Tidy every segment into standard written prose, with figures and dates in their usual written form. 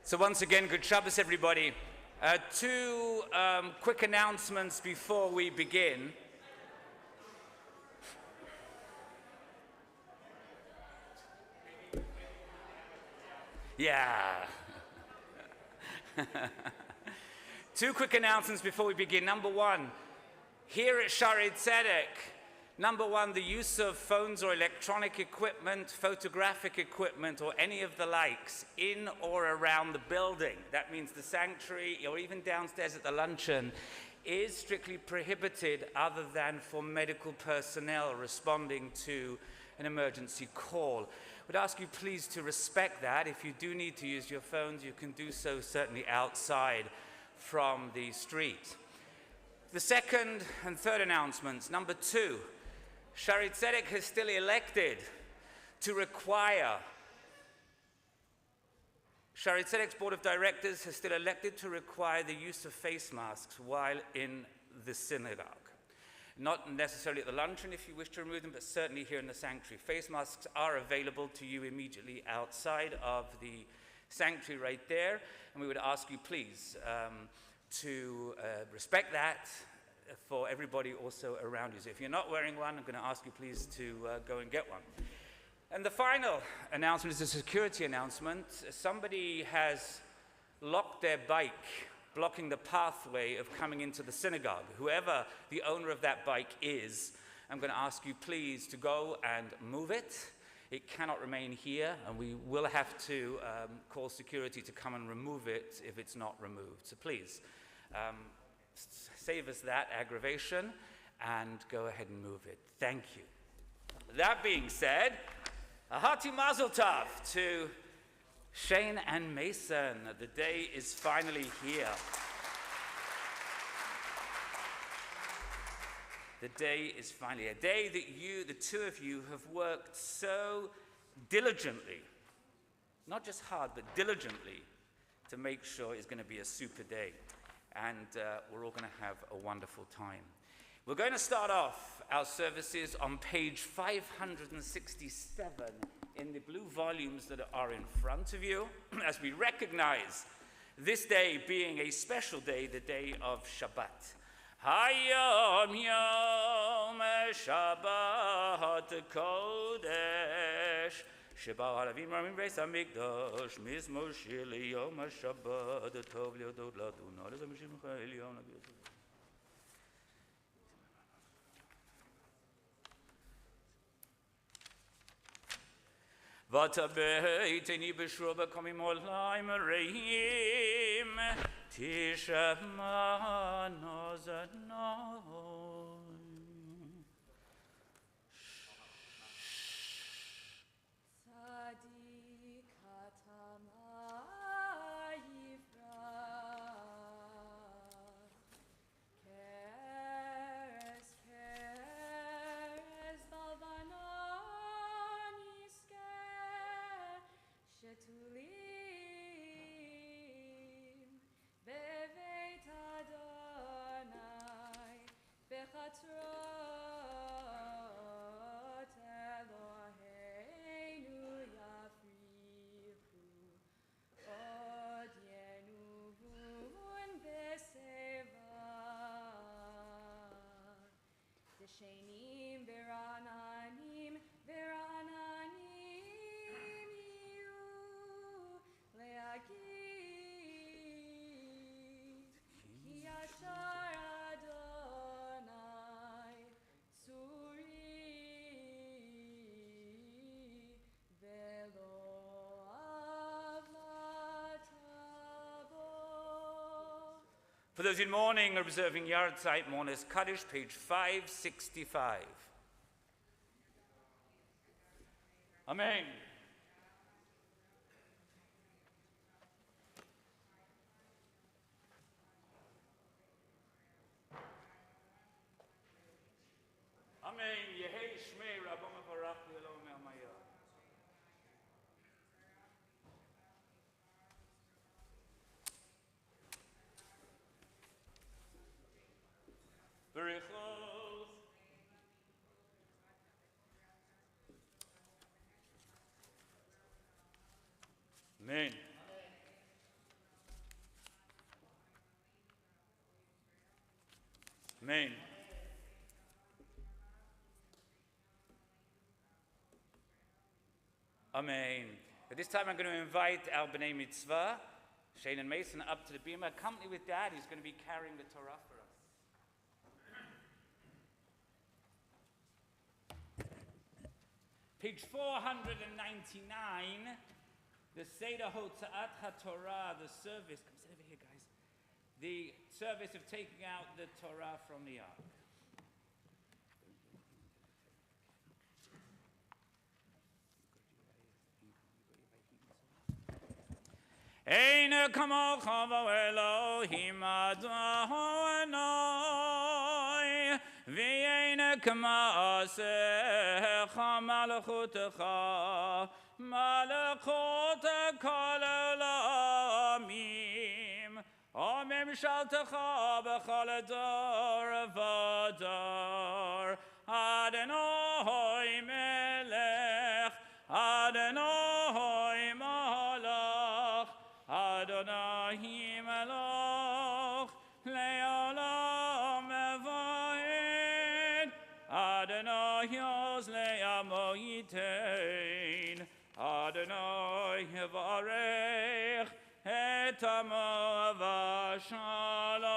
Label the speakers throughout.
Speaker 1: So once again, good Shabbos, everybody. Two quick announcements before we begin. Yeah. Two quick announcements before we begin. Number one, here at Shaare Zedek, the use of phones or electronic equipment, photographic equipment, or any of the likes in or around the building, that means the sanctuary or even downstairs at the luncheon, is strictly prohibited other than for medical personnel responding to an emergency call. I would ask you please to respect that. If you do need to use your phones, you can do so certainly outside from the street. The second and third announcements. Number two, Shaare Zedek has still elected to require, Shaare Zedek's board of directors has still elected to require the use of face masks while in the synagogue. Not necessarily at the luncheon if you wish to remove them, but certainly here in the sanctuary. Face masks are available to you immediately outside of the sanctuary right there, and we would ask you please to respect that for everybody also around you. So if you're not wearing one, I'm going to ask you please to go and get one. And the final announcement is a security announcement. Somebody has locked their bike, blocking the pathway of coming into the synagogue. Whoever the owner of that bike is, I'm going to ask you please to go and move it. It cannot remain here, and we will have to call security to come and remove it if it's not removed. So please, save us that aggravation and go ahead and move it. Thank you. That being said, a hearty mazel tov to Shane and Mason. The day is finally here. The day is finally a day that you, the two of you, have worked so diligently, not just hard, but diligently, to make sure it's going to be a super day. And we're all going to have a wonderful time. We're going to start off our services on page 567 in the blue volumes that are in front of you, as we recognize this day being a special day, the day of Shabbat. Hayom Yom Shabbat Kodesh Sheba Halavim Ramim Beis Hamikdash Mizmor Shir Yom Shabbat Tov Liodot Laduna Lezamishim Chayil Yom Vatabeiteni B'Shur B'Kamim Olayim Reim Tishama Nozanoi.
Speaker 2: Shenim verananim iu leagid ki yashar Adonai tzuri velo avlatavo.
Speaker 1: For those in mourning or observing Yahrzeit Mourners Kaddish, page 565. Amen. Amen. Yehei Shmei Rabbo Mevarach Yelom Me'amaya. Berichos. Amen. Amen. Amen. At this time, I'm going to invite our B'nai Mitzvah, Shane and Mason, up to the bima, accompanied with Dad, who's going to be carrying the Torah for us. Page 499, the Seder Hotza'at HaTorah, the service. Come sit over here, guys. The service of taking out the Torah from the ark. Ein kamocha v'Elohim Adonai, v'ein k'ma'asecha malachutecha, malachut kol olamim, u'mimshaltecha b'chol dor v'dor, Adonai melech, Adonai malach, Adonai Melech le'olam evaed, Adonai yos le'amo yitein, Adonai yevarech et amo v'shalom,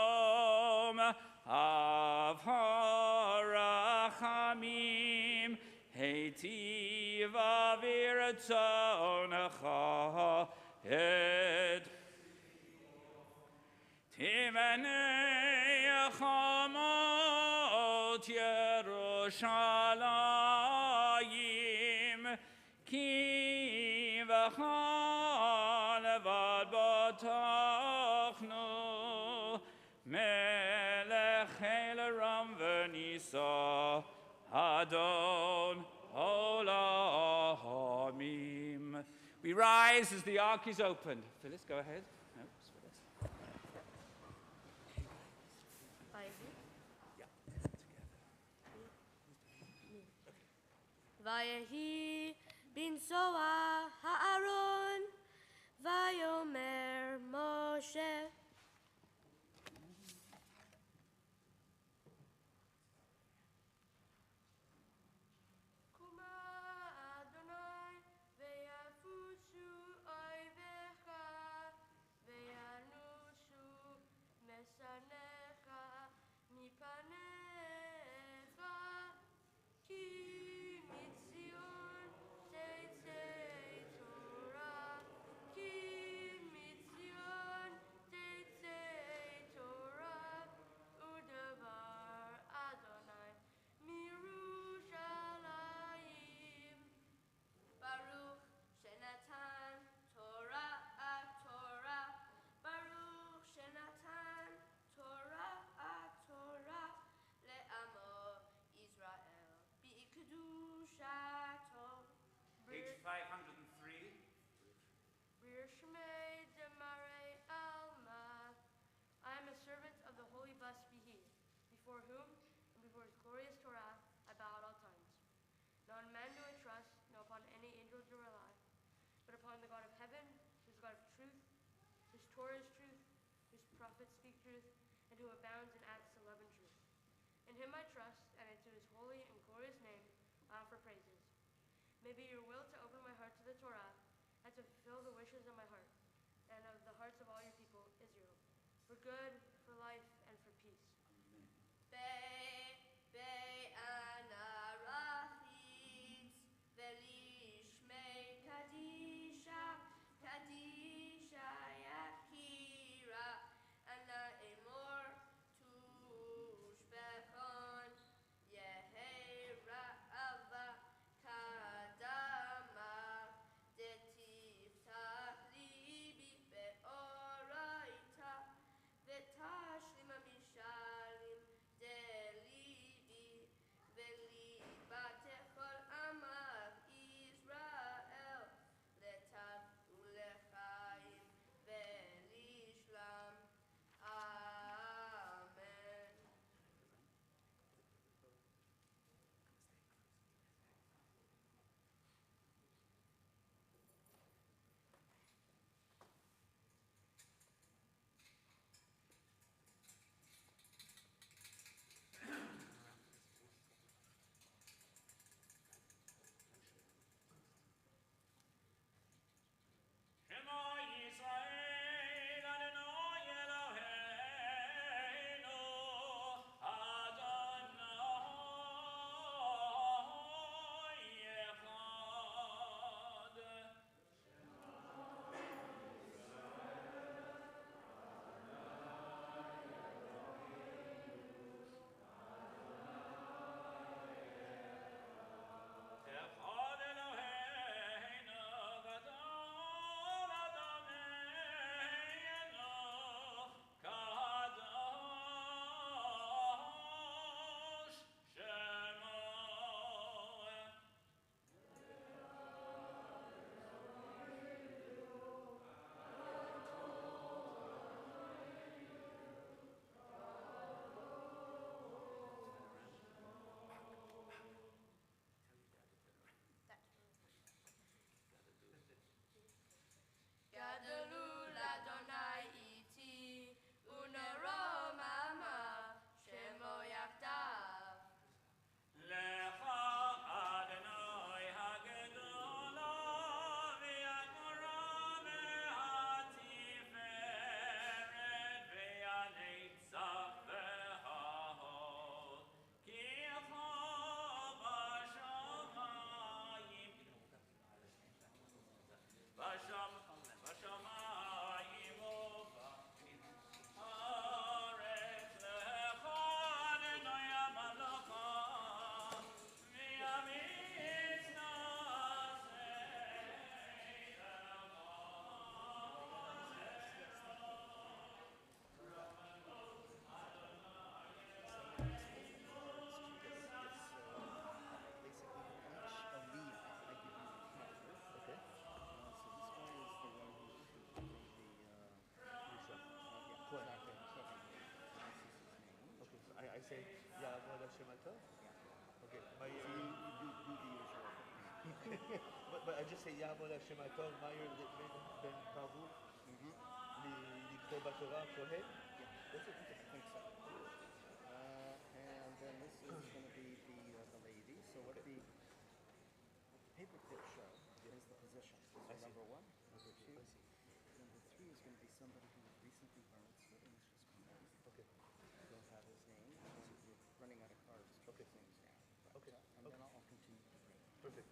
Speaker 1: avarachamim heitiv avirtzonecha et Timenei Chamot Yerushalayim Ki v'chal evad b'tochnu Melech Ram v'nisa Adon Olamim. We rise as the ark is opened. Phyllis, go ahead. No, it's Phyllis.
Speaker 2: Vayehi bin Soa Ha'aron, Vayomer Moshe.
Speaker 1: Page 503.
Speaker 2: I am a servant of the holy blessed be he, before whom and before his glorious Torah I bow at all times. Not on man do I trust, nor upon any angel do I rely, but upon the God of heaven, who is the God of truth, whose Torah is truth, whose prophets speak truth, and who abounds in acts of love and truth. In him I trust, and into his holy and glorious name I offer praises. May be your will to open my heart to the Torah, and to fulfill the wishes of my heart, and of the hearts of all your people, Israel, for good, for life, and for peace.
Speaker 3: But I just say Ya'amol Hashem HaTov Meir Ben Tavut Likro Batorah Kohen.
Speaker 4: This is, I think so. And then this is going to be the lady. So what the paper clip show is the position. So number one, number two, number three is going to be somebody who was recently burned. So let's just come down.
Speaker 3: Okay.
Speaker 4: We'll have his name. We're running out of cards to put things down. But,
Speaker 3: Okay.
Speaker 4: And then I'll continue to read.
Speaker 3: Perfect.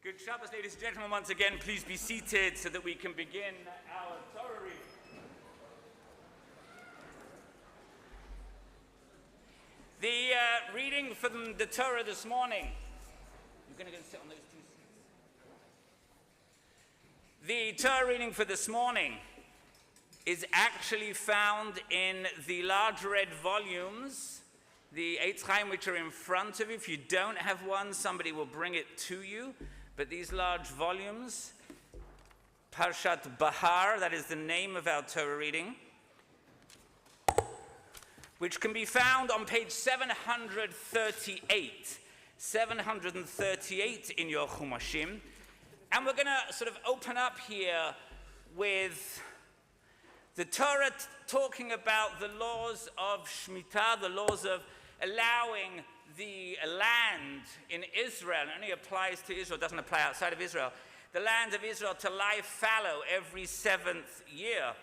Speaker 1: Good Shabbos, ladies and gentlemen. Once again, please be seated so that we can begin our Torah reading. The reading from the Torah this morning. You're going to go and sit on those two seats. The Torah reading for this morning is actually found in the large red volumes, the Eitz Chaim, which are in front of you. If you don't have one, somebody will bring it to you. But these large volumes, Parshat Bahar, that is the name of our Torah reading, which can be found on page 738 in your Chumashim. And we're going to sort of open up here with the Torah talking about the laws of Shemitah, the laws of allowing the land in Israel. It only applies to Israel, doesn't apply outside of Israel. The land of Israel to lie fallow every 7th year.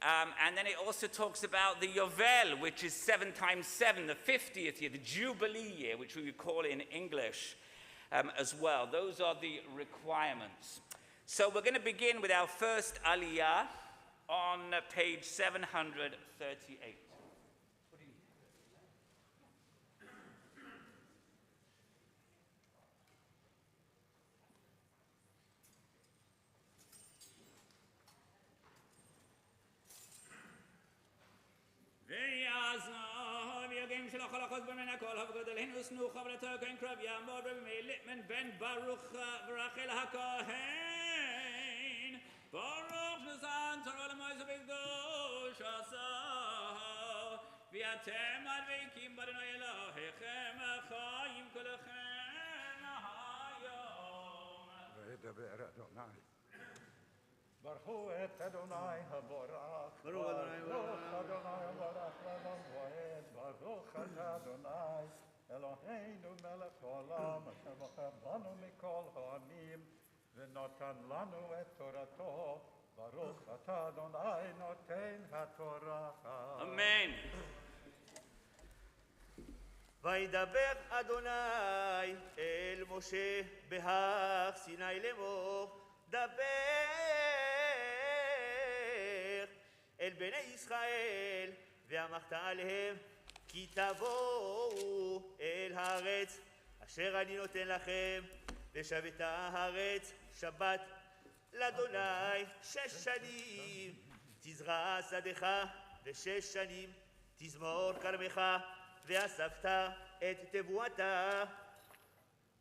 Speaker 1: And then it also talks about the Yovel, which is 7 times 7, the 50th year, the Jubilee year, which we would call in English as well. Those are the requirements. So we're going to begin with our first Aliyah on page 738. של החלקות בין הכל הגדולים וסנו חברתו כהן קרב יעמוד רבי ליטמן בן ברוך ורחל הכהן ברוך נשן תורה למועצה בקדוש עשה ואתם הדבקים באדוני אלוהיכם חיים כולכם היום
Speaker 5: וידבר אדוני ברכו את אדוני הבורך ברוך אדוני הבורך לעולם ועד ברוך אתה אדוני אלוהינו מלך העולם אשר בחר בנו מכל העמים ונתן לנו את תורתו ברוך אתה אדוני נותן התורה
Speaker 1: אמן.
Speaker 3: וידבר אדוני אל משה בהר סיני לאמור דבר אל בני ישראל ואמרת עליהם כי תבואו אל הארץ אשר אני נותן לכם ושבתה הארץ שבת לאדוני 6 שנים תזרע שדך ו6 שנים תזמור כרמך ואספת את תבואתה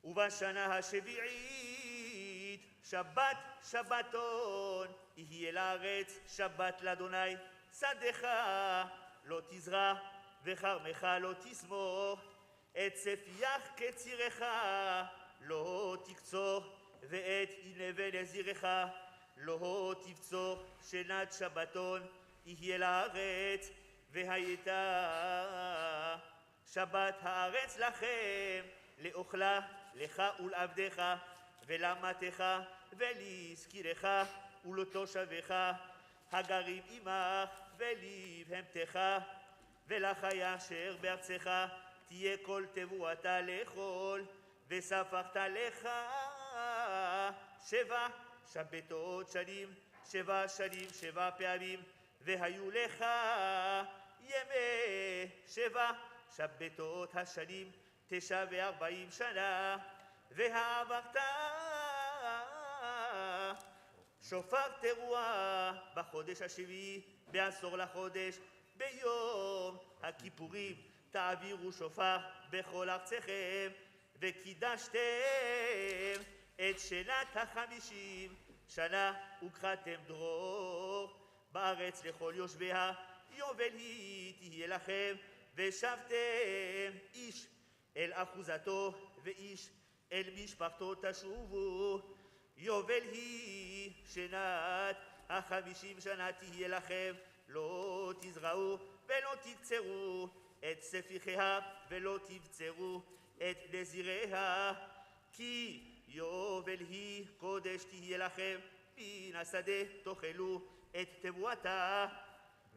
Speaker 3: ובשנה השביעית שבת שבתון יהיה לארץ שבת לאדוני שדך לא תזרע וכרמך לא תזמור את צפיח כצירך לא תקצור ואת ענבי נזירך לא תבצור שנת שבתון יהיה לארץ והייתה שבת הארץ לכם לאוכלה לך ולעבדך ולאמתך ולזכירך ולתושבך הגרים עמך ולבהמתך, ולחיה אשר בארצך תהיה כל תבואתה לאכול, וספחת לך 7 שבתות שנים, 7 שנים 7 פעמים, והיו לך ימי 7 שבתות השנים 49 שנה, והעברת שופר תרועה בחודש השביעי, בעשור לחודש, ביום הכיפורים תעבירו שופר בכל ארצכם, וקידשתם את שנת 50 שנה, וקחתם דרור בארץ לכל יושביה, יובל היא תהיה לכם, ושבתם איש אל אחוזתו ואיש אל משפחתו תשובו, יובל היא שנת 50 שנה תהיה לכם, לא תזרעו ולא תקצרו את ספיחיה, ולא תבצרו את נזיריה, כי יובל היא קודש תהיה לכם, מן השדה תאכלו את תבואתה.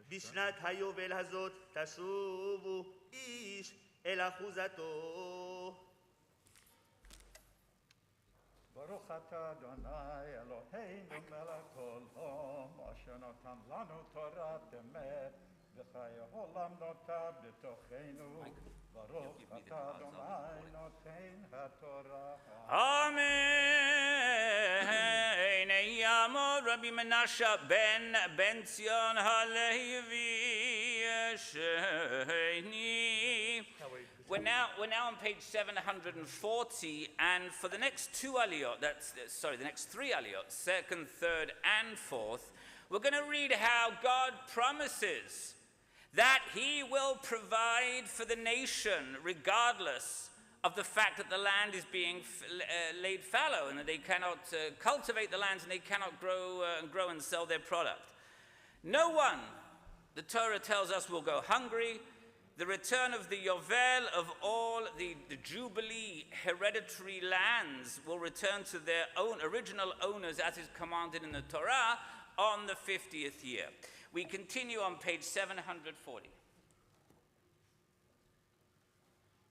Speaker 3: בשנת היובל הזאת תשובו איש אל אחוזתו.
Speaker 5: ברוך אתה אדוני אלוהינו מלך העולם, אשר נתן לנו תורת אמת, וחיי העולם נוטע בתוכנו. ברוך אתה אדוני נותן התורה.
Speaker 1: Amen. Yamod Rabbi Menashe ben Zion Halevi Sheni. We're now on page 740, and for the next 2 aliyot, the next 3 aliyot, 2nd, 3rd, and 4th, we're going to read how God promises that He will provide for the nation regardless of the fact that the land is being laid fallow and that they cannot cultivate the lands and they cannot grow and sell their product. No one, the Torah tells us, will go hungry. The return of the Yovel of all the Jubilee hereditary lands will return to their own original owners as is commanded in the Torah on the 50th year. We continue on page 740.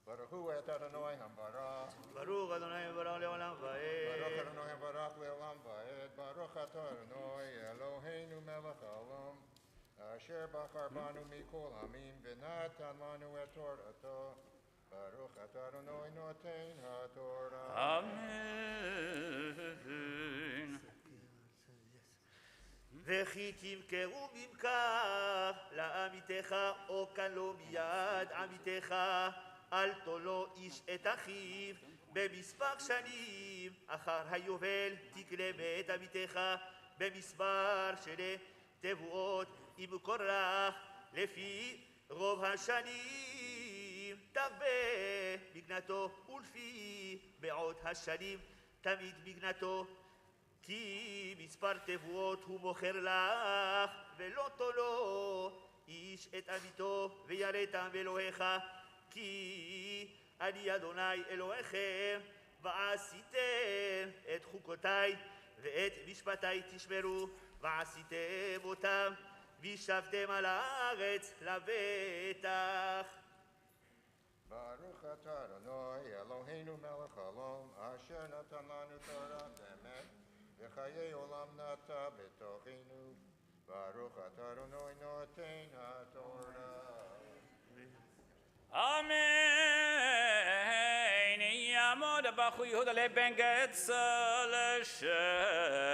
Speaker 5: Baruch et Adonai hambarach.
Speaker 3: ברוך אדוני יברך לעולם
Speaker 5: Baruch
Speaker 3: ועד.
Speaker 5: Adonai hambarach le'olam va'ed. Baruch atah Adonai Eloheinu melech haolam, asher bachar banu mikol hamim v'natan lanu et torato. Baruch atah Adonai noten haTorah.
Speaker 1: Amen.
Speaker 3: וכי תמכרו ממכר לעמיתך, או כאן לא מיד עמיתך, אל תולו איש את אחיו, במספר שנים אחר היובל תקנה מאת עמיתך, במספר שני תבואות עם קורח, לפי רוב השנים תרבה מגנתו, ולפי בעוד השנים תמיד מגנתו, כי מספר תבואות הוא מוכר לך, ולא תולו איש את עמיתו, ויראתם אלוהיך, כי אני אדוני אלוהיכם, ועשיתם את חוקותיי ואת משפטיי תשמרו, ועשיתם אותם, וישבתם על הארץ לבטח.
Speaker 5: Baruch atah Adonai Eloheinu melech haolam, asher natan lanu torat emet, v'chayei olam nata betochenu. Baruch atah Adonai noten haTorah.
Speaker 1: Amen. Yamod Abachu Yehuda leben Getzel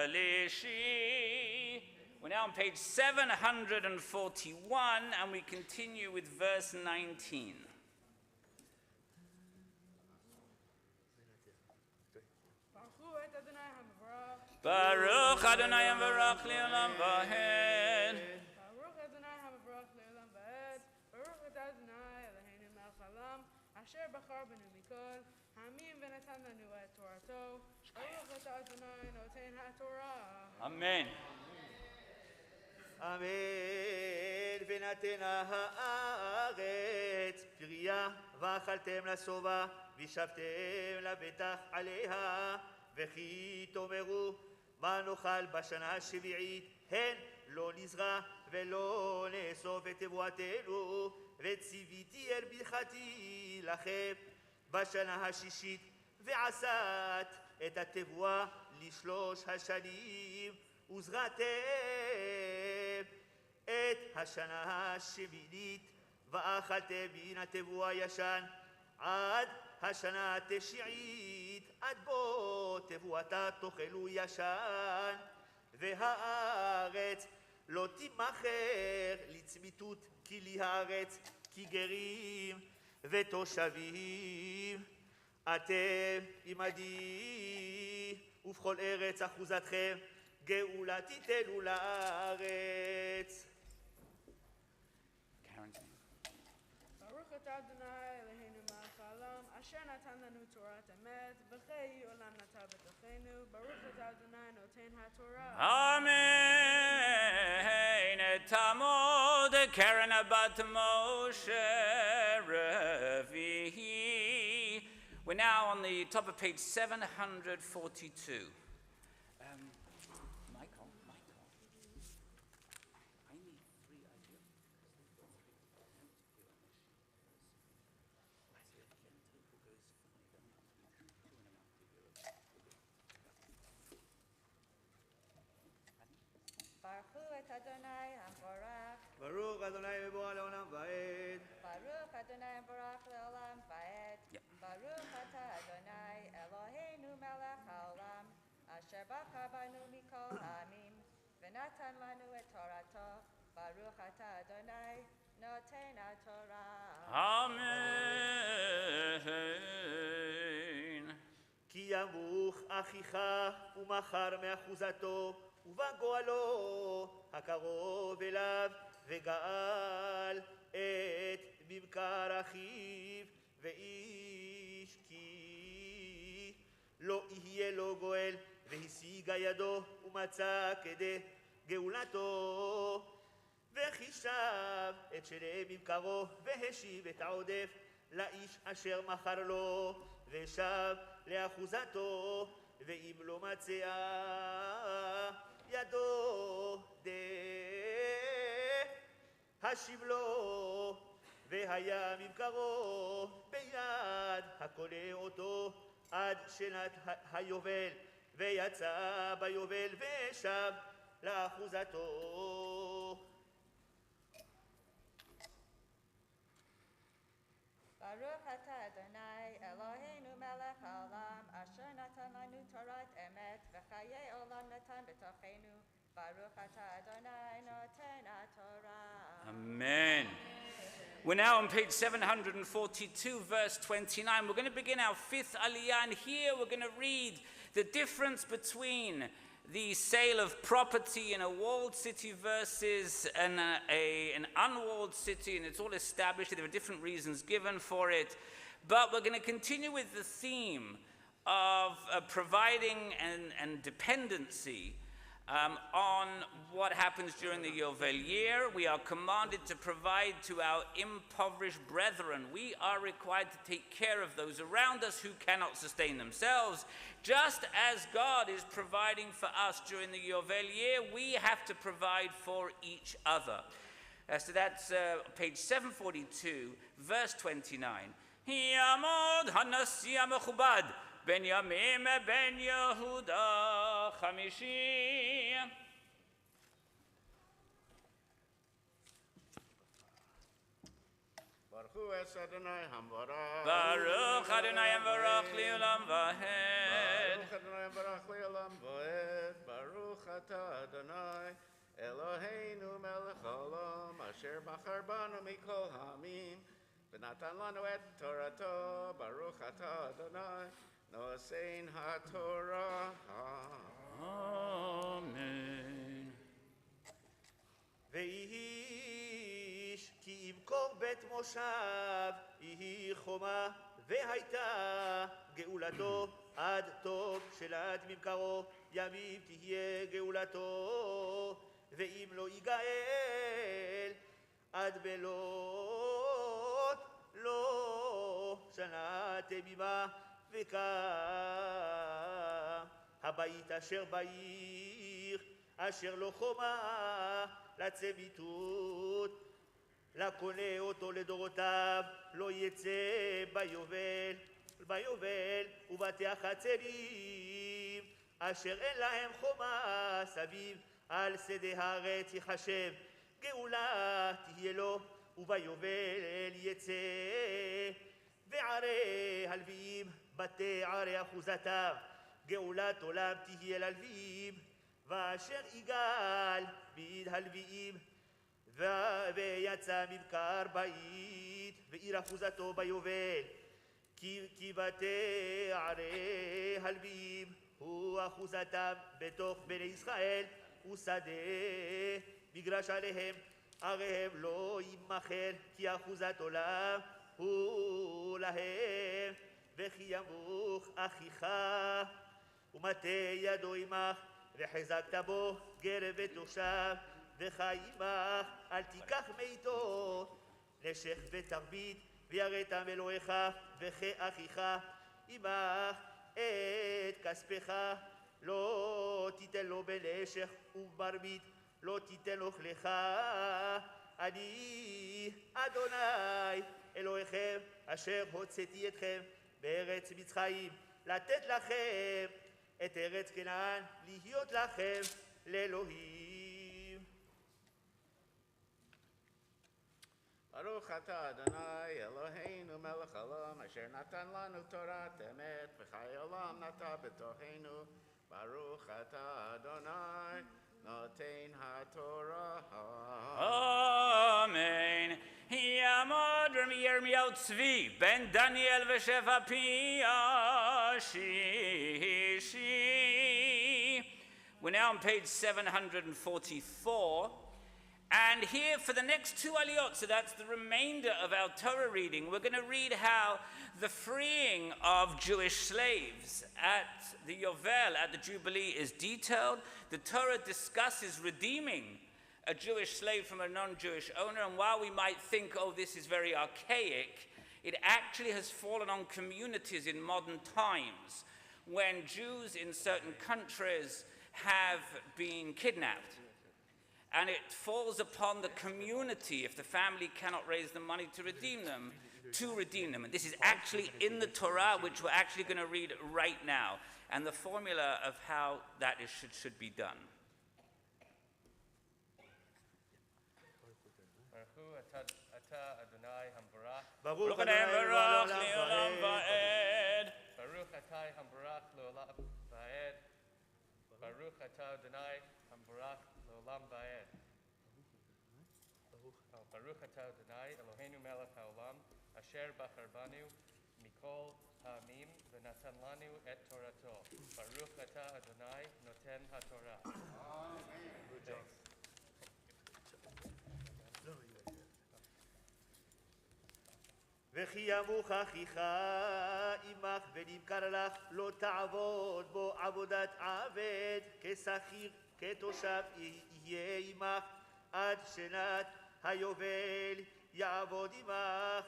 Speaker 1: Shelishi. We're now on page 741, and we continue with verse 19. Baruch Adonai Yamvarach Le'olam Vahed.
Speaker 6: Baruch Adonai Hamavrach Le'olam Va'ed. Baruch Adonai Eloheinu melech haolam, asher bachar benu mikol hamim v'natan lanu et torato. Baruch Adonai noten haTorah.
Speaker 1: Amen.
Speaker 3: אמן. ונתנה הארץ פריה, ואכלתם לשובע, וישבתם לבטח עליה, וכי תאמרו מה נאכל בשנה השביעית, הן לא נזרע ולא נאסוף את תבואתנו, וציוויתי אל ברכתי לכם בשנה השישית, ועשת את התבואה לשלוש השנים, וזרעתם את השנה השמינית, ואכלתם מן התבואה ישן עד השנה התשיעית, עד בו תבואתה תאכלו ישן, והארץ לא תימכר לצמיתות, כי לי הארץ, כי גרים ותושבים. אתם עמדי ובכל ארץ אחוזתכם, גאולה תיתנו לארץ.
Speaker 6: ברוך אתה אדוני אלוהינו מלך העולם, אשר נתן לנו תורת אמת, בחיי עולם נטע בתוכנו. ברוך אתה אדוני נותן התורה.
Speaker 1: Amen. Tamod Karen Abat Moshe Revihi. We're now on the top of page 742. Michael. I need three ideas.
Speaker 7: ברכו את אדוני המבורך,
Speaker 3: ברוך אדוני מבורא לעולם ועד.
Speaker 7: ברוך אדוני המבורך לעולם ועד.
Speaker 1: Yep.
Speaker 7: ברוך אתה אדוני אלוהינו מלך העולם, אשר בחר בנו מכל העמים, ונתן לנו את תורתו. ברוך אתה אדוני נותן התורה.
Speaker 1: Amen.
Speaker 3: כי ימוך אחיך ומחר מאחוזתו, ובא גואלו הקרוב אליו, וגאל את ממכר אחיו, ואיש כי לא יהיה לו גואל, והשיגה ידו ומצא כדי גאולתו, וחישב את שני ממכרו, והשיב את העודף לאיש אשר מכר לו, ושב לאחוזתו, ואם לא מצאה ידו השיב לו, והיה ממכרו ביד הקונה אותו עד שנת היובל, ויצא ביובל ושב לאחוזתו.
Speaker 7: ברוך אתה אדוני אלוהינו מלך העולם, אשר נתן לנו תורת אמת, וחיי עולם נתן בתוכנו. ברוך אתה אדוני נותן התורה.
Speaker 1: Amen. We're now on page 742, verse 29. We're going to begin our fifth aliyah, and here we're going to read the difference between the sale of property in a walled city versus an unwalled city, and it's all established. There are different reasons given for it. But we're going to continue with the theme of providing and dependency on what happens during the Yovel year. We are commanded to provide to our impoverished brethren. We are required to take care of those around us who cannot sustain themselves. Just as God is providing for us during the Yovel year, we have to provide for each other. So that's page 742, verse 29. Yamod Hanasi Mechubad Ben Yamim Ben Yehuda Chamishi.
Speaker 5: Baruch Adonai Hamvarach.
Speaker 1: Baruch Adonai Hamvarach Li'olam Vahed.
Speaker 5: Baruch Adonai Hamvarach Li'olam Vahed. Baruch Ata Adonai Eloheinu Melech Olam, Asher Bachar Banu Mikol Hamim, V'natan Lanu Et Torato. Baruch Ata Adonai Nosein HaTorah.
Speaker 1: Amen.
Speaker 3: ואיש כי ימכור בית מושב יהי חומה, והייתה גאולתו עד טוב של עד ממכרו, ימים תהיה גאולתו, ואם לא יגאל עד בלוט לא שנה תמימה, וכך הבית אשר בעיר אשר לא חומה לצמיתות. לקונה אותו לדורותיו, לא יצא ביובל ובתי החצרים, אשר אין להם חומה סביב, על שדה הארץ יחשב, גאולה תהיה לו, וביובל יצא. וערי הלוויים, בתי ערי אחוזתיו, גאולת עולם תהיה ללוויים, ואשר יגאל ביד הלוויים, ויצא מבקר בית, ועיר אחוזתו ביובל, כי בתי ערי הלוויים הוא אחוזתם בתוך בני ישראל, ושדה מגרש עליהם, עריהם לא ימכר, כי אחוזת עולם הוא להם. וכי ימוך אחיך ומטה ידו עמך, וחזקת בו גר ותושב, וחי עמך, אל תיקח מאיתו נשך ותרבית, ויראת מאלוהיך וכאחיך עמך. את כספך לא תיתן לו בנשך ובמרבית, לא תיתן לו לך. אני אדוני אלוהיכם, אשר הוצאתי אתכם בארץ מצרים, לתת לכם את ארץ כנען, להיות לכם לאלוהים.
Speaker 8: ברוך אתה אדוני אלוהינו מלך העולם, אשר נתן לנו תורת אמת, וחיי עולם נטע בתוכנו. ברוך אתה אדוני נותן התורה.
Speaker 1: אמן. יעמוד רבי ירמיהו צבי בן דניאל ושפע פיה שישי. We're now on page 744. And here for the next two aliyot, so that's the remainder of our Torah reading, we're going to read how the freeing of Jewish slaves at the Yovel, at the Jubilee, is detailed. The Torah discusses redeeming a Jewish slave from a non-Jewish owner, and while we might think, oh, this is very archaic, it actually has fallen on communities in modern times when Jews in certain countries have been kidnapped. And it falls upon the community, if the family cannot raise the money to redeem them, And this is actually in the Torah, which we're actually going to read right now, and the formula of how that should be done.
Speaker 3: ברוך אדוני ברוך לעולם ועד.
Speaker 9: ברוך אתה המבורך לעולם ועד. ברוך אתה אדוני המבורך לעולם ועד. ברוך אתה אדוני אלוהינו מלך העולם, אשר בחר בנו מכל העמים ונתן לנו את תורתו. ברוך אתה אדוני נותן התורה.
Speaker 3: וכי ימוך אחיך עמך ונמכר לך, לא תעבוד בו עבודת עבד, כשכיר כתושב יהיה עמך, עד שנת היובל יעבוד עמך.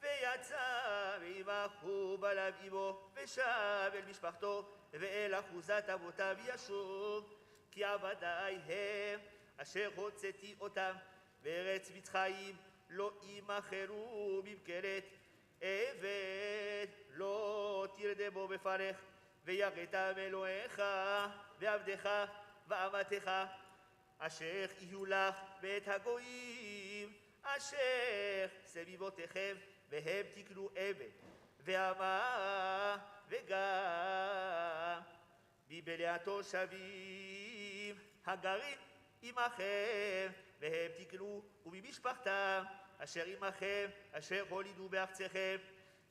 Speaker 3: ויצא מעמך ובלב עמו, ושב אל משפחתו, ואל אחוזת אבותיו ישוב. כי עבדי הם אשר הוצאתי אותם בארץ מצרים, לא ימכרו ממכרת. עבד לא תרדה בו בפרך, ויראת מאלוהיך ועבדך ואמתך, אשר יהיו לך בית הגויים, אשר סביבותיכם, והם תקנו עבד ואמה וגם מבני התושבים הגרים עמכם, והם תקנו וממשפחתם אשר עמכם, אשר הולידו בארצכם,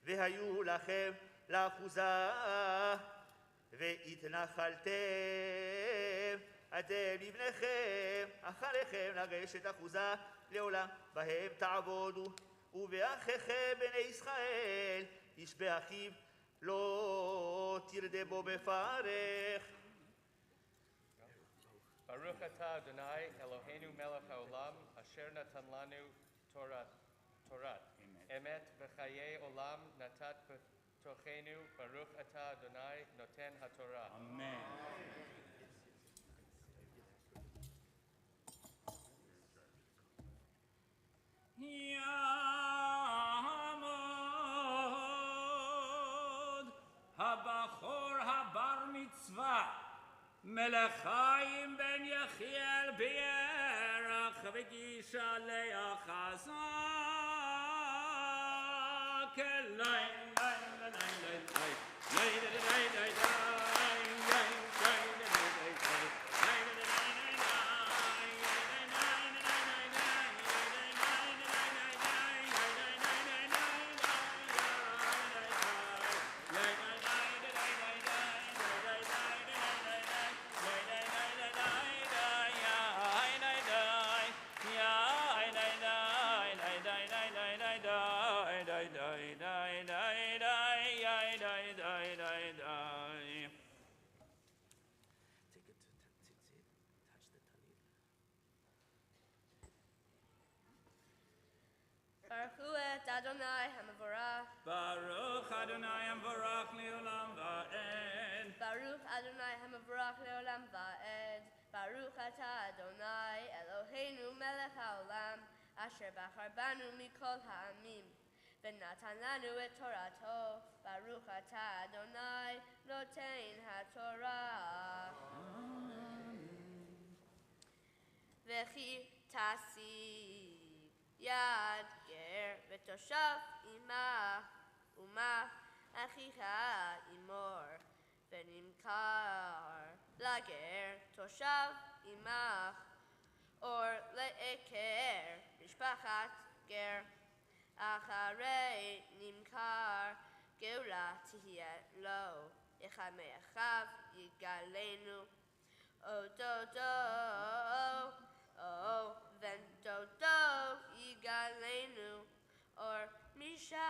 Speaker 3: והיו לכם לאחוזה, והתנחלתם אתם לבניכם אחריכם לרשת אחוזה לעולם, בהם תעבודו. ובאחיכם בני ישראל, איש באחיו לא תרדה בו בפרך.
Speaker 9: ברוך אתה אדוני אלוהינו מלך העולם, אשר נתן לנו תורת אמת וחיי עולם נתת בתוכנו. ברוך אתה אדוני נותן התורה.
Speaker 1: אמן. יעמוד הבחור הבר מצווה מלך חיים בן יחיאל בירח וגיש עליה חזק
Speaker 2: Adonai Hamavorach.
Speaker 1: Baruch Adonai Hamvorach Leolam Va'ed.
Speaker 2: Baruch Adonai Hamavorach Leolam Va'ed. Baruch Ata Adonai Eloheinu Melech HaOlam Asher Bachar Banu Mikol Ha'amim V'natan Lanu Et Torato. Baruch Ata Adonai Notein HaTorah. V'chi Tasi Yad Ger V'toshav Imach Umach Achicha Imor V'nimkar Lager Toshav Imach Or Le'eker Mishpachat Ger Acharei Nimkar Geula Tihiyat Lo Echamechav Yigalenu Ododo O Ventodo Yigalenu or Mishaer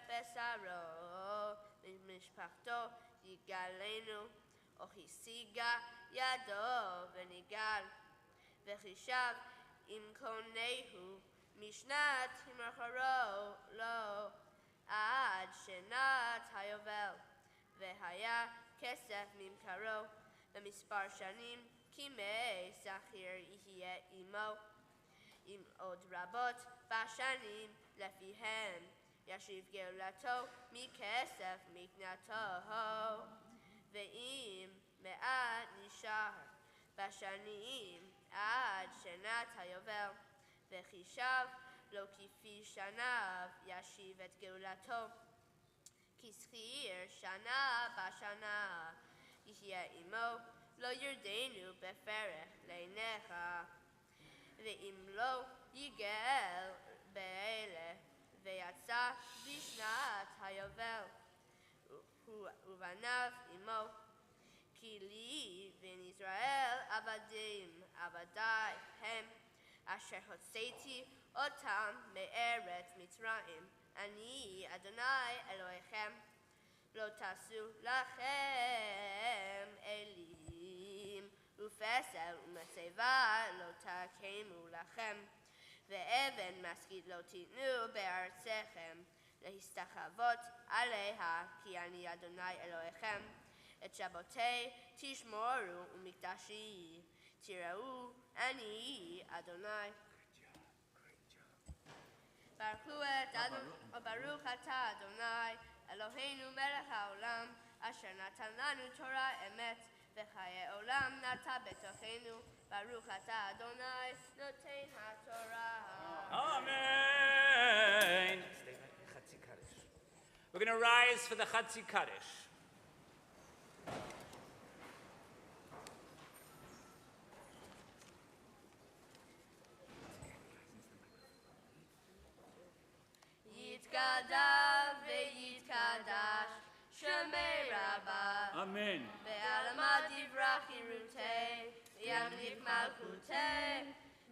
Speaker 2: Pesaro Mishpachto Yigalenu Ochisiga Yado Venigal Vechishav Imkonehu Mishnat Himacharo Lo Ad Shenat Hayovel Vehaya Kesef Mimkaro Vemispar Shanim Kime Sachir Ihye Imo Im Od Rabot Bashanim Lefihem Yashiv Geulato Mikesef Miknato Ve'im Me'at Nishar Bashanim Ad Shenat Hayovel Vechishav Lo Kifi Shanav Yashiv Et Geulato Kischir Shana Bashana Ihye Imo Lo Yerdenu Beferech Leinecha Ve'im lo Yigel Be'ele Ve'yatza Vishnat Hayovel Uvanav Imo Kili V'in Israel Avadim Avadai Hem Asher Hotzeiti Otam Me'eretz Mitzrayim Ani Adonai Elohechem Lo Tasu Lachem Elim Ufesel Umaseva Lo Takemu Lachem Ve'even Maskid Lo Titnu Be'artzechem Lehistachavot Aleha Ki Ani Adonai Elohechem Et Shabbotei Tishmoru Umikdashi Tirau Ani Adonai Baruch Ata Adonai Eloheinu Melech HaOlam Asher Natan Lanu Torah Emet V'chaye Olam Nata Betochenu Baruch Ata Adonai Notein HaTorah.
Speaker 1: Amen. We're going to rise for the Chatzi Kaddish.
Speaker 2: Yitkadav ve'yitkadash Shemei Rabbah.
Speaker 1: Amen.
Speaker 2: Ve'alama divrach yirutei Ve'yamlik malchutei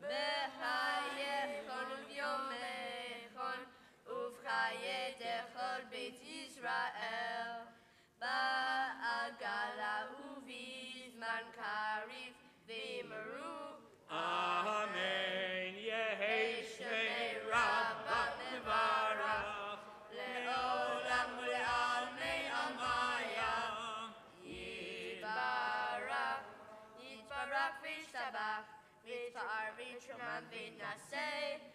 Speaker 2: B'chayechon uvyomechon Uvchaye dechol Beit Yisrael Ba'agala uvizman karif Ve'yimaru.
Speaker 1: Amen. Yehei Shemei Rabbah Nevarach
Speaker 2: Le'olam u'le'almei amaya Yitbarach v'yishtabach V'yitfa'ar v'yitramam v'yitnaseh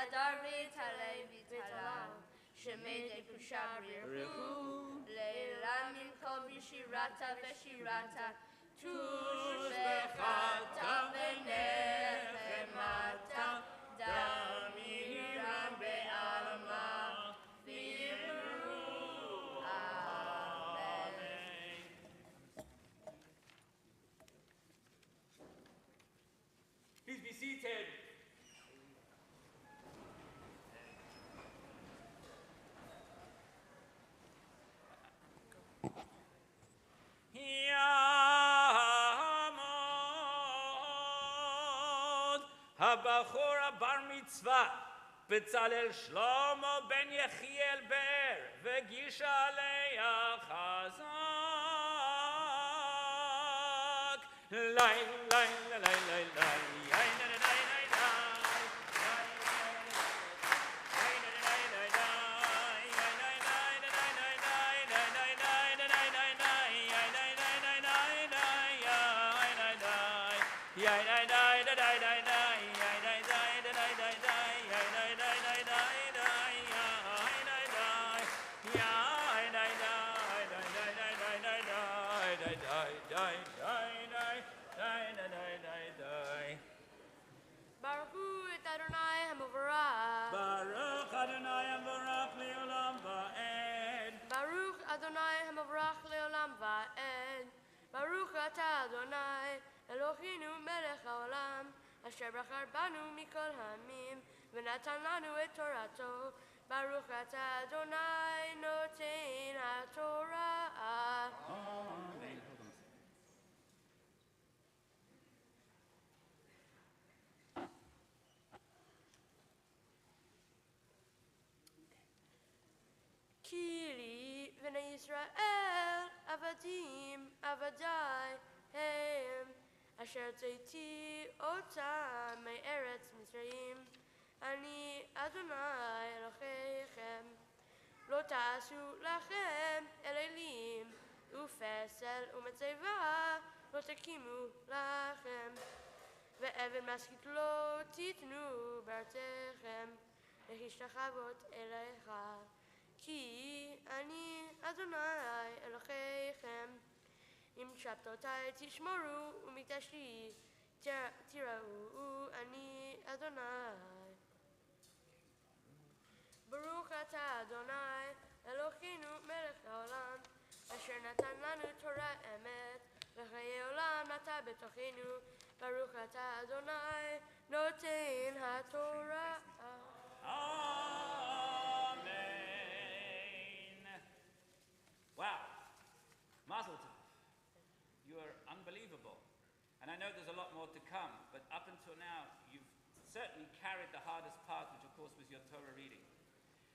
Speaker 2: Hadar v'yitalei v'yitalam. Shemei kushav yirchu. Le'elam yimkol b'shirata v'shirata. Tush v'chata v'nechemata. Damiram be'alma. V'yimru. Amen.
Speaker 1: Please be seated. Yamod habachor bar mitzvah Bezalel Shlomo ben Yechiel ber v'gisha aleya chazak lay lay lay lay lay lay Baruch Adonai Baruch Leolam Va'ed.
Speaker 2: Baruch Adonai Hamavrach Leolam Va'ed. Baruch Ata Adonai Eloheinu Melech Haolam Asher Bachar Banu Mikol Hamim V'natan Lanu Et Torato. Baruch Ata Adonai Notein HaTorah.
Speaker 1: Amen.
Speaker 2: Kili v'nei Yisrael avadim avadai hem asher tzayiti otam me'eretz Mitzrayim ani Adonai Eloheichem lo ta'asu lachem elelim ufesel u'metzeva lo tekimu lachem ve'even maskit lo titnu b'artechem להשתחוות אליך כי אני אדוני אלוהיכם אם שבתותי תשמרו ומקדשי תראו אני אדוני ברוך אתה אדוני אלוהינו מלך העולם אשר נתן לנו תורה אמת וחיי עולם נטע בתוכנו ברוך אתה אדוני נותן התורה.
Speaker 1: Amen. Wow. Mazel tov. You are unbelievable. And I know there's a lot more to come, but up until now, you've certainly carried the hardest part, which of course was your Torah reading.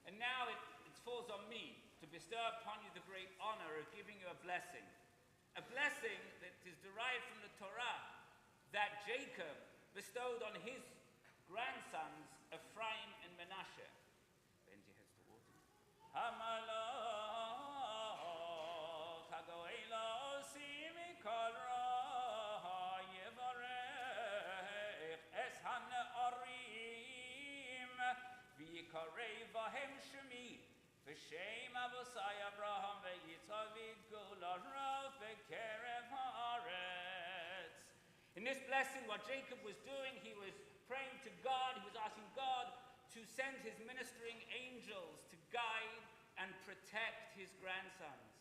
Speaker 1: And now it falls on me to bestow upon you the great honor of giving you a blessing that is derived from the Torah that Jacob bestowed on his grandsons Ephraim and Menashe. Benji has the water. Hamalach hagoelo simikol ra yevarech es hane'arim v'yikarei vahem shemi v'shem avosai Abraham v'yitzhak v'yitgula rav v'kerev haaretz. In this blessing, what Jacob was doing, he was praying to God, he was asking God to send his ministering angels to guide and protect his grandsons.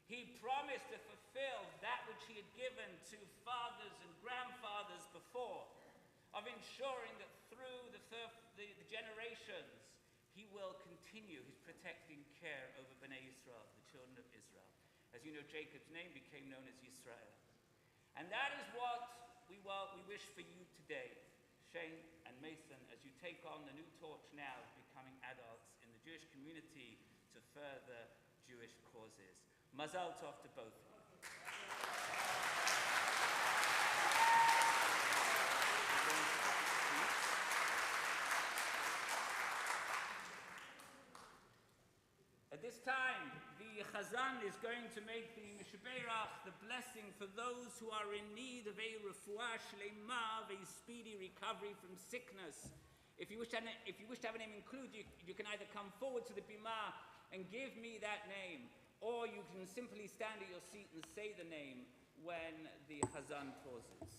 Speaker 1: He promised to fulfill that which he had given to fathers and grandfathers before, of ensuring that through the generations, he will continue his protecting care over Bnei Yisrael, the children of Israel. As you know, Jacob's name became known as Yisrael. And that is what we wish for you today, Shane and Mason, as you take on the new torch now of becoming adults in the Jewish community to further Jewish causes. Mazal tov to both of you. At this time, the Chazan is going to make the Mishbeirach, the blessing for those who are in need of a refuah shlema, of a speedy recovery from sickness If you wish to have a name included, you can either come forward to the bima and give me that name, or you can simply stand at your seat and say the name when the Chazan pauses.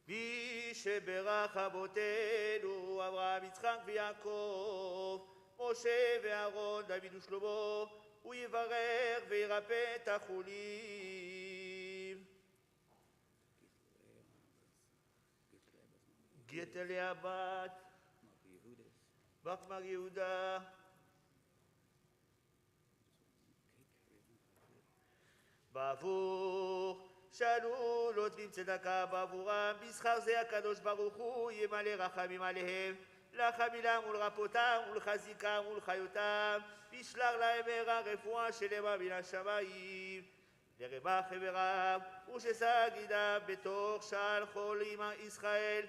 Speaker 3: מי שברך אבותינו, אברהם, יצחק ויעקב, משה ואהרון, דוד ושלמה, הוא יברך וירפא את החולים. גטליה בת, מר יהודה, בעבור שלולות ועם צדקה בעבורם, בשכר זה הקדוש ברוך הוא ימלא רחמים עליהם, לחמילם ולרפאותם ולחזיקם ולחיותם, וישלח להם מהרה רפואה שלמה מן השמיים, לרמ"ח חברם ושסגידם בתוך שאר כל אמא ישראל,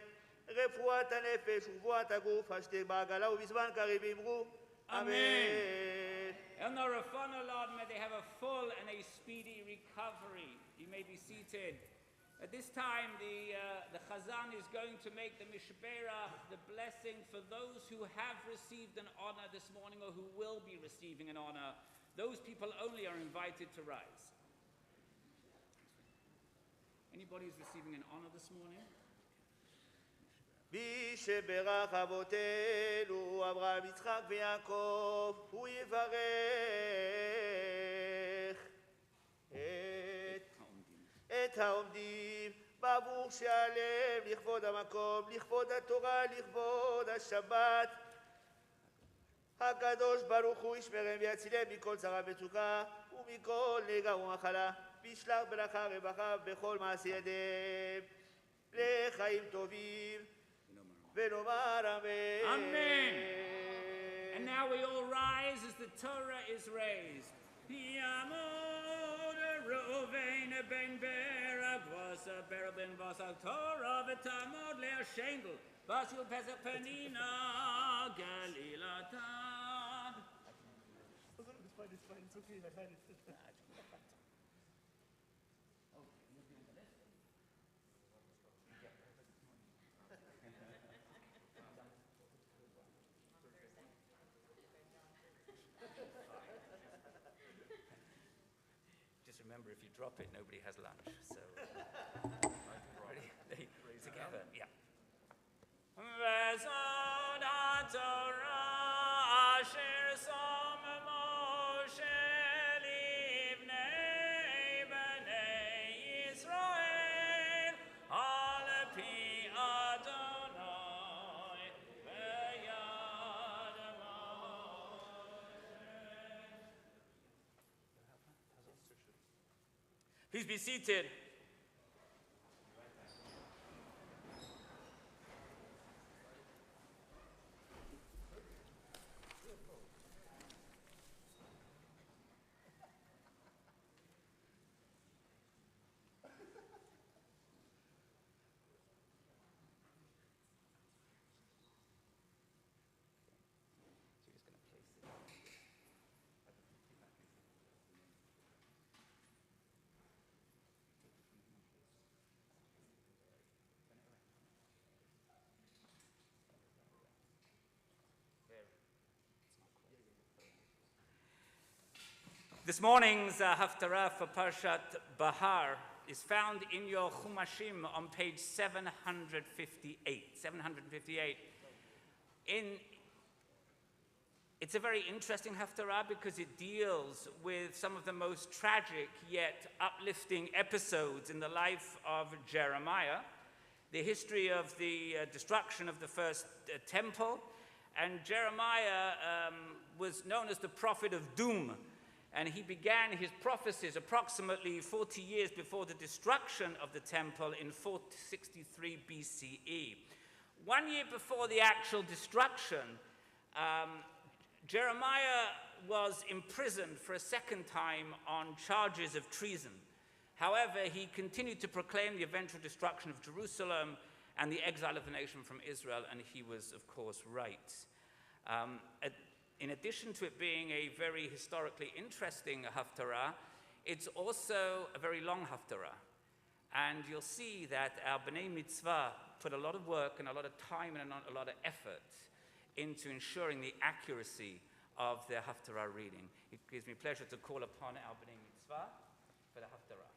Speaker 3: רפואת הנפש ורפואת הגוף, השתק בעגלה ובזמן קריב אמרו אמן.
Speaker 1: El Narafana, Lord, may they have a full and a speedy recovery. You may be seated. At this time, the Chazan is going to make the Mishberach, the blessing for those who have received an honor this morning or who will be receiving an honor. Those people only are invited to rise. Anybody who's receiving an honor this morning?
Speaker 3: מי שברך אבותינו, אברהם, יצחק ויעקב, הוא יברך את העומדים בעבור שעליהם לכבוד המקום, לכבוד התורה, לכבוד השבת. הקדוש ברוך הוא ישמרם ויצילם מכל צרה ומצוקה ומכל נגע ומחלה, וישלח ברכה רווחה בכל מעשי ידיהם לחיים טובים.
Speaker 1: Amen. And now we all rise as the Torah is raised. Yamod Reuven ben Berag v'asa Berel ben v'asa Torah v'tamod le'ashendel v'asil pesach penina galilatan.
Speaker 3: It's fine, it's okay, I had it.
Speaker 1: Remember, if you drop it, nobody has lunch. So, ready? Together, yeah. Vezod HaTorah asher som Moshe livnei bnei Yisrael al pi Adonai v'yad Moshe. Please be seated. This morning's Haftarah for Parshat Bahar is found in your Chumashim on page 758. 758. It's a very interesting Haftarah because it deals with some of the most tragic yet uplifting episodes in the life of Jeremiah, the history of the destruction of the first temple, and Jeremiah was known as the prophet of doom. And he began his prophecies approximately 40 years before the destruction of the temple in 463 BCE. 1 year before the actual destruction, Jeremiah was imprisoned for a second time on charges of treason. However, he continued to proclaim the eventual destruction of Jerusalem and the exile of the nation from Israel, and he was, of course, right. in addition to it being a very historically interesting Haftarah, it's also a very long Haftarah. And you'll see that our B'nai Mitzvah put a lot of work and a lot of time and a lot of effort into ensuring the accuracy of their Haftarah reading. It gives me pleasure to call upon our B'nai Mitzvah for the Haftarah.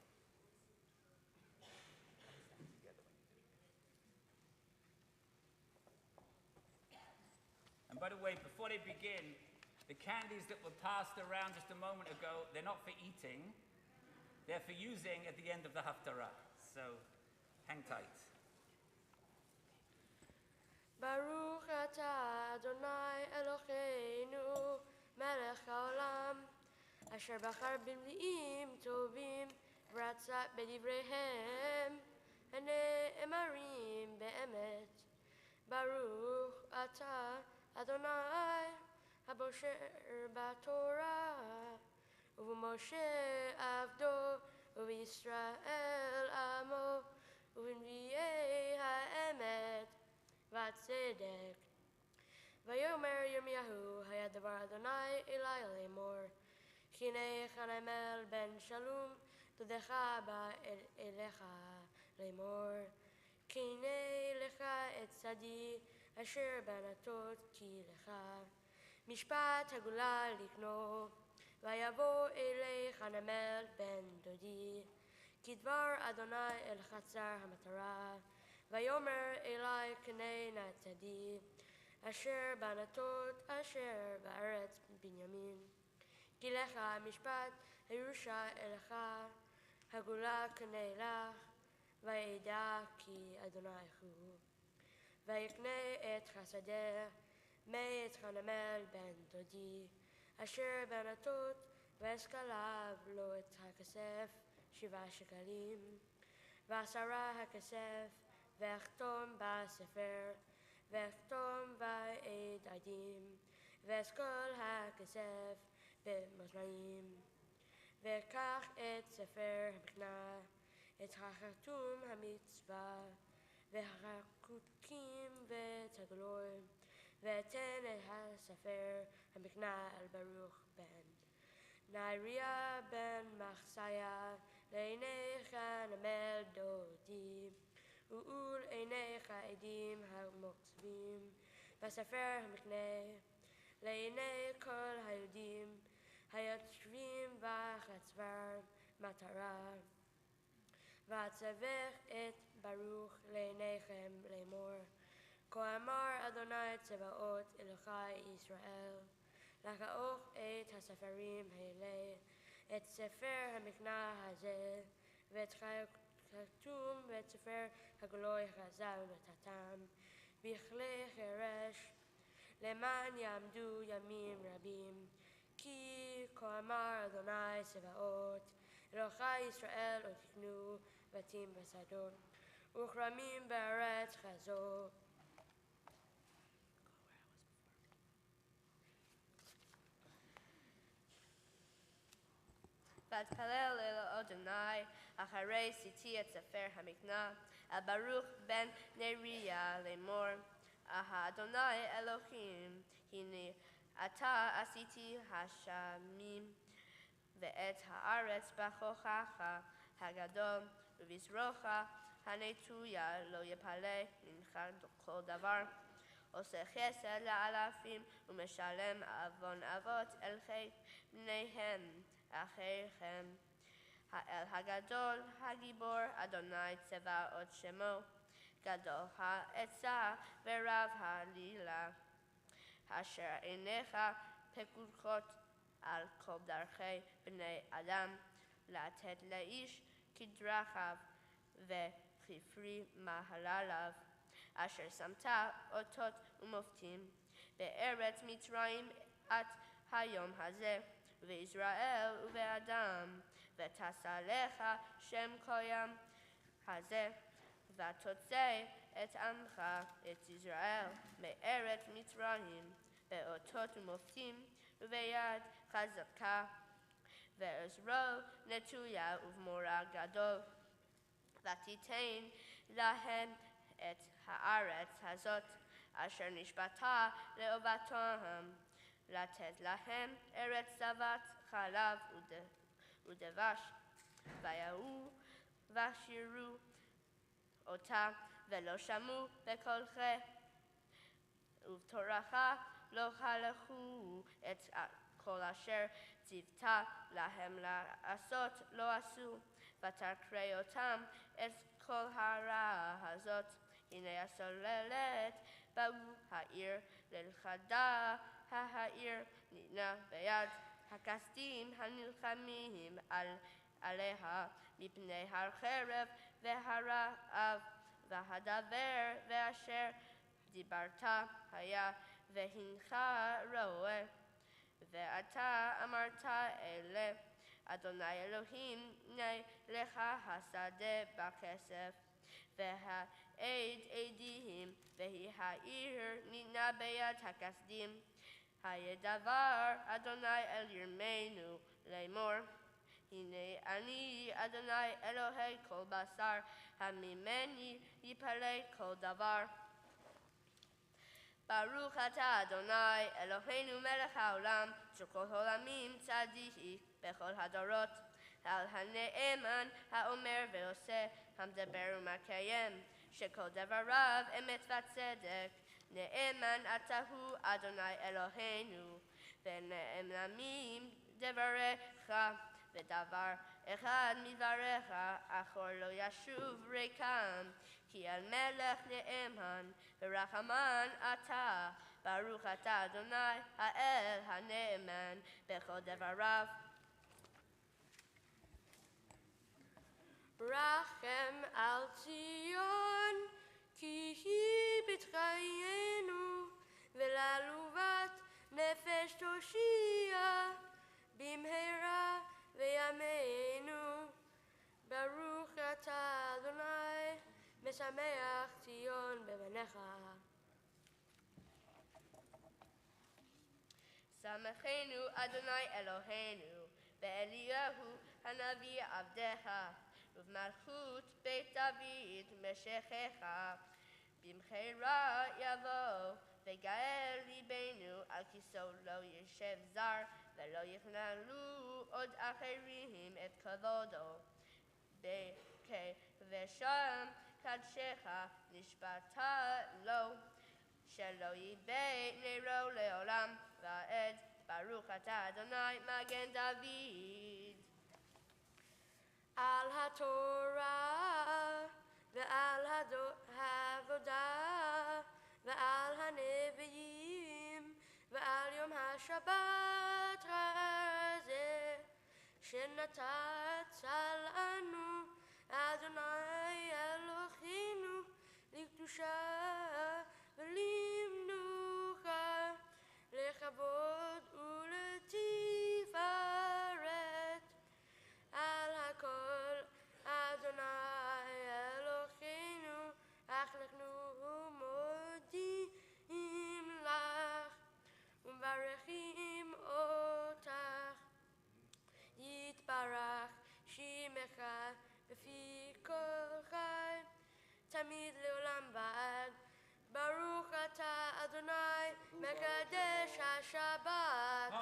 Speaker 1: And by the way, before they begin, the candies that were passed around just a moment ago, they're not for eating, they're for using at the end of the Haftarah. So, hang tight.
Speaker 2: Baruch atah Adonai Eloheinu melech haolam asher bachar b'mli'im tovim v'ratzat b'divreihem הנאמרים באמת. Baruch atah Adonai הבושר בתורה ובמשה עבדו ובישראל עמו ובנביאי האמת והצדק. ויאמר ירמיהו היה דבר אדוני אלי לאמור כי הנה חנמאל בן שלום דודך בא אליך לאמור כי הנה לך את שדי אשר בנתות כי לך משפט הגולה לקנו ויבוא אלי חנמאל בן דודי כדבר אדוני אל חצר המטרה ויאמר אלי קנה נא צדי אשר בנתות אשר בארץ בנימין כי לך משפט הירושה אליך הגולה קנה לך וידע כי אדוני הוא ויקנה את חסדך מאת חנמאל בן דודי אשר בנתות ואסקלב לו את הכסף 7 שקלים ו10 הכסף ואחתום בספר ואחתום בעד עדים ואסכול הכסף במזרעים ואקח את ספר המקנה את החתום המצווה והחקוקים ואת הגלוי ואתן את הספר המקנה על ברוך בן נהריה בן מחסיה לעיניך נמל דודי ואול עיניך עדים המוקצבים בספר המקנה לעיני כל היהודים היושבים בחצר מטרה ואצווך את ברוך לעיניכם לאמור כה אמר אדוני צבאות אלוהי ישראל לקחת את הספרים האלה את ספר המקנה הזה ואת חתום ואת ספר הגלוי הזה ונתתם בכלי חרש למען יעמדו ימים רבים כי כה אמר אדוני צבאות אלוהי ישראל ותקנו בתים בשדות וכרמים בארץ חזו
Speaker 10: ואתפלל אל אדוני אחרי שיתי את ספר המקנה על ברוך בן נריה לאמור אדוני אלוהים הנה אתה עשיתי השמים ואת הארץ בכוחך הגדול ובזרועך הנטויה לא יפלה ממך כל דבר עושה חסד לאלפים ומשלם עוון אבות אל בניהם אחריכם האל הגדול הגיבור אדוני צבאות שמו גדול העצה ורב העלילה אשר עיניך פקוחות על כל דרכי בני אדם לתת לאיש כדרכיו וכפרי מעלליו אשר שמת אותות ומופתים בארץ מצרים עד היום הזה וישראל ובאדם ותעשה לך שם קיים הזה ותוצא את עמך את ישראל מארץ מצרים באותות ומופתים וביד חזקה ועזרו נטויה ובמורא גדול ותיתן להם את הארץ הזאת אשר נשבעת לאבותיהם לתת להם ארץ זבת חלב ודבש, ויראו ושירו אותה, ולא שמעו בקולך, ובתורך לא הלכו את כל אשר ציוותה להם לעשות לא עשו, ותקרא אותם את כל הרע הזאת. הנה הסוללת באו העיר ללכדה, העיר ניתנה ביד הכסדים הנלחמים עליה, מפני החרב והרעב, והדבר ואשר דיברת היה, והנך רואה. ואתה אמרת אלה, אדוני אלוהים, הנה לך השדה בכסף, והעד עדים, והיא העיר ניתנה ביד הכסדים. היה דבר אדוני אל ירמנו לאמור, הנה אני אדוני אלוהי כל בשר, הממני יפלא כל דבר. ברוך אתה אדוני אלוהינו מלך העולם, שכל העולמים צדיק בכל הדורות. על הנאמן האומר ועושה, המדבר ומקיים, שכל דבריו אמת וצדק. נאמן אתה הוא אדוני אלוהינו, ונאמנים דבריך, ודבר אחד מדבריך אחור לא ישוב ריקם, כי על מלך נאמן ורחמן אתה. ברוך אתה אדוני האל הנאמן בכל דבריו.
Speaker 2: רחם על ציון, כי היא בית חיינו, ולעלובת נפש תושיע במהרה בימינו. ברוך אתה אדוני, משמח ציון בבניך.
Speaker 10: שמחנו אדוני אלוהינו באליהו הנביא עבדך, ובמלכות בית דוד משכך. במחירה יבוא וגאל ליבנו, על כיסאו לא ישב זר, ולא יכנעו עוד אחרים את כבודו. ושם קדשך נשבעת לו, שלא ייבא נרו לעולם ועד. ברוך אתה אדוני מגן דוד.
Speaker 2: על התורה ועל העבודה ועל הנביאים ועל יום השבת הזה שנתת לנו אדוני אלוהינו לקדושה ולמנוחה, לכבוד ולתפארת. על הכל אדוני אלוהינו, אך אנחנו מודים לך ומברכים אותך. יתברך שמך בפי כל חי, תמיד לעולם ועד. ברוך אתה אדוני מקדש השבת.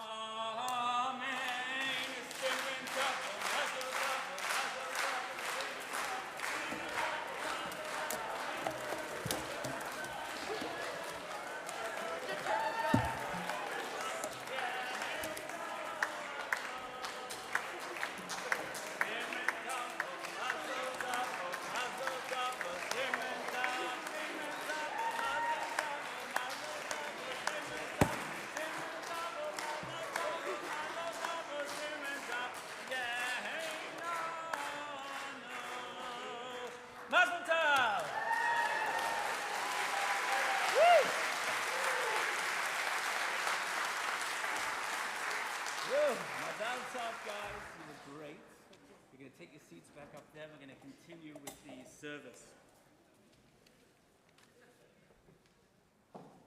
Speaker 1: Mazal tov, guys. You were great. You're going to take your seats back up there. We're going to continue with the service.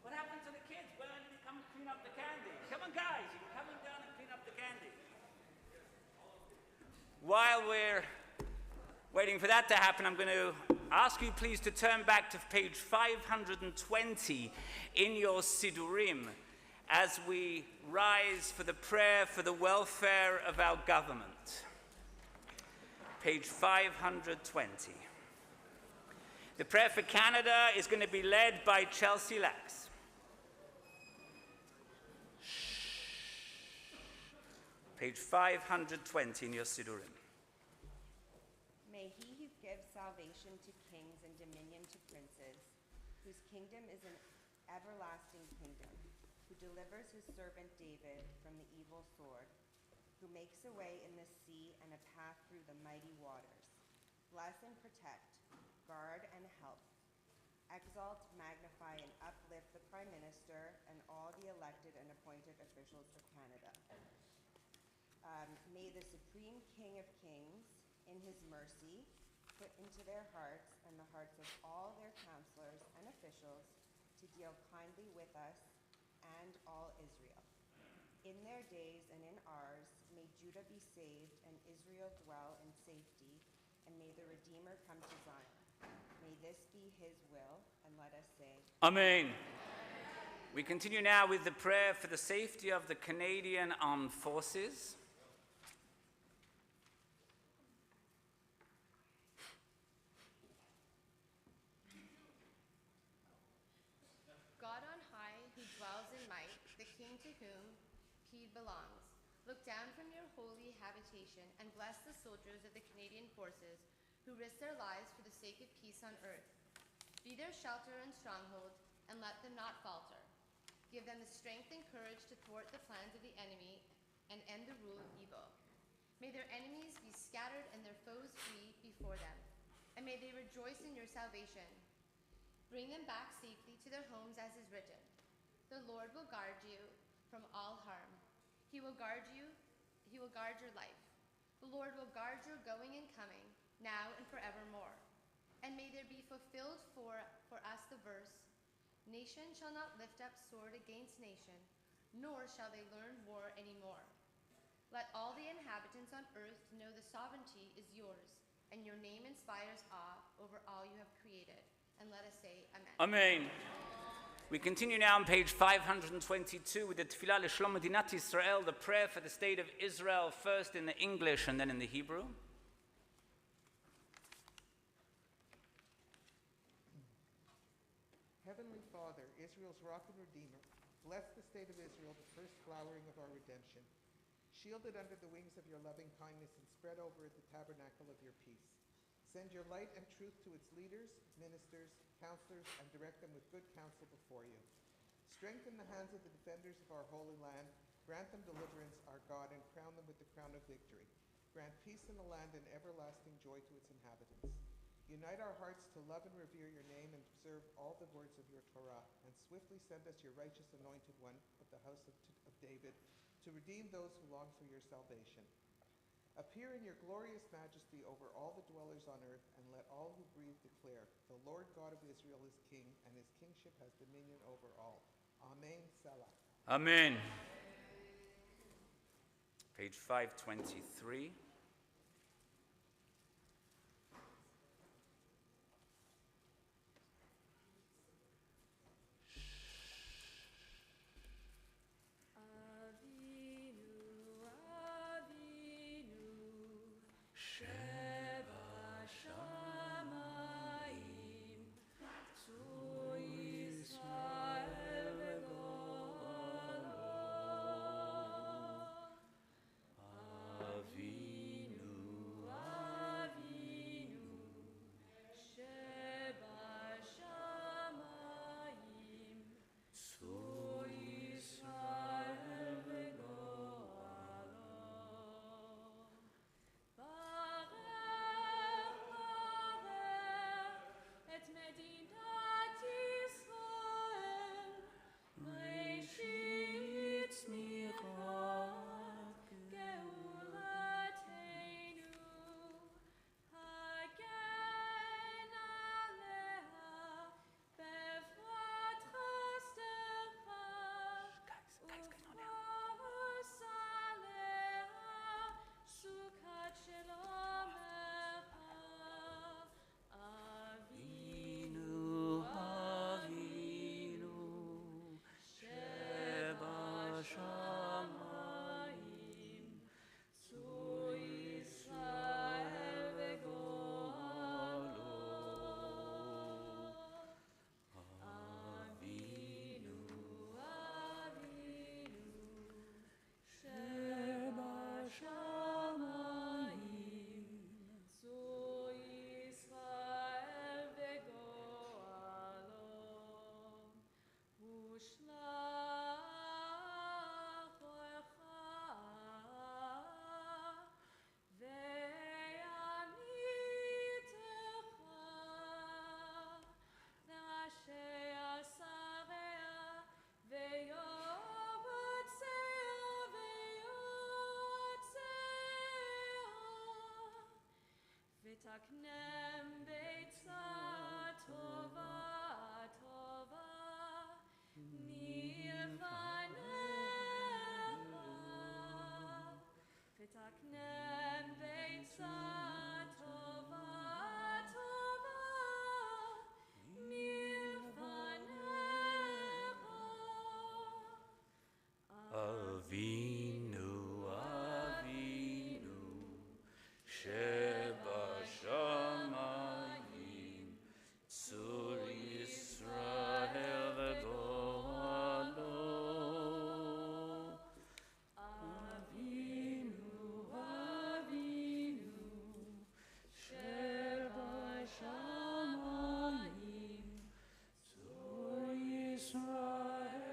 Speaker 1: What happened to the kids? Why didn't they come and clean up the candy? Come on, guys. You can come on down and clean up the candy. While we're waiting for that to happen, I'm going to ask you please to turn back to page 520 in your Sidurim. as we rise for the prayer for the welfare of our government. Page 520. The prayer for Canada is going to be led by Chelsea Lax. Page 520 in your Sidurim.
Speaker 11: May he who gives salvation to kings and dominion to princes, whose kingdom is an everlasting kingdom, who delivers his servant David from the evil sword, who makes a way in the sea and a path through the mighty waters. Bless and protect, guard and help. Exalt, magnify, and uplift the Prime Minister and all the elected and appointed officials of Canada. May the Supreme King of Kings, in his mercy, put into their hearts and the hearts of all their counselors and officials to deal kindly with us and all Israel. In their days and in ours, may Judah be saved and Israel dwell in safety, and may the Redeemer come to Zion. May this be his will, and let us say,
Speaker 1: Amen. We continue now with the prayer for the safety of the Canadian Armed Forces.
Speaker 10: God on high, who dwells in might, the King to whom peace belongs, look down from your holy habitation and bless the soldiers of the Canadian Forces who risk their lives for the sake of peace on earth. Be their shelter and stronghold, and let them not falter. Give them the strength and courage to thwart the plans of the enemy and end the rule of evil. May their enemies be scattered and their foes flee before them, and may they rejoice in your salvation. Bring them back safely to their homes, as is written. The Lord will guard you from all harm. He will guard you, he will guard your life. The Lord will guard your going and coming, now and forevermore. And may there be fulfilled for us the verse, nation shall not lift up sword against nation, nor shall they learn war anymore. Let all the inhabitants on earth know the sovereignty is yours, and your name inspires awe over all you have created. And let us say amen.
Speaker 1: Amen. We continue now on page 522 with the Tefillah L'Shlom Medinat Yisrael, the prayer for the state of Israel, first in the English and then in the Hebrew.
Speaker 4: Heavenly Father, Israel's rock and redeemer, bless the state of Israel, the first flowering of our redemption. Shield it under the wings of your loving kindness and spread over it the tabernacle of your peace. Send your light and truth to its leaders, ministers, counselors, and direct them with good counsel before you. Strengthen the hands of the defenders of our holy land. Grant them deliverance, our God, and crown them with the crown of victory. Grant peace in the land and everlasting joy to its inhabitants. Unite our hearts to love and revere your name and observe all the words of your Torah, and swiftly send us your righteous anointed one of the house of David to redeem those who long for your salvation. Appear in your glorious majesty over all the dwellers on earth, and let all who breathe declare, the Lord God of Israel is king, and his kingship has dominion over all. Amen. Salah.
Speaker 1: Amen. Page 523.
Speaker 12: Avinu ותקנם ביצה טובה טובה מלפניך ותקנם ביצה טובה טובה מלפניך
Speaker 1: Avinu, Avinu, Shebashamayim, Tzur Yisrael v'Goalo.
Speaker 12: Avinu, Avinu, Shebashamayim,
Speaker 1: Tzur Yisrael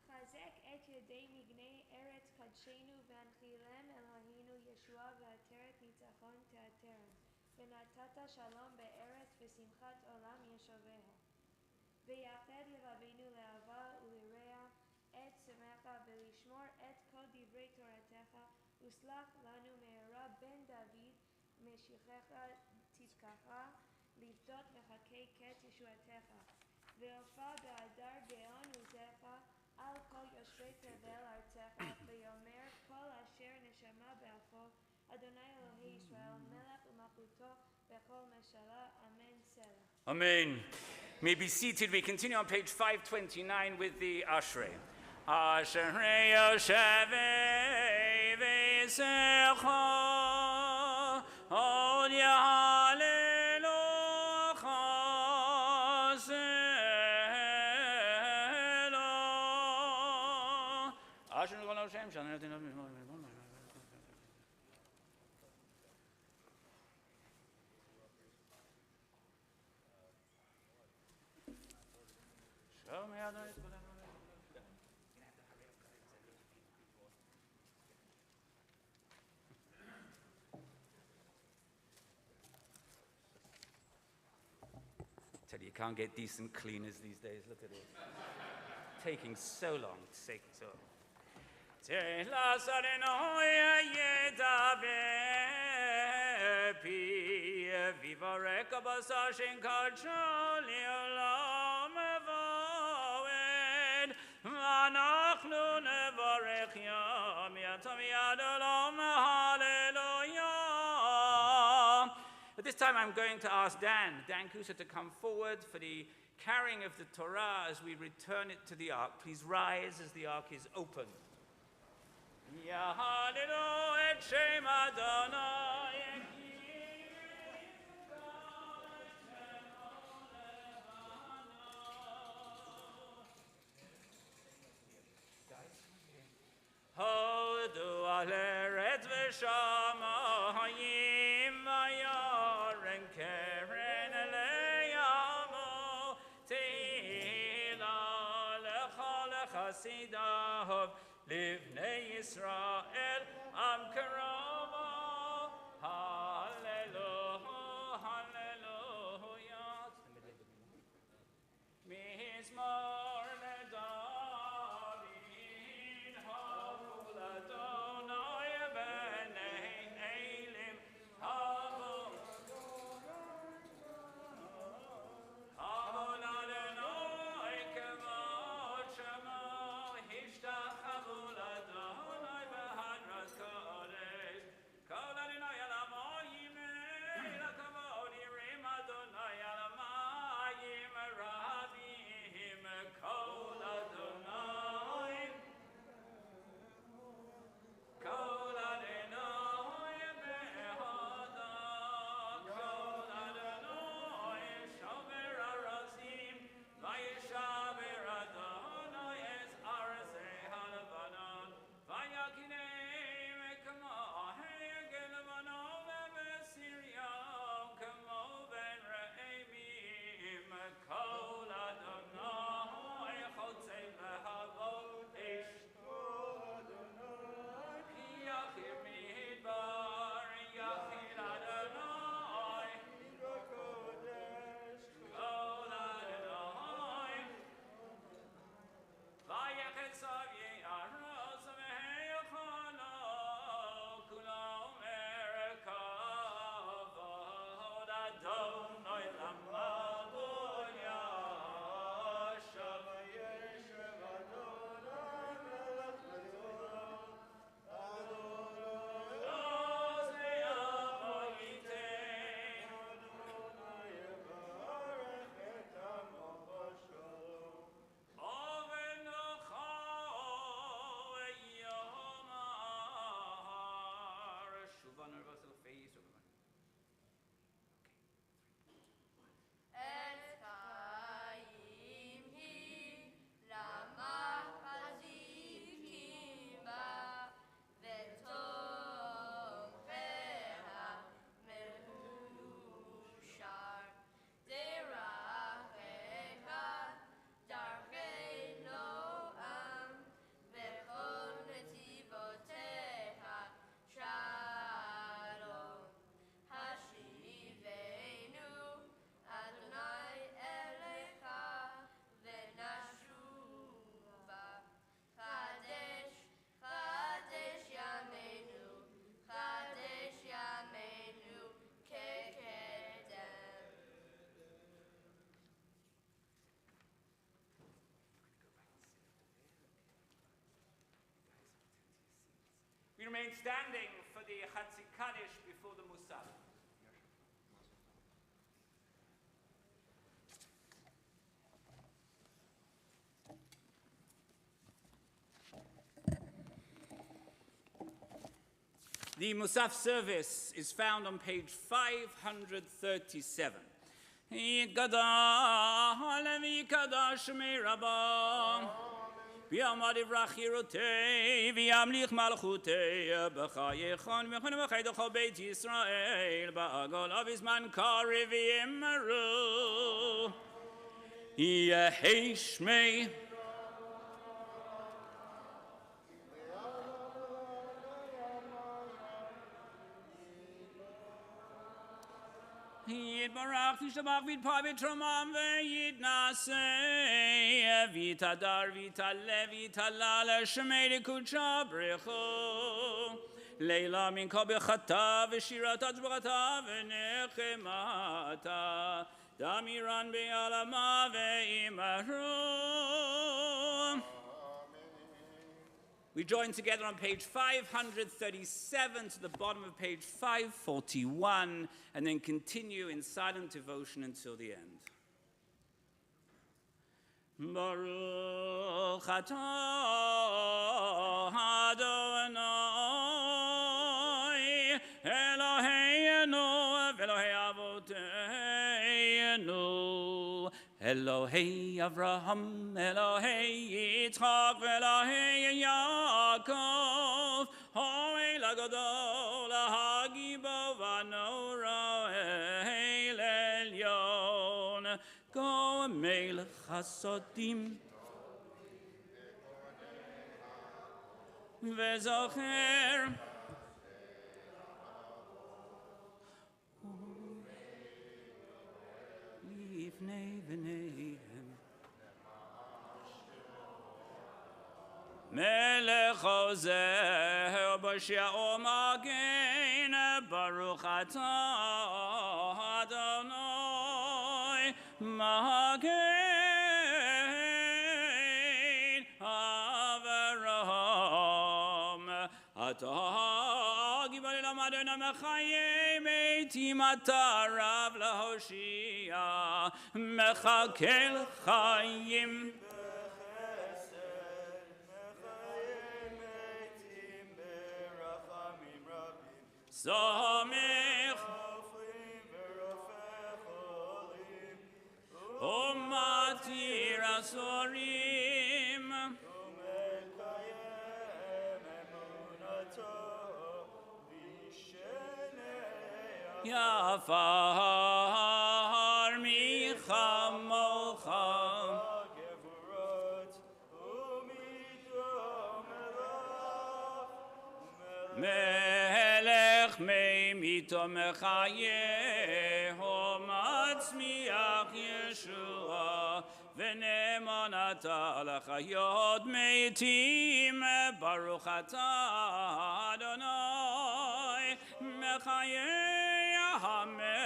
Speaker 2: חזק את ידי מגני ארץ קדשנו והנחילם אלוהינו ישועה ועטרת ניצחון תעטרם ונתת שלום בארץ ושמחת עולם ישוביה ויחד לבבינו לאהבה ולרע את שמך ולשמור את כל דברי תורתך וסלח לנו מהרה בן דוד משיחך צדקך לפדות מחכי קץ ישועתך ואלפה באדר גאון עוזך על כל יושבי תבל ארצך ויאמר כל אשר נשמה באפו אדוני אלוהי ישראל מלך ומלכותו בכל משלה אמן סלע.
Speaker 1: Amen. May be seated. We continue on page 529 with the Ashrei. Ashrei Yoshevei V'Yisecha Od Yahalelocha Zelo Ashrei L'Kol Hashem Shalom Show me how to Tell you, you can't get decent cleaners these days. Look at it. Taking so long. It's taking so long. At this time, I'm going to ask Dan Kusa, to come forward for the carrying of the Torah as we return it to the ark. Please rise as the ark is open. Yahalilu et Shem Adonai. Hodu aleret v'shamayim v'yaren keren eleyamo tehila lecha lechasidav livnei Yisrael am karamo hallelujah hallelujah Mizmor leDavid havul Adonai b'nei Elim havul Adonai kavod shemo hishtachavu Adonai b'hadras kodesh remain standing for the Chatzi Kaddish before the Musaf. The Musaf service is found on page 537. Bi'amad ivrach yirotei, v'yamlich malchutei, b'chayechon, v'chon v'chaydocho beit Yisrael, ba'agol avizman kari v'yimaru. Yehei shmei. Yitbarach v'shtabach v'yitpah v'tromam v'yitnaseh v'yitadar v'yitaleh v'yitalal shemei l'kudsha b'recho leila minka b'chata v'shirata tzbachata v'nechemata damiran be'alama ve'imaru. We join together on page 537 to the bottom of page 541 and then continue in silent devotion until the end. Baruch atah Adonai Eloheinu v'Elohei avoteinu Elohei Avraham, Elohei Yitzchak, Elohei Yaakov, Ho'ei Lagadol, Hagibo Vanora, Elyon, Go Melech Hasodim, Vezocher, Lifnei v'neihem. Melech Hoseh b'shia'o magen, Baruch atah Adonai magen Avraham. Atah gibor l'madena mechayim eitim atarav lahoshia mechakel chayim. Samech Umatir Asorim Yafar Michamocha Melech Meimito Mechayeho Matzmiach Yeshua V'nemanata L'chayot Meitim Baruch atah Adonai Mechayeh HaMeitim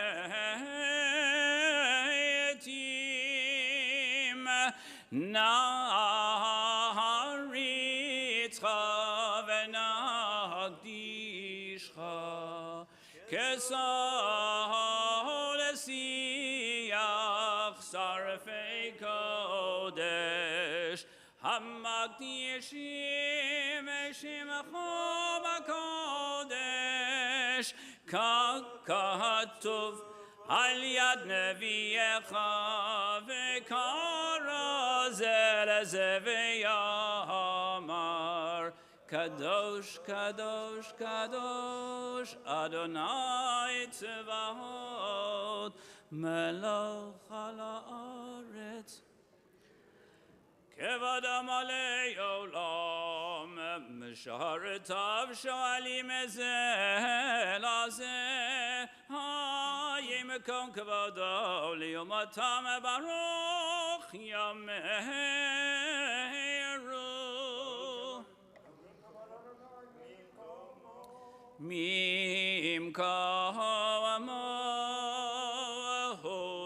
Speaker 1: Na'aritzcha v'nagdishcha Kesol Siyach Sarfei Kodesh Hamagdishim Shimcho B'Kodesh Kakatov Al Yad Neviyecha V'Kara Zeleze V'Yamar Kadosh, Kadosh, Kadosh, Adonai Tzevahot, Melech al haaretz. Kevadam alei olam, Misharetav shoalim ezeh lazeh, Hayim kon kevado liyomatam baruch yameru. Mimkomo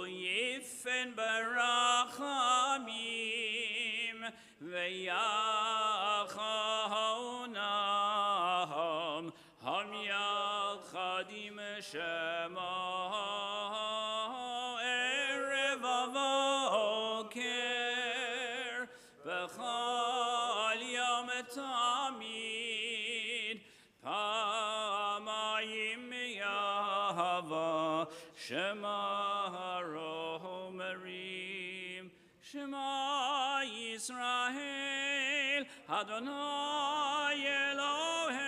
Speaker 1: yifen barachamim v'yachonah בכל יום תמיד, פעמיים יבוא שמע מרים, שמע ישראל, אדוני אלוהינו,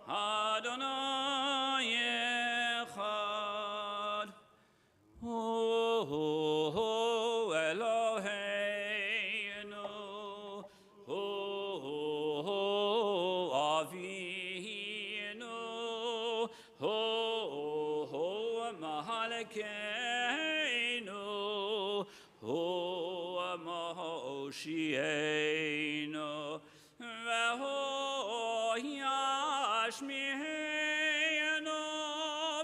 Speaker 1: אדוני אחד. Eloheinu, Avinu, Malkeinu, Moshienu, Veho Yashmienu,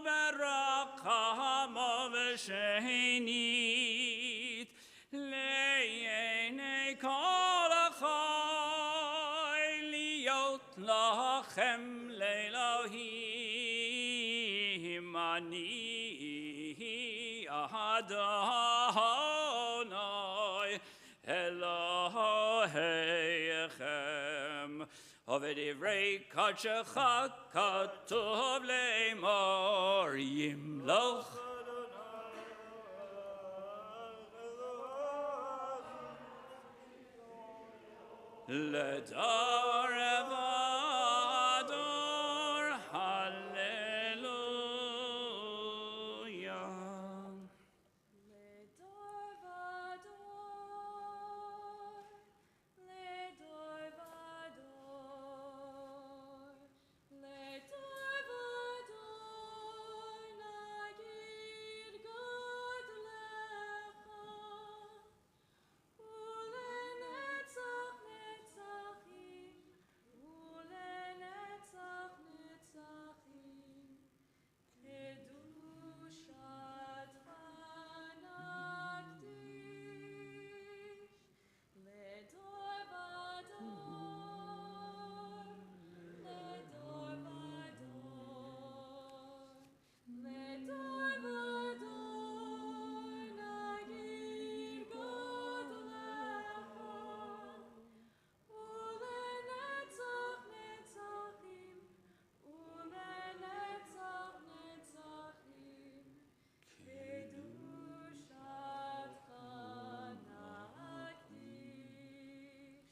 Speaker 1: Berachamo v'shenit, Le'yenei kol achai, Liot lachem le'Elohim, Ani Adonai Elohechem. V'divrei kadshecha katuv le'mor yimloch. Ledor evador, hallelujah.
Speaker 12: Ledor vador, ledor vador, ledor vador, nagid godlecha, ulenetzach netzachim, ulenetzach netzachim, kedushatcha nakdish, ledor vador, ledor vador, ledor vador, nagid godlecha, ulenetzach netzachim, ulenetzach netzachim, kedushatcha nakdish,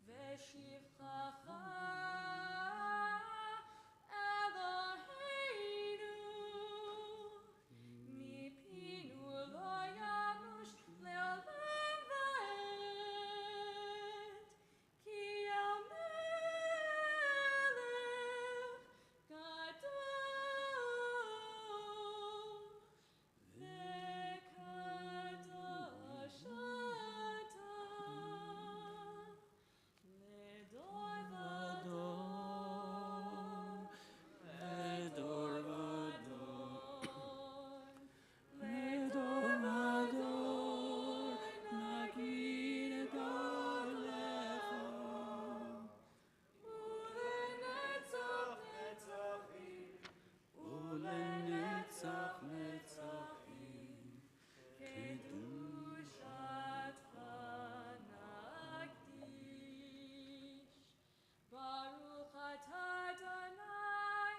Speaker 12: v'shivchacha Eloheinu, mipinu lo yamush le'olam va'ed, ki el melech gadol, v'kadosh ata, ledor vador, ledor vador, ledor vador, nagid godlecha, ulenetzach netzachim, ulenetzach netzachim, kedushatcha nakdish, Baruch atah Adonai,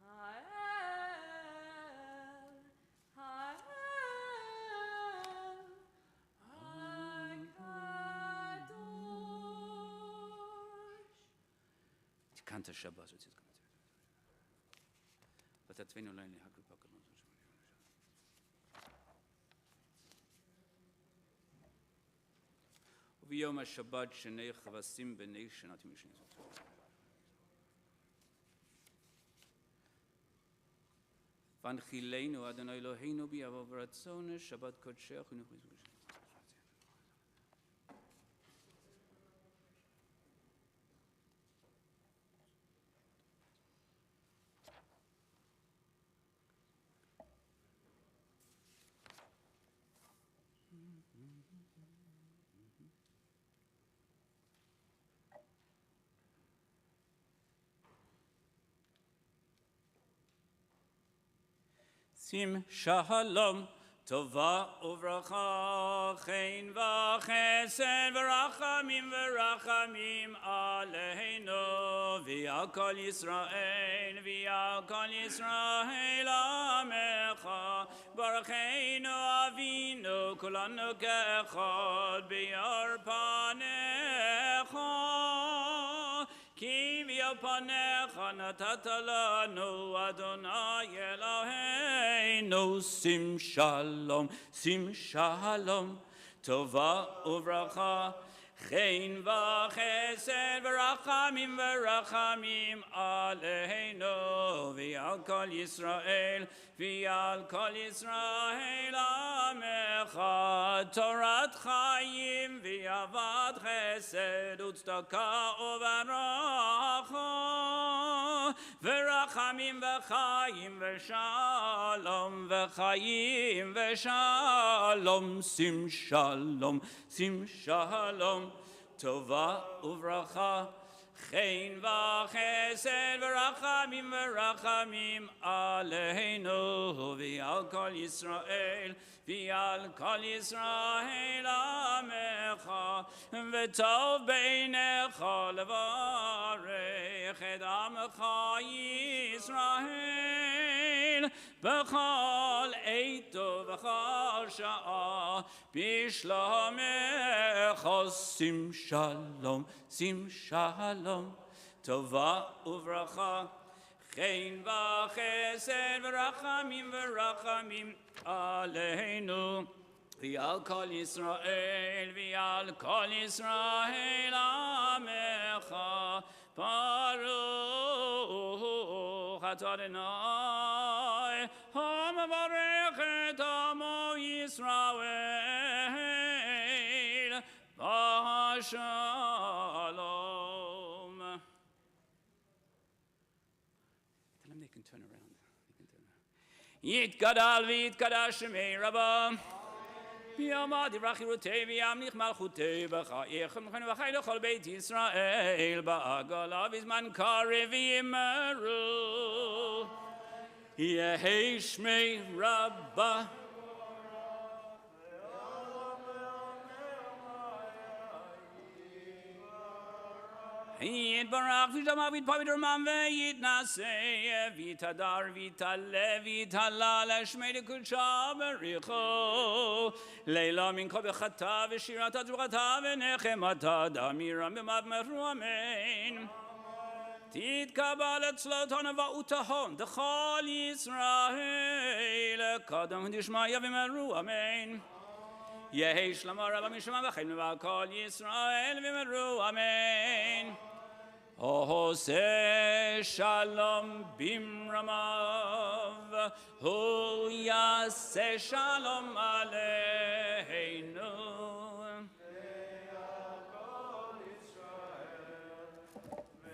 Speaker 12: Ha'el, Ha'el, HaKadosh.
Speaker 1: Die kannte Shabbat, so jetzt kommt. Was hat wenn allein hakupaka. וביום השבת שני כבשים בני שנת משנה זאת. והנחילנו אדוני אלוהינו ביבוא ברצון שבת קודשך ונכריז. שים שלום Tova uvracha, chen v'chesed v'rachamim aleinu, v'yal kol Yisrael amecha, barucheinu avinu, kulanu ke'echad, b'yar panecha, ki v'yal panecha natata lanu, Adonai Eloheinu, sim shalom, tova uvracha, chen v'chesed v'rachamim aleinu, v'yal kol Yisrael amecha, Torat chayim v'avad chesed u'tzedaka uvaracha, v'rachamim v'chayim v'shalom, sim shalom, tova uvracha, chen v'chesed v'rachamim aleinu, v'yal kol Yisrael amecha, v'tov beinecha levarech et amecha Yisrael, b'chol eito v'chol sha'a, b'shlomecha, sim shalom, tova uvracha, chen v'chesed v'rachamim aleinu, v'yal kol Yisrael amecha, baruch atah Adonai ha'mavarech et amo Yisrael b'shalom. Tell them they can turn around. Yitgadal v'yitgadash shemei Rabbah. B'yamad yivrach yirutei v'yamlich malchutei b'chayechem v'chai l'chol beit Yisrael ba'agala v'zman karev v'yimeru. Yehei shmei Rabbah. Yitbarach v'yitama v'yitpavidur man v'yitnaseh v'yitadar v'yitale v'yitalal shmei l'kudsha b'richo leila minko b'chata v'shirata tzvachata v'nechemata damiram b'mav meru amen. Titkabal etzlo tona va'utahon d'chol Yisrael kadam d'shmaya v'meru amen. Yehei shlama rabba mishma v'chein v'kol Yisrael v'meru amen. Ohoseh shalom bimramav, hu yaseh shalom aleinu.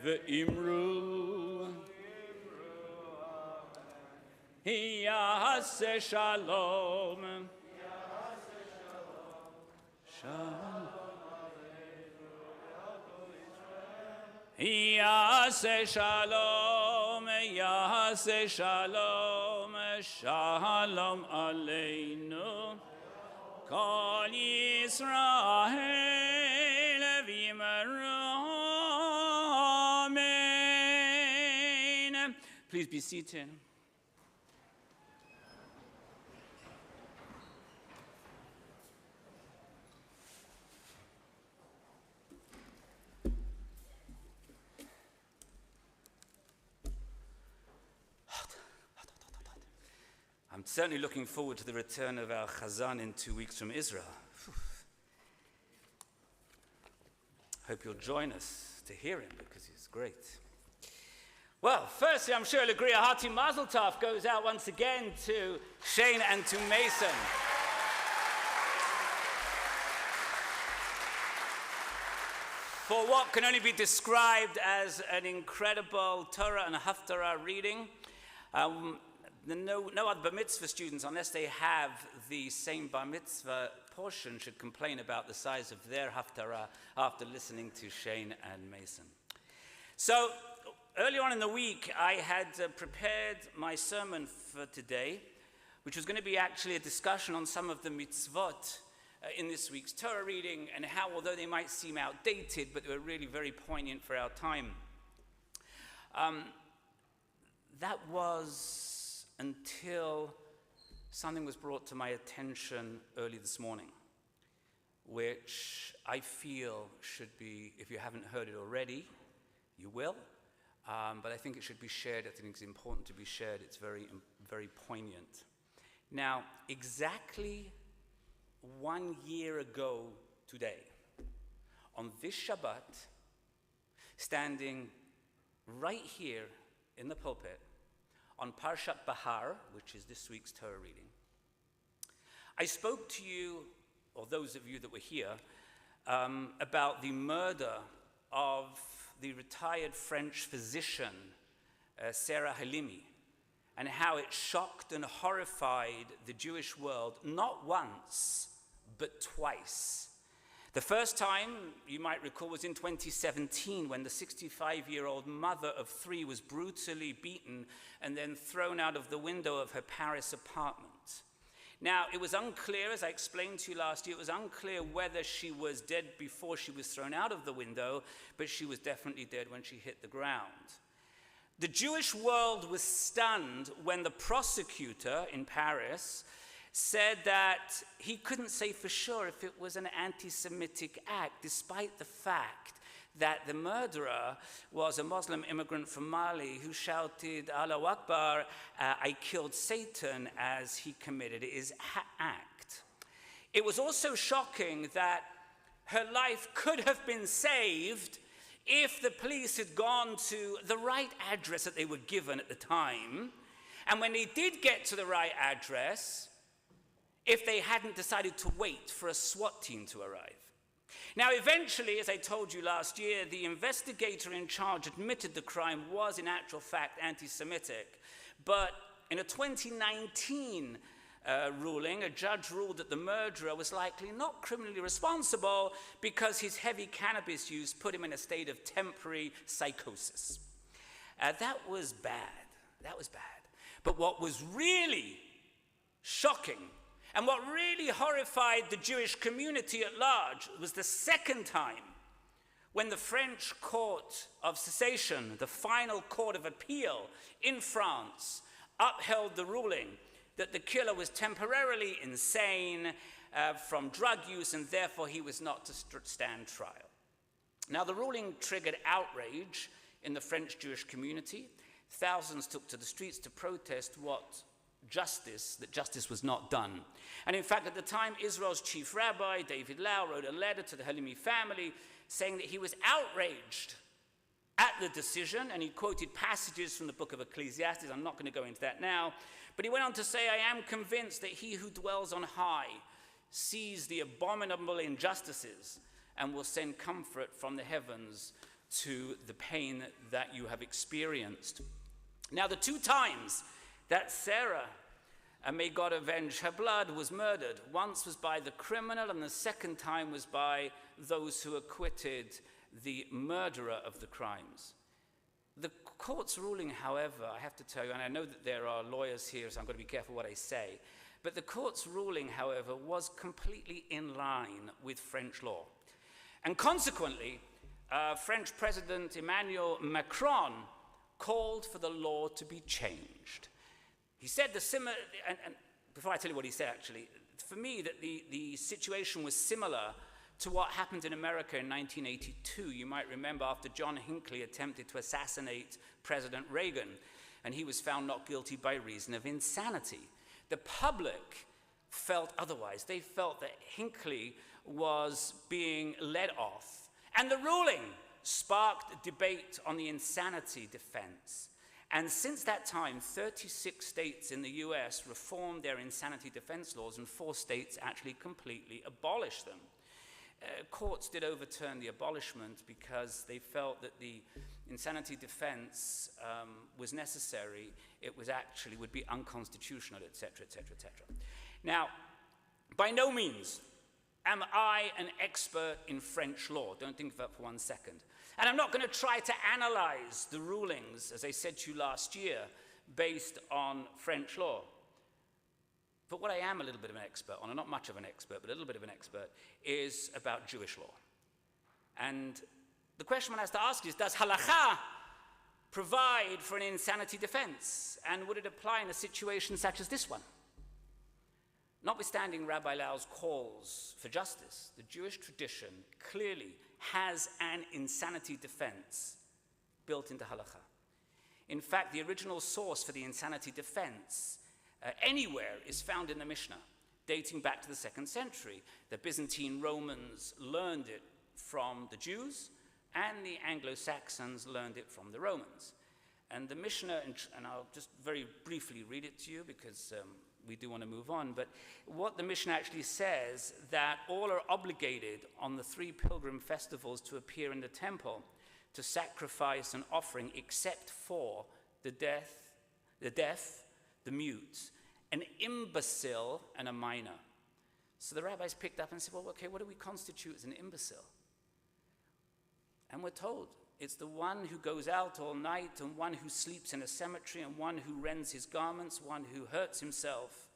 Speaker 1: Ve'imru, yaseh shalom. Shalom. Yaseh shalom, shalom aleinu. Kol Yisrael v'yimeru amen. Please be seated. I'm certainly looking forward to the return of our Chazan in 2 weeks from Israel. Hope you'll join us to hear him because he's great. Well, firstly, I'm sure you'll agree a hearty mazel tov goes out once again to Shane and to Mason. For what can only be described as an incredible Torah and Haftarah reading. No other bar mitzvah students, unless they have the same bar mitzvah portion, should complain about the size of their haftarah after listening to Shane and Mason. So, earlier on in the week, I had prepared my sermon for today which was going to be actually a discussion on some of the mitzvot in this week's Torah reading, and how, although they might seem outdated, but they were really very poignant for our time. That was until something was brought to my attention early this morning, which I feel should be, if you haven't heard it already, you will, but I think it should be shared. I think it's important to be shared. It's very, very poignant. Now, exactly 1 year ago today, on this Shabbat, standing right here in the pulpit, on Parshat Bahar, which is this week's Torah reading, I spoke to you, or those of you that were here, about the murder of the retired French physician, Sarah Halimi, and how it shocked and horrified the Jewish world, not once, but twice. The first time, you might recall, was in 2017, when the 65-year-old mother of 3 was brutally beaten and then thrown out of the window of her Paris apartment. Now, it was unclear, as I explained to you last year, it was unclear whether she was dead before she was thrown out of the window, but she was definitely dead when she hit the ground. The Jewish world was stunned when the prosecutor in Paris said that he couldn't say for sure if it was an anti-Semitic act, despite the fact that the murderer was a Muslim immigrant from Mali who shouted, "Allahu Akbar, I killed Satan," as he committed his act. It was also shocking that her life could have been saved if the police had gone to the right address that they were given at the time, and when they did get to the right address, if they hadn't decided to wait for a SWAT team to arrive. Now, eventually, as I told you last year, the investigator in charge admitted the crime was, in actual fact, anti-Semitic. But in a 2019 ruling, a judge ruled that the murderer was likely not criminally responsible because his heavy cannabis use put him in a state of temporary psychosis. That was bad. That was bad. But what was really shocking and what really horrified the Jewish community at large was the second time when the French Court of Cassation, the final court of appeal in France, upheld the ruling that the killer was temporarily insane from drug use and therefore he was not to stand trial. Now, the ruling triggered outrage in the French Jewish community. Thousands took to the streets to protest that justice was not done. And in fact, at the time, Israel's chief rabbi, David Lau, wrote a letter to the Halimi family saying that he was outraged at the decision, and he quoted passages from the book of Ecclesiastes. I'm not going to go into that now, but he went on to say, "I am convinced that he who dwells on high sees the abominable injustices and will send comfort from the heavens to the pain that you have experienced." Now, the 2 times that Sarah, and may God avenge her blood, was murdered, once was by the criminal and the second time was by those who acquitted the murderer of the crimes. The court's ruling, however, I have to tell you, and I know that there are lawyers here, so I'm going to be careful what I say, but the court's ruling, however, was completely in line with French law. And consequently, French President Emmanuel Macron called for the law to be changed. He said and before I tell you what he said, actually, for me, that the situation was similar to what happened in America in 1982. You might remember after John Hinckley attempted to assassinate President Reagan, and he was found not guilty by reason of insanity. The public felt otherwise. They felt that Hinckley was being let off. And the ruling sparked debate on the insanity defense. And since that time, 36 states in the US reformed their insanity defense laws, and 4 states actually completely abolished them. Courts did overturn the abolishment because they felt that the insanity defense was necessary. It was actually would be unconstitutional, etc., etc., etc. Now, by no means am I an expert in French law. Don't think of that for 1 second. And I'm not going to try to analyze the rulings, as I said to you last year, based on French law. But what I am a little bit of an expert on, and not much of an expert, but a little bit of an expert, is about Jewish law. And the question one has to ask is, does halakha provide for an insanity defense? And would it apply in a situation such as this one? Notwithstanding Rabbi Lau's calls for justice, the Jewish tradition clearly has an insanity defense built into halakha. In fact, the original source for the insanity defense anywhere is found in the Mishnah, dating back to the 2nd century. The Byzantine Romans learned it from the Jews, and the Anglo-Saxons learned it from the Romans. And the Mishnah, and I'll just very briefly read it to you because we do want to move on, but what the Mishnah actually says, that all are obligated on the 3 pilgrim festivals to appear in the temple to sacrifice an offering except for the deaf, the mute, an imbecile, and a minor. So the rabbis picked up and said, well, okay, what do we constitute as an imbecile? And we're told it's the one who goes out all night, and one who sleeps in a cemetery, and one who rends his garments, one who hurts himself.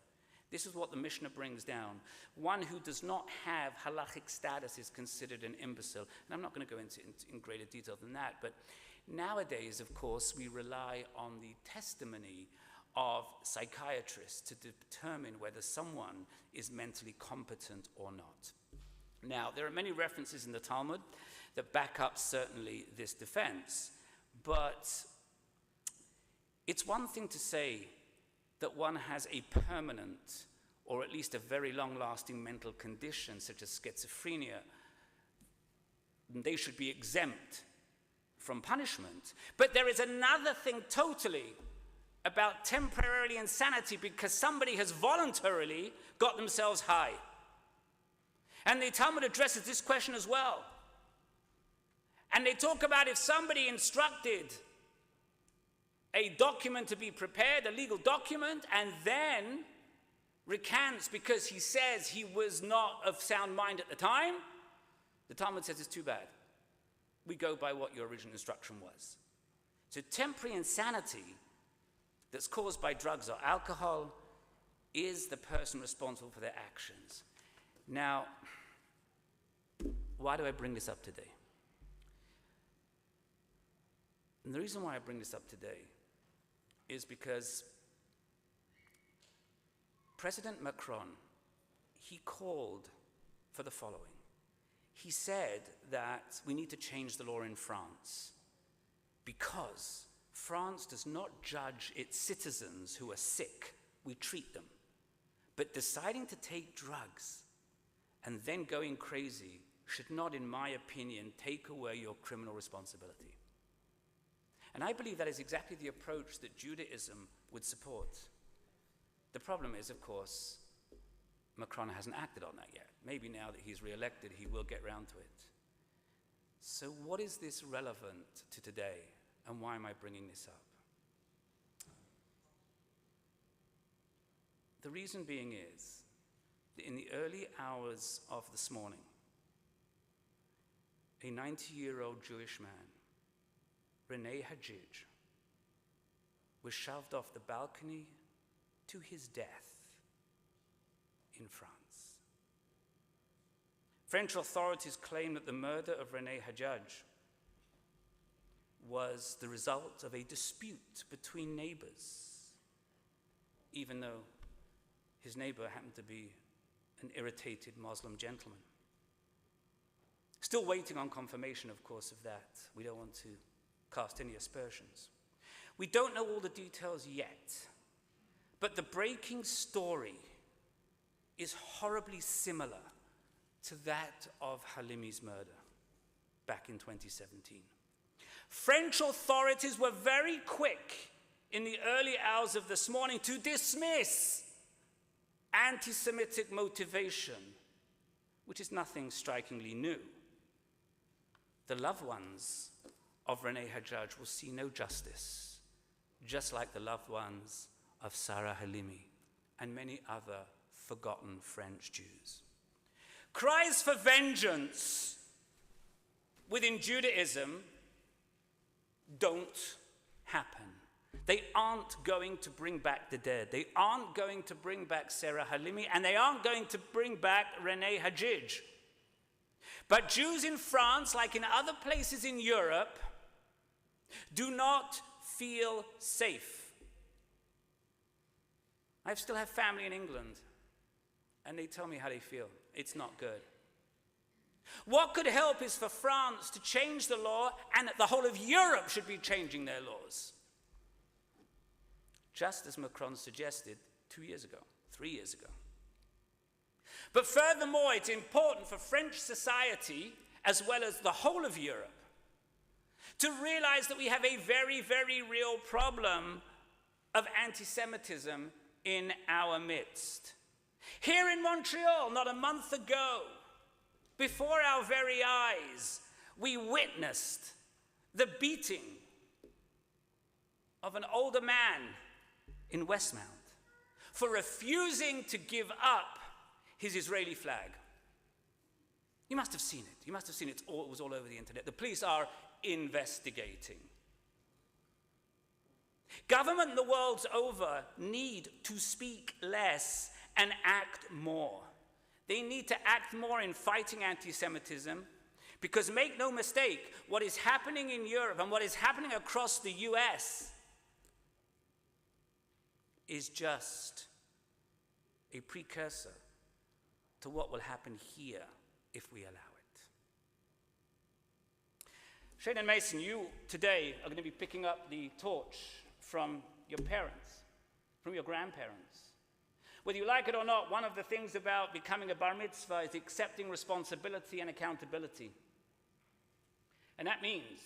Speaker 1: This is what the Mishnah brings down. One who does not have halachic status is considered an imbecile. And I'm not going to go into in greater detail than that, but nowadays, of course, we rely on the testimony of psychiatrists to determine whether someone is mentally competent or not. Now, there are many references in the Talmud that back up certainly this defense, but it's one thing to say that one has a permanent or at least a very long-lasting mental condition such as schizophrenia. They should be exempt from punishment. But there is another thing totally about temporary insanity because somebody has voluntarily got themselves high. And the Talmud addresses this question as well. And they talk about if somebody instructed a document to be prepared, a legal document, and then recants because he says he was not of sound mind at the time, the Talmud says it's too bad. We go by what your original instruction was. So temporary insanity that's caused by drugs or alcohol is the person responsible for their actions. Now, why do I bring this up today? And the reason why I bring this up today is because President Macron, he called for the following. He said that we need to change the law in France because France does not judge its citizens who are sick. We treat them. But deciding to take drugs and then going crazy should not, in my opinion, take away your criminal responsibility. And I believe that is exactly the approach that Judaism would support. The problem is, of course, Macron hasn't acted on that yet. Maybe now that he's re-elected, he will get round to it. So what is this relevant to today, and why am I bringing this up? The reason being is that in the early hours of this morning, a 90-year-old Jewish man, René Hajij, was shoved off the balcony to his death in France. French authorities claim that the murder of René Hajij was the result of a dispute between neighbors, even though his neighbor happened to be an irritated Muslim gentleman. Still waiting on confirmation, of course, of that. We don't want to cast any aspersions. We don't know all the details yet, but the breaking story is horribly similar to that of Halimi's murder back in 2017. French authorities were very quick in the early hours of this morning to dismiss anti-Semitic motivation, which is nothing strikingly new. The loved ones of René Hajij will see no justice, just like the loved ones of Sarah Halimi and many other forgotten French Jews. Cries for vengeance within Judaism don't happen. They aren't going to bring back the dead. They aren't going to bring back Sarah Halimi, and they aren't going to bring back Renee Hajij. But Jews in France, like in other places in Europe, do not feel safe. I still have family in England, and they tell me how they feel. It's not good. What could help is for France to change the law, and the whole of Europe should be changing their laws. Just as Macron suggested 2 years ago, 3 years ago. But furthermore, it's important for French society, as well as the whole of Europe, to realize that we have a very, very real problem of anti-Semitism in our midst. Here in Montreal, not a month ago, before our very eyes, we witnessed the beating of an older man in Westmount for refusing to give up his Israeli flag. You must have seen it. You must have seen it. It was all over the internet. The police are investigating. Government the world over need to speak less and act more. They need to act more in fighting anti-Semitism, because make no mistake, what is happening in Europe and what is happening across the US is just a precursor to what will happen here if we allow it. Shane and Mason, you today are going to be picking up the torch from your parents, from your grandparents. Whether you like it or not, one of the things about becoming a bar mitzvah is accepting responsibility and accountability. And that means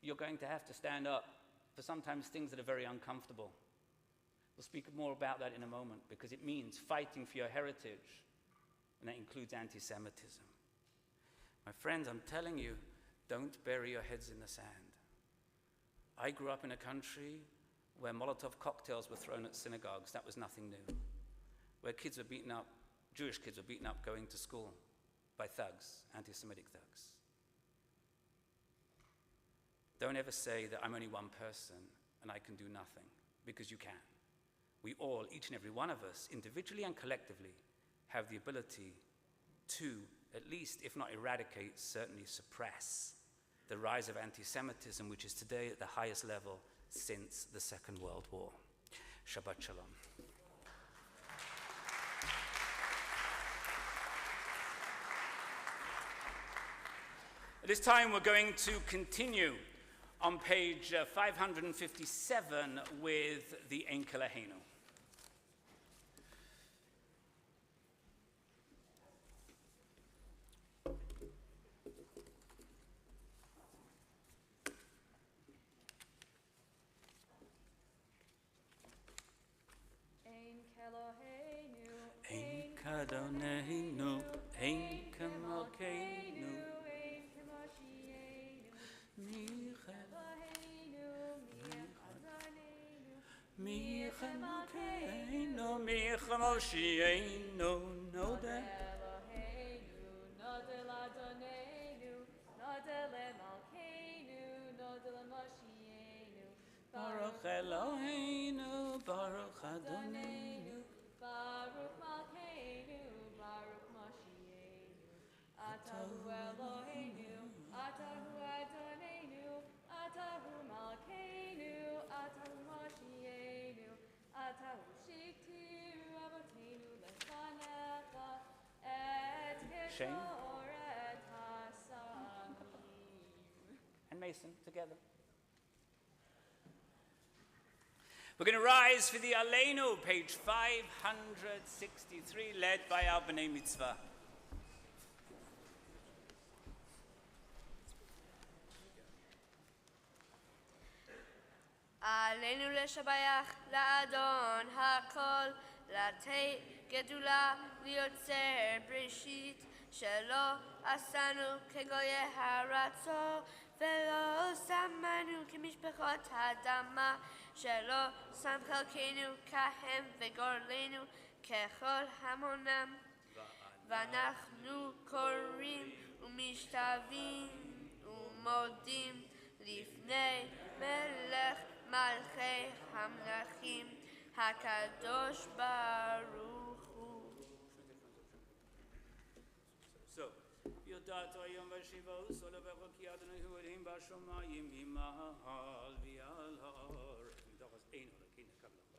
Speaker 1: you're going to have to stand up for sometimes things that are very uncomfortable. We'll speak more about that in a moment, because it means fighting for your heritage, and that includes anti-Semitism. My friends, I'm telling you, don't bury your heads in the sand. I grew up in a country where Molotov cocktails were thrown at synagogues. That was nothing new. Where kids were beaten up, Jewish kids were beaten up going to school by thugs, anti-Semitic thugs. Don't ever say that I'm only one person and I can do nothing, because you can. We all, each and every one of us, individually and collectively, have the ability to, at least, if not eradicate, certainly suppress the rise of anti-Semitism, which is today at the highest level since the Second World War. Shabbat Shalom. At this time, we're going to continue on page 557 with the Ein Kelahenu. Ein Kadonenu, Ein Kamalkeinu, Mi Chamalkeinu, Mi Chamalshienu, Noda
Speaker 12: Eloheinu, Noda Ladonenu, Noda Lemalkeinu, Noda Lemoshienu,
Speaker 1: Baruch Eloheinu, Baruch Adonenu,
Speaker 12: Baruch Malkeinu, Baruch Moshienu, Atahu Eloheinu, Atahu Adonenu, Atahu Malkeinu, Atahu Moshienu, Atahu Shiktiru Avotenu Lefanecha, Et
Speaker 1: Shane?
Speaker 12: Hishor Et Hasamim.
Speaker 1: and Mason together. We're going to rise for the Aleinu, page 563, led by our B'nai Mitzvah.
Speaker 2: עלינו לשבח לאדון הכל, לתת גדולה ליוצר בראשית, שלא עשנו כגויי הרצו, ולא שמנו כמשפחות האדמה, שלא שם חלקנו כהם וגורלנו ככל המונם. ואנחנו קוראים ומשתווים ומודים לפני מלך מלכי המלכים, הקדוש ברוך הוא.
Speaker 1: So, יודעת היום ושיבו סולבך כי אדוני הוא אלוהים בשמיים ממעל ועל הארץ מתוך אין אלוקים כמוך.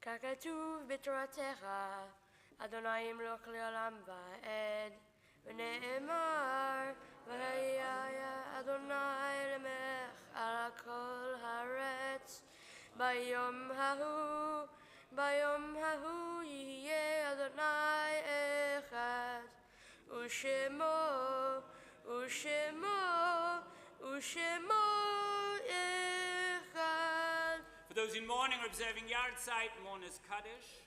Speaker 2: ככתוב בתורתך, אדוני ימלוך לעולם ועד, ונאמר, והיה אדוני למלך על כל הארץ, ביום ההוא יהיה אדוני אחד, ושמו אחד.
Speaker 1: For those in mourning or observing yard site, mourners Kaddish.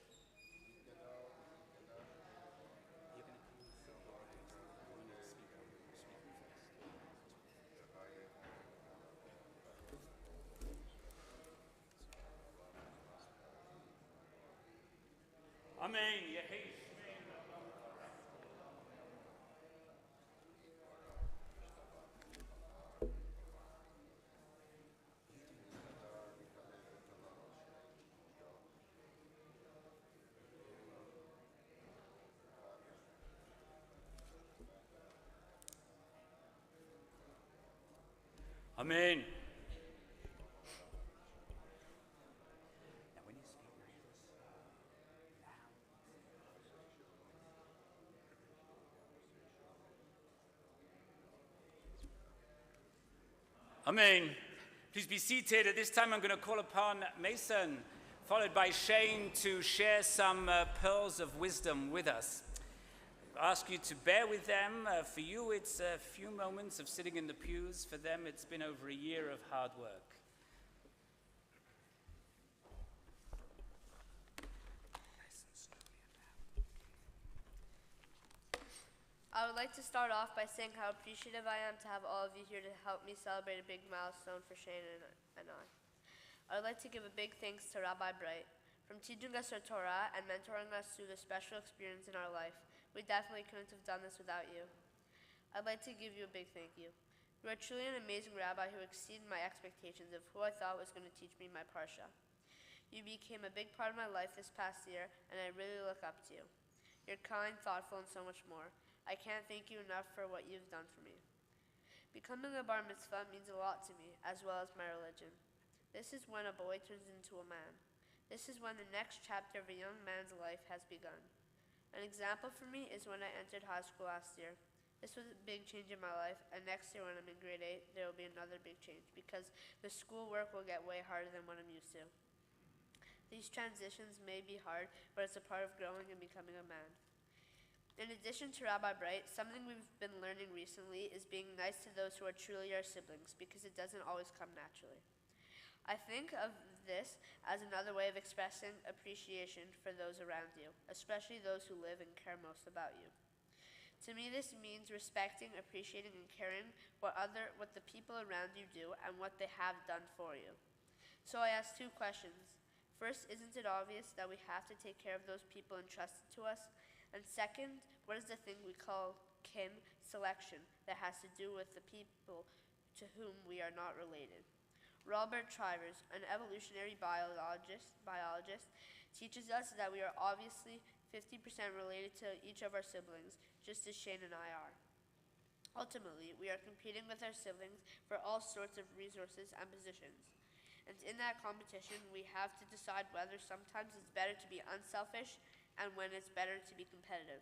Speaker 1: Amen. Yehi Amen. Now when you speak like this, Amen. Please be seated. At this time I'm going to call upon Mason, followed by Shane, to share some pearls of wisdom with us. I ask you to bear with them. For you, it's a few moments of sitting in the pews. For them, it's been over a year of hard work.
Speaker 2: I would like to start off by saying how appreciative I am to have all of you here to help me celebrate a big milestone for Shane and I. I would like to give a big thanks to Rabbi Bright. From teaching us our Torah and mentoring us through this special experience in our life, we definitely couldn't have done this without you. I'd like to give you a big thank you. You are truly an amazing rabbi who exceeded my expectations of who I thought was going to teach me my parsha. You became a big part of my life this past year, and I really look up to you. You're kind, thoughtful, and so much more. I can't thank you enough for what you've done for me. Becoming a bar mitzvah means a lot to me, as well as my religion. This is when a boy turns into a man. This is when the next chapter of a young man's life has begun. An example for me is when I entered high school last year. This was a big change in my life, and next year when I'm in grade 8, there will be another big change because the schoolwork will get way harder than what I'm used to. These transitions may be hard, but it's a part of growing and becoming a man. In addition to Rabbi Bright, something we've been learning recently is being nice to those who are truly our siblings because it doesn't always come naturally. I think of this as another way of expressing appreciation for those around you, especially those who live and care most about you. To me, this means respecting, appreciating, and caring what the people around you do and what they have done for you. So I ask 2 questions. First, isn't it obvious that we have to take care of those people entrusted to us? And second, what is the thing we call kin selection that has to do with the people to whom we are not related? Robert Trivers, an evolutionary biologist, teaches us that we are obviously 50% related to each of our siblings, just as Shane and I are. Ultimately, we are competing with our siblings for all sorts of resources and positions. And in that competition, we have to decide whether sometimes it's better to be unselfish and when it's better to be competitive.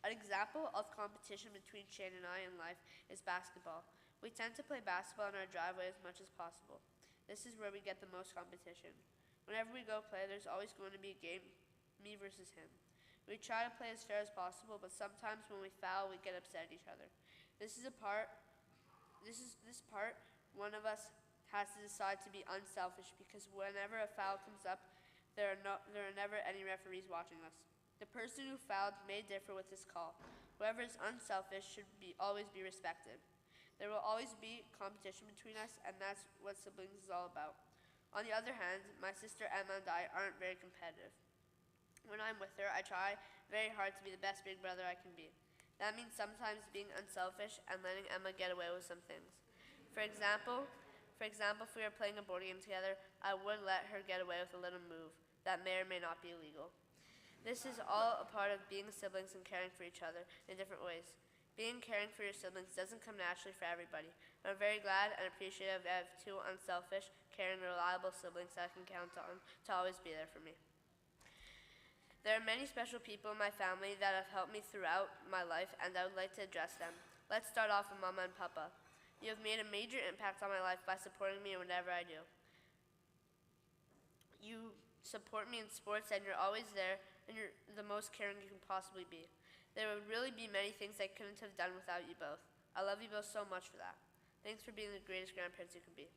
Speaker 2: An example of competition between Shane and I in life is basketball. We tend to play basketball in our driveway as much as possible. This is where we get the most competition. Whenever we go play, there's always going to be a game, me versus him. We try to play as fair as possible, but sometimes when we foul, we get upset at each other. This part, one of us has to decide to be unselfish because whenever a foul comes up, there are never any referees watching us. The person who fouled may differ with this call. Whoever is unselfish should always be respected. There will always be competition between us, and that's what siblings is all about. On the other hand, my sister Emma and I aren't very competitive. When I'm with her, I try very hard to be the best big brother I can be. That means sometimes being unselfish and letting Emma get away with some things. For example, For example, if we were playing a board game together, I would let her get away with a little move that may or may not be illegal. This is all a part of being siblings and caring for each other in different ways. Being caring for your siblings doesn't come naturally for everybody. I'm very glad and appreciative that I have two unselfish, caring, reliable siblings that I can count on to always be there for me. There are many special people in my family that have helped me throughout my life, and I would like to address them. Let's start off with Mama and Papa. You have made a major impact on my life by supporting me in whatever I do. You support me in sports, and you're always there, and you're the most caring you can possibly be. There would really be many things I couldn't have done without you both. I love you both so much for that. Thanks for being the greatest grandparents you could be.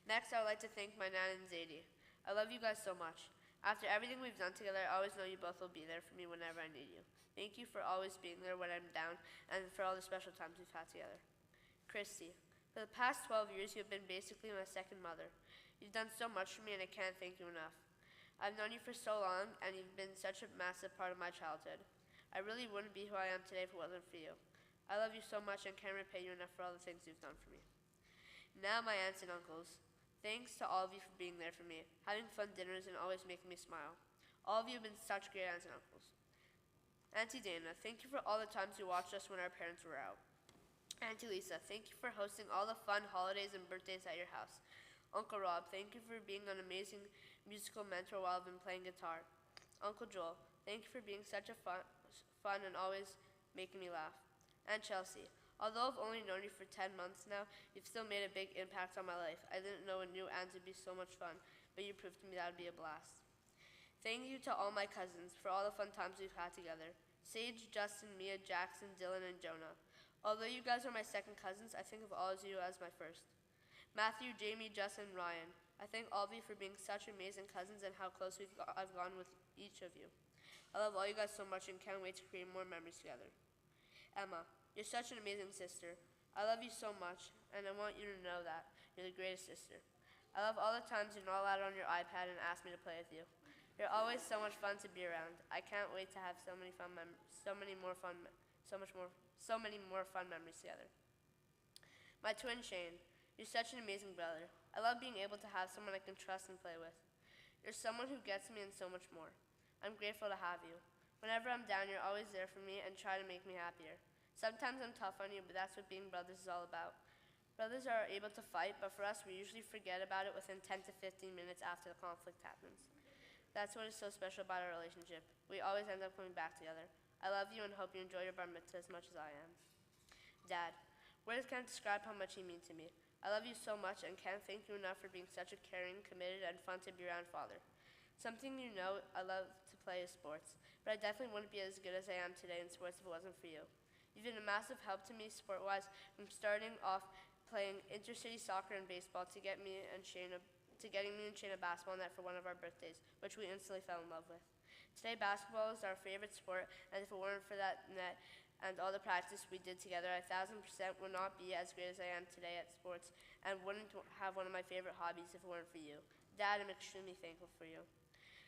Speaker 2: Next, I would like to thank my Nan and Zadie. I love you guys so much. After everything we've done together, I always know you both will be there for me whenever I need you. Thank you for always being there when I'm down and for all the special times we've had together. Christy, for the past 12 years, you have been basically my second mother. You've done so much for me, and I can't thank you enough. I've known you for so long, and you've been such a massive part of my childhood. I really wouldn't be who I am today if it wasn't for you. I love you so much and can't repay you enough for all the things you've done for me. Now, my aunts and uncles. Thanks to all of you for being there for me, having fun dinners, and always making me smile. All of you have been such great aunts and uncles. Auntie Dana, thank you for all the times you watched us when our parents were out. Auntie Lisa, thank you for hosting all the fun holidays and birthdays at your house. Uncle Rob, thank you for being an amazing musical mentor while I've been playing guitar. Uncle Joel, thank you for being such a fun and always making me laugh. And Chelsea, although I've only known you for 10 months now, you've still made a big impact on my life. I didn't know a new aunt would be so much fun, but you proved to me that would be a blast. Thank you to all my cousins for all the fun times we've had together. Sage, Justin, Mia, Jackson, Dylan, and Jonah. Although you guys are my second cousins, I think of all of you as my first. Matthew, Jamie, Justin, and Ryan. I thank all of you for being such amazing cousins and how close I've gone with each of you. I love all you guys so much and can't wait to create more memories together. Emma, you're such an amazing sister. I love you so much, and I want you to know that. You're the greatest sister. I love all the times you're not allowed on your iPad and ask me to play with you. You're always so much fun to be around. I can't wait to have so many more fun memories together. My twin Shane, you're such an amazing brother. I love being able to have someone I can trust and play with. You're someone who gets me and so much more. I'm grateful to have you. Whenever I'm down, you're always there for me and try to make me happier. Sometimes I'm tough on you, but that's what being brothers is all about. Brothers are able to fight, but for us, we usually forget about it within 10 to 15 minutes after the conflict happens. That's what is so special about our relationship. We always end up coming back together. I love you and hope you enjoy your bar mitzvah as much as I am. Dad, words can't describe how much you mean to me. I love you so much and can't thank you enough for being such a caring, committed, and fun to be around father. Something you know, I love to play is sports, but I definitely wouldn't be as good as I am today in sports if it wasn't for you. You've been a massive help to me sport-wise, from starting off playing intercity soccer and baseball to getting me and Shane a basketball net for one of our birthdays, which we instantly fell in love with. Today, basketball is our favorite sport, and if it weren't for that net and all the practice we did together, I 1,000% would not be as great as I am today at sports and wouldn't have one of my favorite hobbies if it weren't for you. Dad, I'm extremely thankful for you.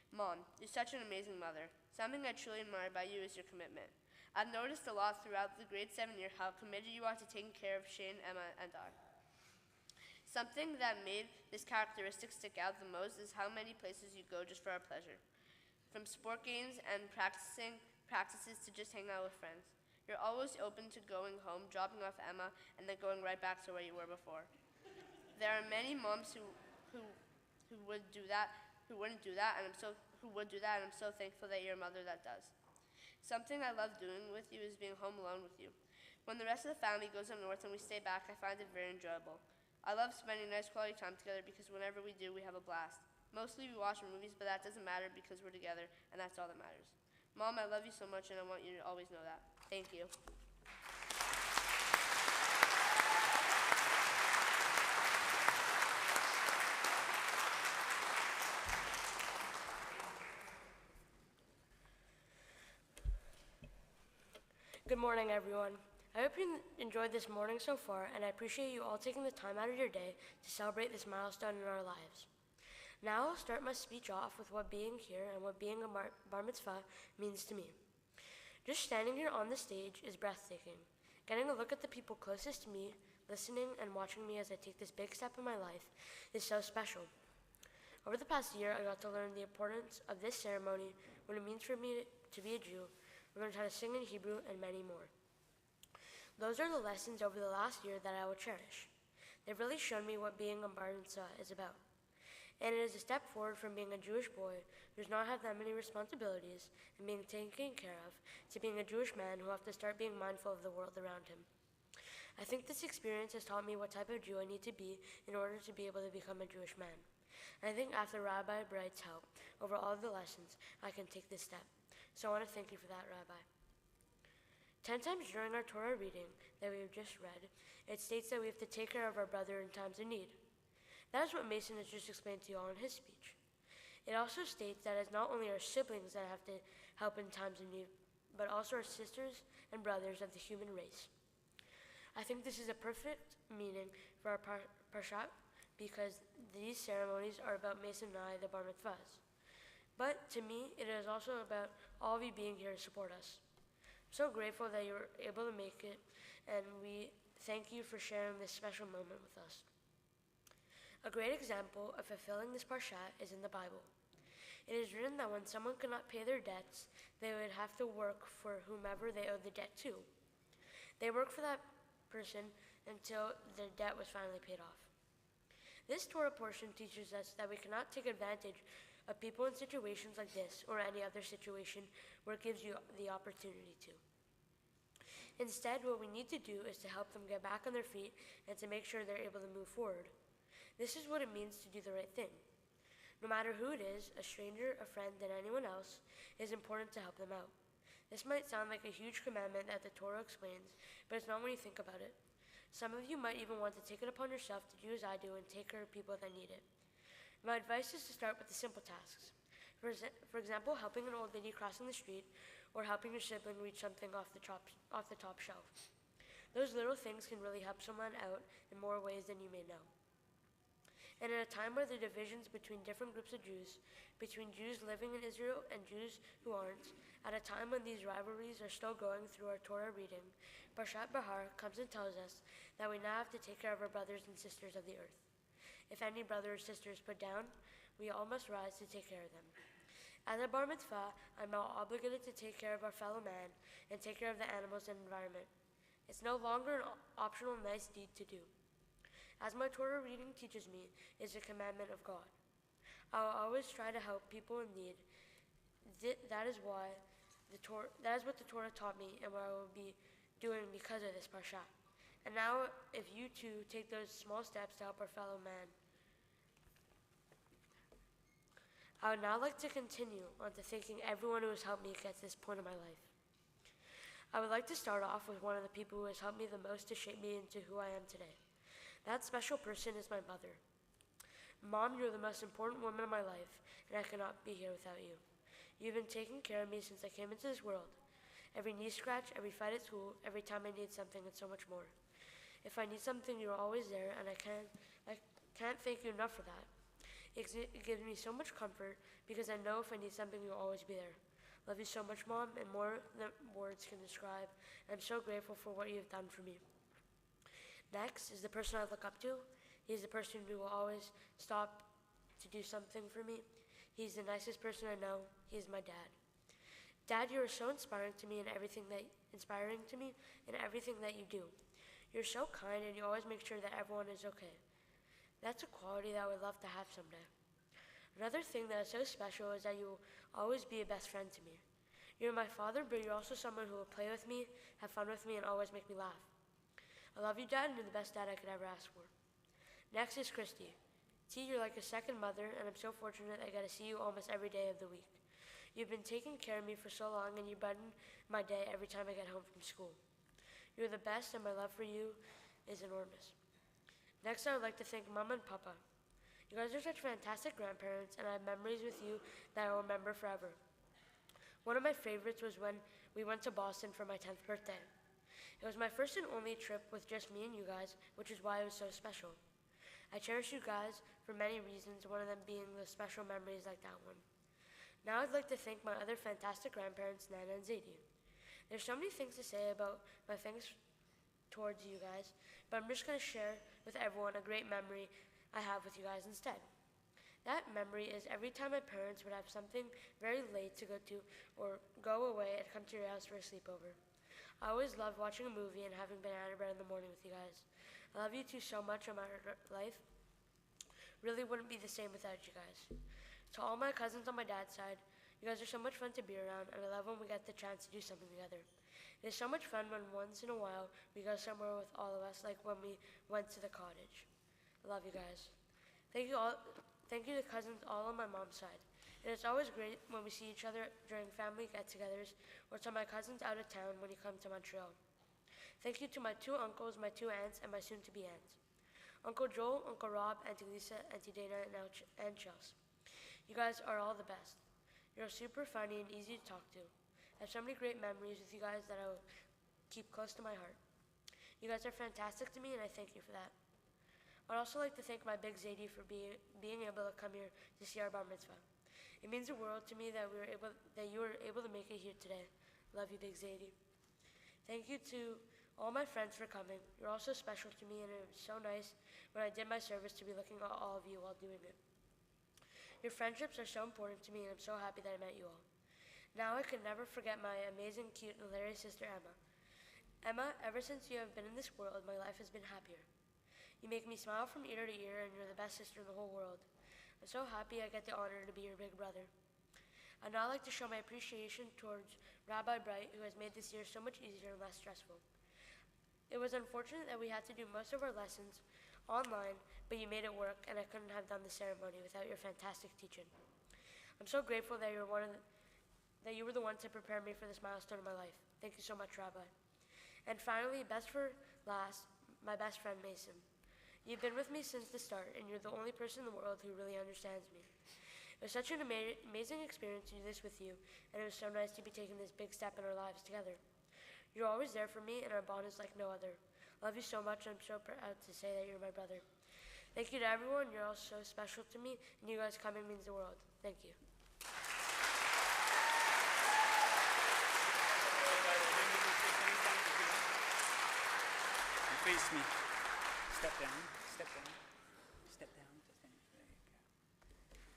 Speaker 2: Mom, you're such an amazing mother. Something I truly admire about you is your commitment. I've noticed a lot throughout the grade 7 year how committed you are to taking care of Shane, Emma, and I. Something that made this characteristic stick out the most is how many places you go just for our pleasure. From sport games and practices to just hanging out with friends. You're always open to going home, dropping off Emma, and then going right back to where you were before. There are many moms who wouldn't do that, and I'm so thankful that you're a mother that does. Something I love doing with you is being home alone with you. When the rest of the family goes up north and we stay back, I find it very enjoyable. I love spending nice quality time together because whenever we do, we have a blast. Mostly we watch movies, but that doesn't matter because we're together, and that's all that matters. Mom, I love you so much, and I want you to always know that. Thank you.
Speaker 13: Good morning, everyone. I hope you enjoyed this morning so far, and I appreciate you all taking the time out of your day to celebrate this milestone in our lives. Now I'll start my speech off with what being here and what being a bar mitzvah means to me. Just standing here on the stage is breathtaking. Getting a look at the people closest to me, listening and watching me as I take this big step in my life is so special. Over the past year, I got to learn the importance of this ceremony, what it means for me to be a Jew. I learned how to sing in Hebrew and many more. Those are the lessons over the last year that I will cherish. They've really shown me what being a bar mitzvah is about. And it is a step forward from being a Jewish boy who does not have that many responsibilities and being taken care of to being a Jewish man who will have to start being mindful of the world around him. I think this experience has taught me what type of Jew I need to be in order to be able to become a Jewish man. And I think after Rabbi Bright's help over all of the lessons, I can take this step. So I want to thank you for that, Rabbi. 10 times during our Torah reading that we have just read, it states that we have to take care of our brother in times of need. That is what Mason has just explained to you all in his speech. It also states that it's not only our siblings that have to help in times of need, but also our sisters and brothers of the human race. I think this is a perfect meaning for our parshat because these ceremonies are about Mason and I, the bar mitzvahs. But to me, it is also about all of you being here to support us. I'm so grateful that you were able to make it, and we thank you for sharing this special moment with us. A great example of fulfilling this parshat is in the Bible. It is written that when someone could not pay their debts, they would have to work for whomever they owed the debt to. They worked for that person until their debt was finally paid off. This Torah portion teaches us that we cannot take advantage of people in situations like this or any other situation where it gives you the opportunity to. Instead, what we need to do is to help them get back on their feet and to make sure they're able to move forward. This is what it means to do the right thing. No matter who it is, a stranger, a friend, and anyone else, it is important to help them out. This might sound like a huge commandment that the Torah explains, but it's not when you think about it. Some of you might even want to take it upon yourself to do as I do and take care of people that need it. My advice is to start with the simple tasks. For example, helping an old lady crossing the street or helping your sibling reach something off the top shelf. Those little things can really help someone out in more ways than you may know. And in a time where the divisions between different groups of Jews, between Jews living in Israel and Jews who aren't, at a time when these rivalries are still going through our Torah reading, Parshat Bahar comes and tells us that we now have to take care of our brothers and sisters of the earth. If any brother or sister is put down, we all must rise to take care of them. As a bar mitzvah, I'm now obligated to take care of our fellow man and take care of the animals and environment. It's no longer an optional nice deed to do. As my Torah reading teaches me, is a commandment of God. I will always try to help people in need. That is what the Torah taught me and what I will be doing because of this parsha. And now, if you too take those small steps to help our fellow man, I would now like to continue on to thanking everyone who has helped me get to this point in my life. I would like to start off with one of the people who has helped me the most to shape me into who I am today. That special person is my mother. Mom, you're the most important woman in my life, and I cannot be here without you. You've been taking care of me since I came into this world. Every knee scratch, every fight at school, every time I need something, and so much more. If I need something, you're always there, and I can't thank you enough for that. It gives me so much comfort because I know if I need something, you'll always be there. Love you so much, Mom, and more than words can describe. I'm so grateful for what you've done for me. Next is the person I look up to. He's the person who will always stop to do something for me. He's the nicest person I know. He's my dad. Dad, you are so inspiring to me in everything that you do. You're so kind and you always make sure that everyone is okay. That's a quality that I would love to have someday. Another thing that is so special is that you will always be a best friend to me. You're my father, but you're also someone who will play with me, have fun with me, and always make me laugh. I love you, Dad, and you're the best dad I could ever ask for. Next is Christy. T, you're like a second mother, and I'm so fortunate I get to see you almost every day of the week. You've been taking care of me for so long, and you brighten my day every time I get home from school. You're the best, and my love for you is enormous. Next, I would like to thank Mom and Papa. You guys are such fantastic grandparents, and I have memories with you that I will remember forever. One of my favorites was when we went to Boston for my 10th birthday. It was my first and only trip with just me and you guys, which is why it was so special. I cherish you guys for many reasons, one of them being the special memories like that one. Now I'd like to thank my other fantastic grandparents, Nana and Zadie. There's so many things to say about my thanks towards you guys, but I'm just going to share with everyone a great memory I have with you guys instead. That memory is every time my parents would have something very late to go to or go away, I'd come to your house for a sleepover. I always loved watching a movie and having banana bread in the morning with you guys. I love you two so much, and my life really wouldn't be the same without you guys. To all my cousins on my dad's side, you guys are so much fun to be around, and I love when we get the chance to do something together. It is so much fun when once in a while we go somewhere with all of us, like when we went to the cottage. I love you guys. Thank you to cousins all on my mom's side. And it's always great when we see each other during family get-togethers or to my cousins out of town when you come to Montreal. Thank you to my two uncles, my two aunts, and my soon-to-be aunts. Uncle Joel, Uncle Rob, Auntie Lisa, Auntie Dana, and Chelsea. You guys are all the best. You're super funny and easy to talk to. I have so many great memories with you guys that I will keep close to my heart. You guys are fantastic to me, and I thank you for that. I'd also like to thank my big Zadie for being able to come here to see our bar mitzvah. It means the world to me that you were able to make it here today. Love you, big Zadie. Thank you to all my friends for coming. You're all so special to me, and it was so nice when I did my service to be looking at all of you while doing it. Your friendships are so important to me, and I'm so happy that I met you all. Now I can never forget my amazing, cute, and hilarious sister, Emma. Emma, ever since you have been in this world, my life has been happier. You make me smile from ear to ear, and you're the best sister in the whole world. I'm so happy I get the honor to be your big brother. I'd now like to show my appreciation towards Rabbi Bright, who has made this year so much easier and less stressful. It was unfortunate that we had to do most of our lessons online, but you made it work, and I couldn't have done the ceremony without your fantastic teaching. I'm so grateful that you were the one to prepare me for this milestone in my life. Thank you so much, Rabbi. And finally, best for last, my best friend, Mason. You've been with me since the start, and you're the only person in the world who really understands me. It was such an amazing experience to do this with you, and it was so nice to be taking this big step in our lives together. You're always there for me, and our bond is like no other. Love you so much, and I'm so proud to say that you're my brother. Thank you to everyone. You're all so special to me, and you guys coming means the world. Thank you.
Speaker 1: Face me. Step down, step down, step down. There you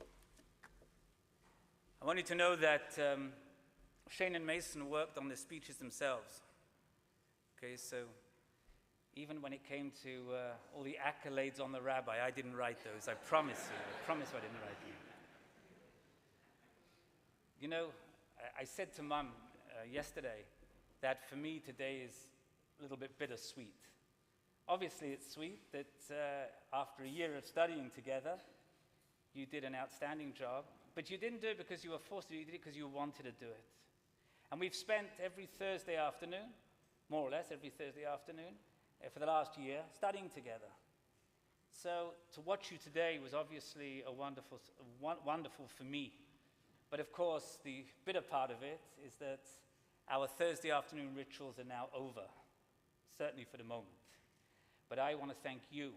Speaker 1: go. I want you to know that Shane and Mason worked on the speeches themselves. Okay, so even when it came to all the accolades on the rabbi, I didn't write those. I promise you. I promise I didn't write them. You know, I said to Mum yesterday that for me today is a little bit bittersweet. Obviously, it's sweet that after a year of studying together, you did an outstanding job, but you didn't do it because you were forced to do it, you did it because you wanted to do it. And we've spent every Thursday afternoon, more or less every Thursday afternoon, for the last year, studying together. So to watch you today was obviously wonderful for me. But of course, the bitter part of it is that our Thursday afternoon rituals are now over, certainly for the moment. But I want to thank you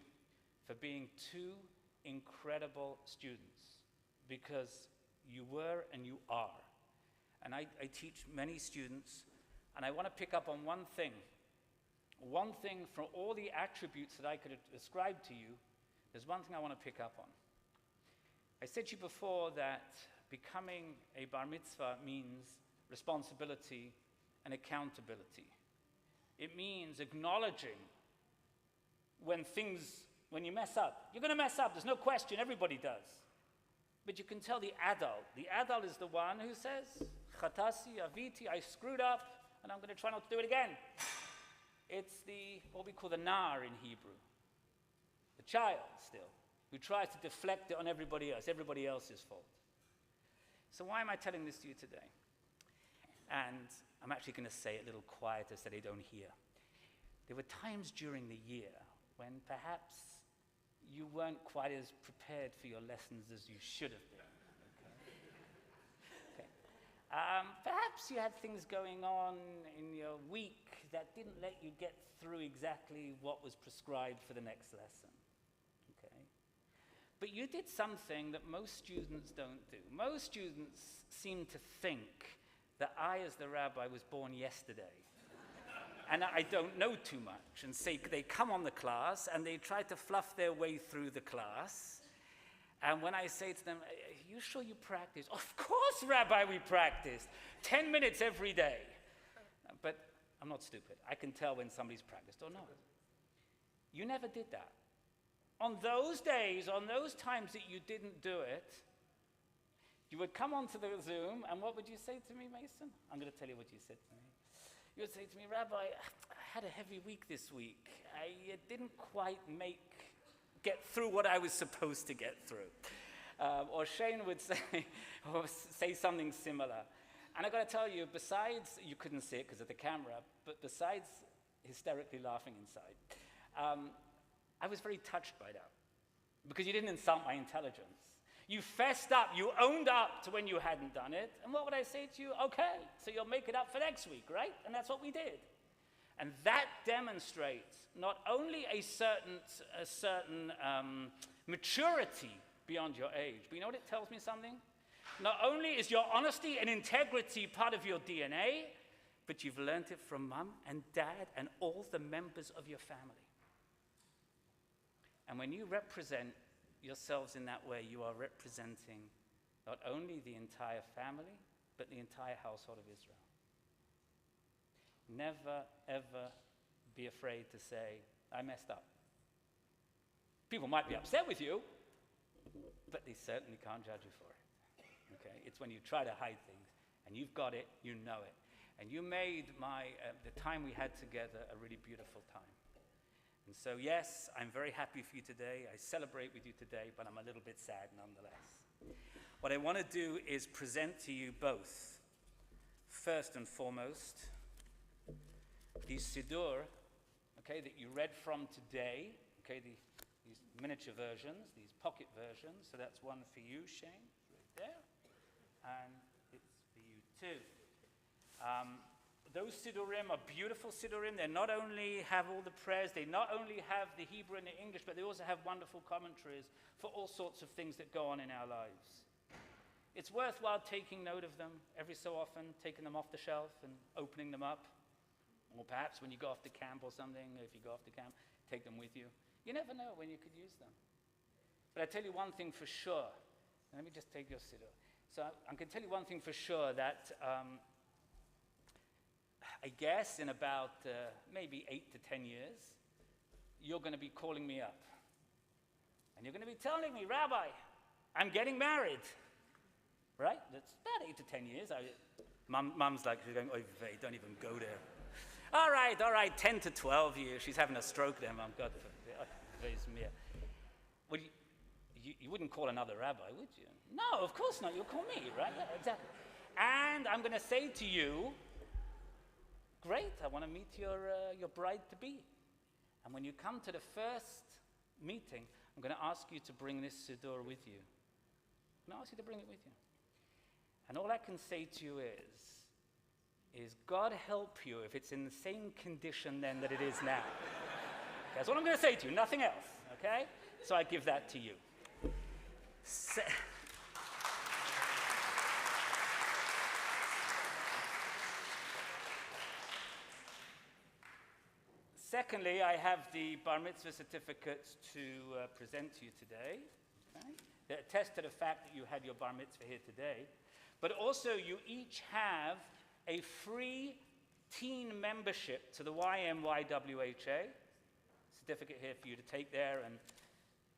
Speaker 1: for being two incredible students, because you were and you are. And I teach many students, and I want to pick up on one thing from all the attributes that I could ascribe to you. There's one thing I want to pick up on. I said to you before that becoming a bar mitzvah means responsibility and accountability. It means acknowledging when you mess up. You're going to mess up, there's no question, everybody does. But you can tell the adult. The adult is the one who says, Chatasi, Aviti, I screwed up, and I'm going to try not to do it again. It's what we call the nar in Hebrew. The child still, who tries to deflect it on everybody else's fault. So why am I telling this to you today? And I'm actually going to say it a little quieter so they don't hear. There were times during the year when perhaps you weren't quite as prepared for your lessons as you should have been. Okay. Perhaps you had things going on in your week that didn't let you get through exactly what was prescribed for the next lesson. Okay. But you did something that most students don't do. Most students seem to think that I, as the rabbi, was born yesterday. and I don't know too much. And say they come on the class and they try to fluff their way through the class. And when I say to them, are you sure you practice? Of course, Rabbi, we practice. 10 minutes every day. But I'm not stupid. I can tell when somebody's practiced or not. You never did that. On those days, on those times that you didn't do it, you would come onto the Zoom, and what would you say to me, Mason? I'm going to tell you what you said to me. You would say to me, Rabbi, I had a heavy week this week. I didn't quite get through what I was supposed to get through. Or Shane would say something similar. And I've got to tell you, besides, you couldn't see it because of the camera, but besides hysterically laughing inside, I was very touched by that because you didn't insult my intelligence. You fessed up, you owned up to when you hadn't done it, and what would I say to you? Okay, so you'll make it up for next week, right? And that's what we did. And that demonstrates not only a certain maturity beyond your age, but you know what it tells me something? Not only is your honesty and integrity part of your DNA, but you've learned it from mom and dad and all the members of your family. And when you represent yourselves in that way, you are representing not only the entire family, but the entire household of Israel. Never, ever be afraid to say, I messed up. People might be upset with you, but they certainly can't judge you for it. Okay? It's when you try to hide things, and you've got it, you know it. And you made the time we had together a really beautiful time. And so, yes, I'm very happy for you today. I celebrate with you today, but I'm a little bit sad nonetheless. What I want to do is present to you both, first and foremost, these Siddur, okay, that you read from today, okay, these miniature versions, these pocket versions. So that's one for you, Shane, right there, and it's for you too. Those Siddurim are beautiful Siddurim. They not only have all the prayers, they not only have the Hebrew and the English, but they also have wonderful commentaries for all sorts of things that go on in our lives. It's worthwhile taking note of them every so often, taking them off the shelf and opening them up. Or perhaps when you go off to camp or something, if you go off to camp, take them with you. You never know when you could use them. But I tell you one thing for sure. Let me just take your Siddur. So I can tell you one thing for sure, that I guess in about maybe 8 to 10 years, you're going to be calling me up. And you're going to be telling me, Rabbi, I'm getting married. Right? That's about 8 to 10 years. Mum's like, she's going, oy vey, don't even go there. All right, 10 to 12 years. She's having a stroke there, Mum. God forbid. Well, you wouldn't call another rabbi, would you? No, of course not. You'll call me, right? Yeah, exactly. And I'm going to say to you, great, I want to meet your bride-to-be. And when you come to the first meeting, I'm going to ask you to bring this Siddur with you. I'm going to ask you to bring it with you. And all I can say to you is God help you if it's in the same condition then that it is now. Okay, that's what I'm going to say to you, nothing else, okay? So I give that to you. Secondly, I have the Bar Mitzvah Certificates to present to you today, okay? That attest to the fact that you had your Bar Mitzvah here today. But also, you each have a free teen membership to the YMYWHA. Certificate here for you to take there and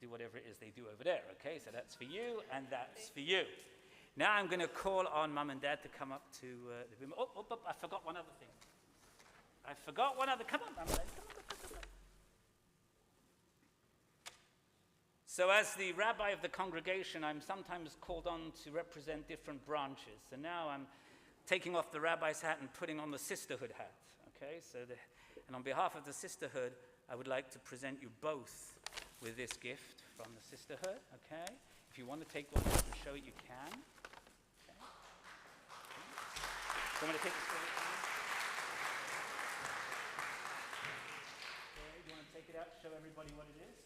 Speaker 1: do whatever it is they do over there, okay? So that's for you, and that's for you. Now I'm going to call on Mum and Dad to come up to the room. Oh, I forgot one other thing. Come on, Mum and Dad, come on. So as the rabbi of the congregation, I'm sometimes called on to represent different branches. So now I'm taking off the rabbi's hat and putting on the sisterhood hat, okay? And on behalf of the sisterhood, I would like to present you both with this gift from the sisterhood, okay? If you want to take one and show it, you can. Okay. So I'm going to take this for you. Okay, do you want to take it out, show everybody what it is?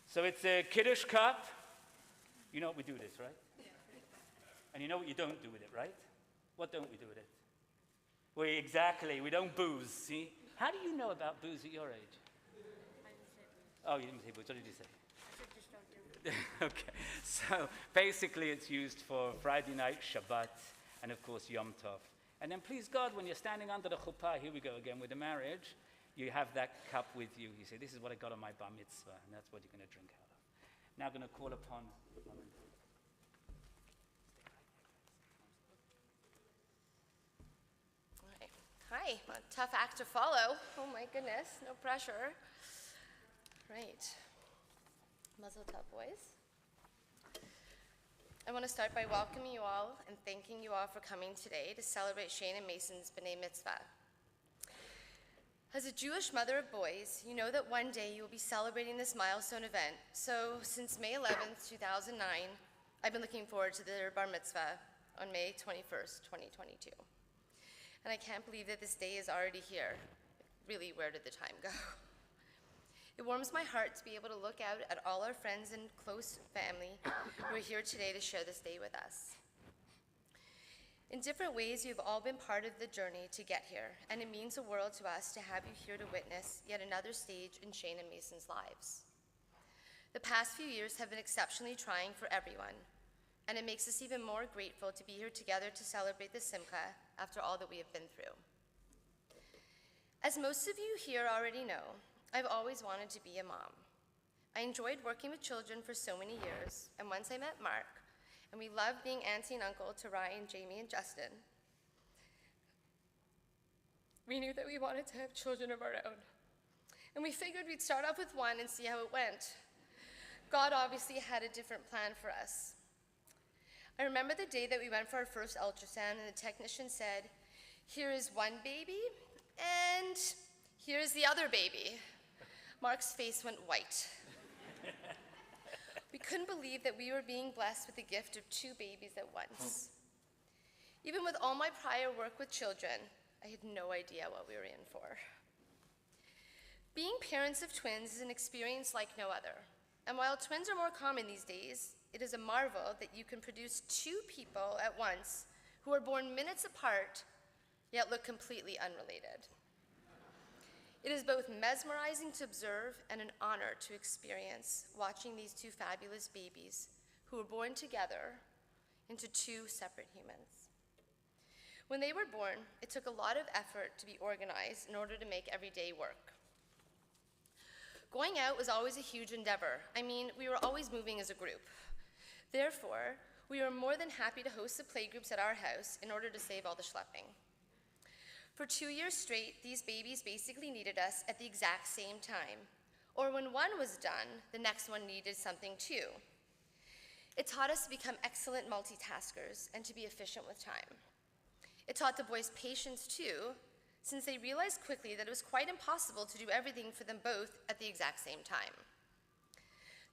Speaker 1: So it's a Kiddush cup. You know what we do with this, right? And you know what you don't do with it, right? What don't we do with it? We don't booze, see? How do you know about booze at your age? Oh, you didn't say booze. What did you say?
Speaker 13: I said just don't do it.
Speaker 1: Okay, so basically it's used for Friday night, Shabbat, and of course Yom Tov. And then please God, when you're standing under the chuppah, here we go again with the marriage, you have that cup with you. You say, this is what I got on my bar mitzvah, and that's what you're going to drink out of. Now I'm going to call upon...
Speaker 10: Hi, a tough act to follow. Oh my goodness, no pressure. Right. Mazel tov, boys. I want to start by welcoming you all and thanking you all for coming today to celebrate Shane and Mason's B'nai Mitzvah. As a Jewish mother of boys, you know that one day you will be celebrating this milestone event. So since May 11th, 2009, I've been looking forward to their bar mitzvah on May 21st, 2022. And I can't believe that this day is already here. Really, where did the time go? It warms my heart to be able to look out at all our friends and close family who are here today to share this day with us. In different ways, you've all been part of the journey to get here, and it means the world to us to have you here to witness yet another stage in Shane and Mason's lives. The past few years have been exceptionally trying for everyone, and it makes us even more grateful to be here together to celebrate the Simcha after all that we have been through. As most of you here already know, I've always wanted to be a mom. I enjoyed working with children for so many years, and once I met Mark, and we loved being auntie and uncle to Ryan, Jamie, and Justin, we knew that we wanted to have children of our own. And we figured we'd start off with one and see how it went. God obviously had a different plan for us. I remember the day that we went for our first ultrasound and the technician said, "Here is one baby, and here's the other baby." Mark's face went white. We couldn't believe that we were being blessed with the gift of two babies at once. Even with all my prior work with children, I had no idea what we were in for. Being parents of twins is an experience like no other. And while twins are more common these days, it is a marvel that you can produce two people at once who are born minutes apart, yet look completely unrelated. It is both mesmerizing to observe and an honor to experience watching these two fabulous babies who were born together into two separate humans. When they were born, it took a lot of effort to be organized in order to make every day work. Going out was always a huge endeavor. I mean, we were always moving as a group. Therefore, we were more than happy to host the playgroups at our house in order to save all the schlepping. For 2 years straight, these babies basically needed us at the exact same time. Or when one was done, the next one needed something too. It taught us to become excellent multitaskers and to be efficient with time. It taught the boys patience too, since they realized quickly that it was quite impossible to do everything for them both at the exact same time.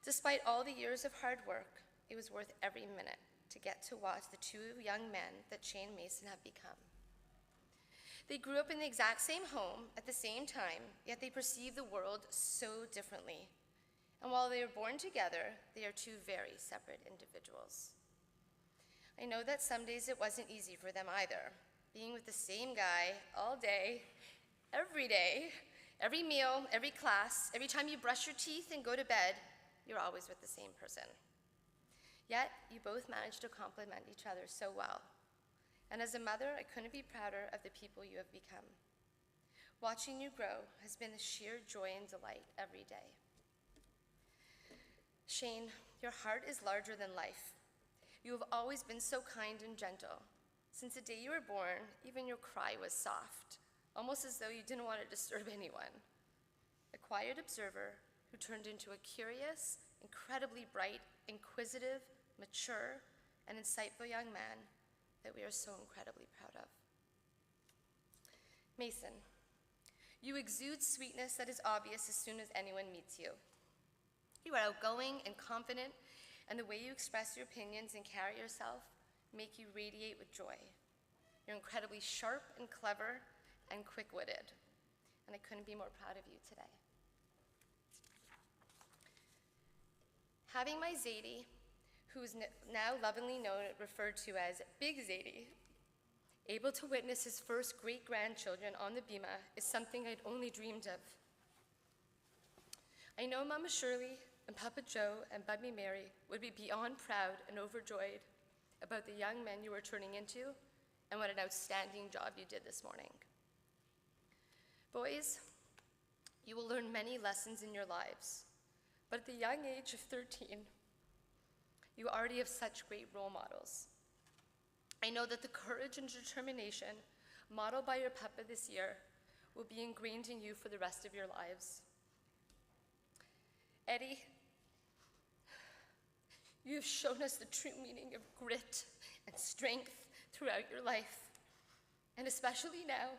Speaker 10: Despite all the years of hard work, it was worth every minute to get to watch the two young men that Shane and Mason have become. They grew up in the exact same home at the same time, yet they perceive the world so differently. And while they were born together, they are two very separate individuals. I know that some days it wasn't easy for them either, being with the same guy all day, every meal, every class, every time you brush your teeth and go to bed, you're always with the same person. Yet, you both managed to complement each other so well. And as a mother, I couldn't be prouder of the people you have become. Watching you grow has been a sheer joy and delight every day. Shane, your heart is larger than life. You have always been so kind and gentle. Since the day you were born, even your cry was soft, almost as though you didn't want to disturb anyone. A quiet observer who turned into a curious, incredibly bright, inquisitive, mature, and insightful young man that we are so incredibly proud of. Mason, you exude sweetness that is obvious as soon as anyone meets you. You are outgoing and confident, and the way you express your opinions and carry yourself make you radiate with joy. You're incredibly sharp and clever and quick-witted, and I couldn't be more proud of you today. Having my Zadie, who is now lovingly referred to as Big Zadie,
Speaker 14: Able to witness his first great-grandchildren on the bima is something I'd only dreamed of. I know Mama Shirley and Papa Joe and Bubby Mary would be beyond proud and overjoyed about the young men you were turning into and what an outstanding job you did this morning. Boys, you will learn many lessons in your lives, but at the young age of 13, you already have such great role models. I know that the courage and determination modeled by your Papa this year will be ingrained in you for the rest of your lives. Eddie, you have shown us the true meaning of grit and strength throughout your life, and especially now,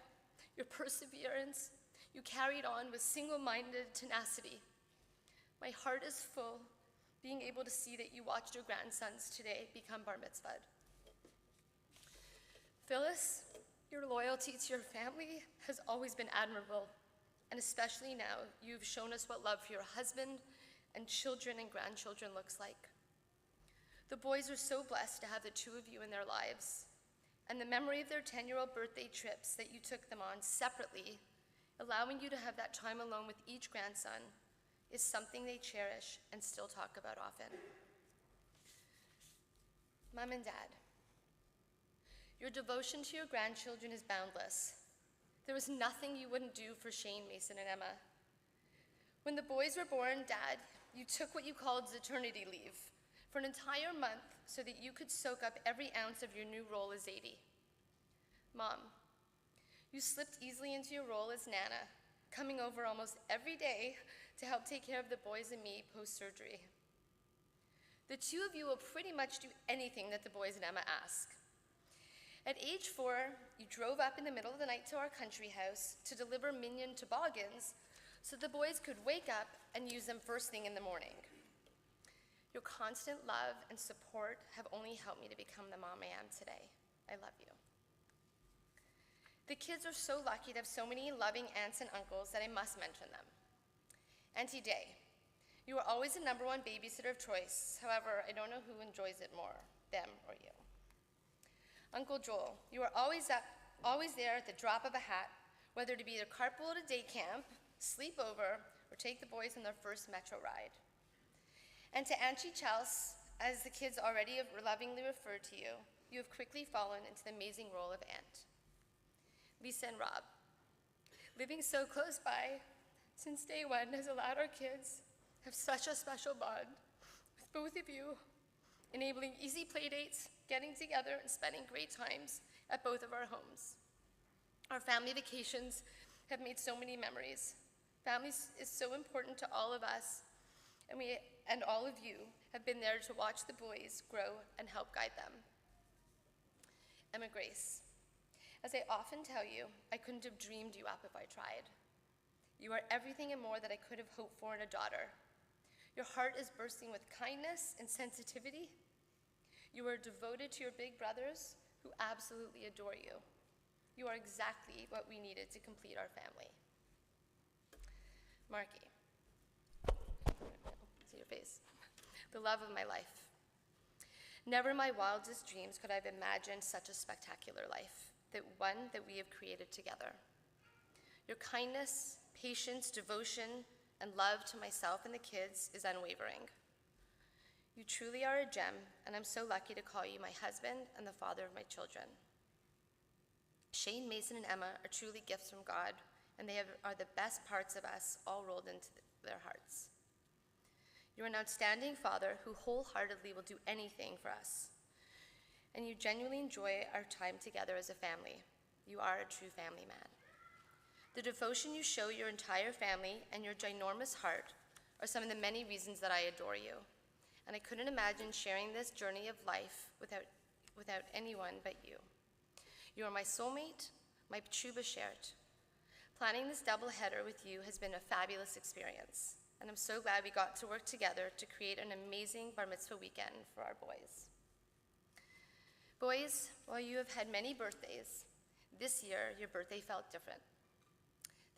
Speaker 14: your perseverance you carried on with single-minded tenacity. My heart is full being able to see that you watched your grandsons today become bar mitzvahed. Phyllis, your loyalty to your family has always been admirable, and especially now, you've shown us what love for your husband and children and grandchildren looks like. The boys are so blessed to have the two of you in their lives, and the memory of their 10-year-old birthday trips that you took them on separately, allowing you to have that time alone with each grandson, is something they cherish and still talk about often. Mom and Dad, your devotion to your grandchildren is boundless. There was nothing you wouldn't do for Shane, Mason, and Emma. When the boys were born, Dad, you took what you called maternity leave for an entire month so that you could soak up every ounce of your new role as Zadie. Mom, you slipped easily into your role as Nana, coming over almost every day to help take care of the boys and me post-surgery. The two of you will pretty much do anything that the boys and Emma ask. At age 4, you drove up in the middle of the night to our country house to deliver minion toboggans so the boys could wake up and use them first thing in the morning. Your constant love and support have only helped me to become the mom I am today. I love you. The kids are so lucky to have so many loving aunts and uncles that I must mention them. Auntie Day, you are always the #1 babysitter of choice. However, I don't know who enjoys it more, them or you. Uncle Joel, you are always there at the drop of a hat, whether to be either carpool to day camp, sleep over, or take the boys on their first metro ride. And to Auntie Chelsea, as the kids already have lovingly referred to you, you have quickly fallen into the amazing role of aunt. Lisa and Rob, living so close by since day one has allowed our kids to have such a special bond with both of you, enabling easy play dates, getting together, and spending great times at both of our homes. Our family vacations have made so many memories. Family is so important to all of us, and all of you have been there to watch the boys grow and help guide them. Emma Grace, as I often tell you, I couldn't have dreamed you up if I tried. You are everything and more that I could have hoped for in a daughter. Your heart is bursting with kindness and sensitivity. You are devoted to your big brothers who absolutely adore you. You are exactly what we needed to complete our family. Marky, see your face. The love of my life. Never in my wildest dreams could I have imagined such a spectacular life, one that we have created together. Your kindness, patience, devotion, and love to myself and the kids is unwavering. You truly are a gem, and I'm so lucky to call you my husband and the father of my children. Shane, Mason, and Emma are truly gifts from God, and they are the best parts of us all rolled into their hearts. You're an outstanding father who wholeheartedly will do anything for us, and you genuinely enjoy our time together as a family. You are a true family man. The devotion you show your entire family and your ginormous heart are some of the many reasons that I adore you, and I couldn't imagine sharing this journey of life without anyone but you. You are my soulmate, my true bashert. Planning this doubleheader with you has been a fabulous experience, and I'm so glad we got to work together to create an amazing bar mitzvah weekend for our boys. Boys, while you have had many birthdays, this year your birthday felt different.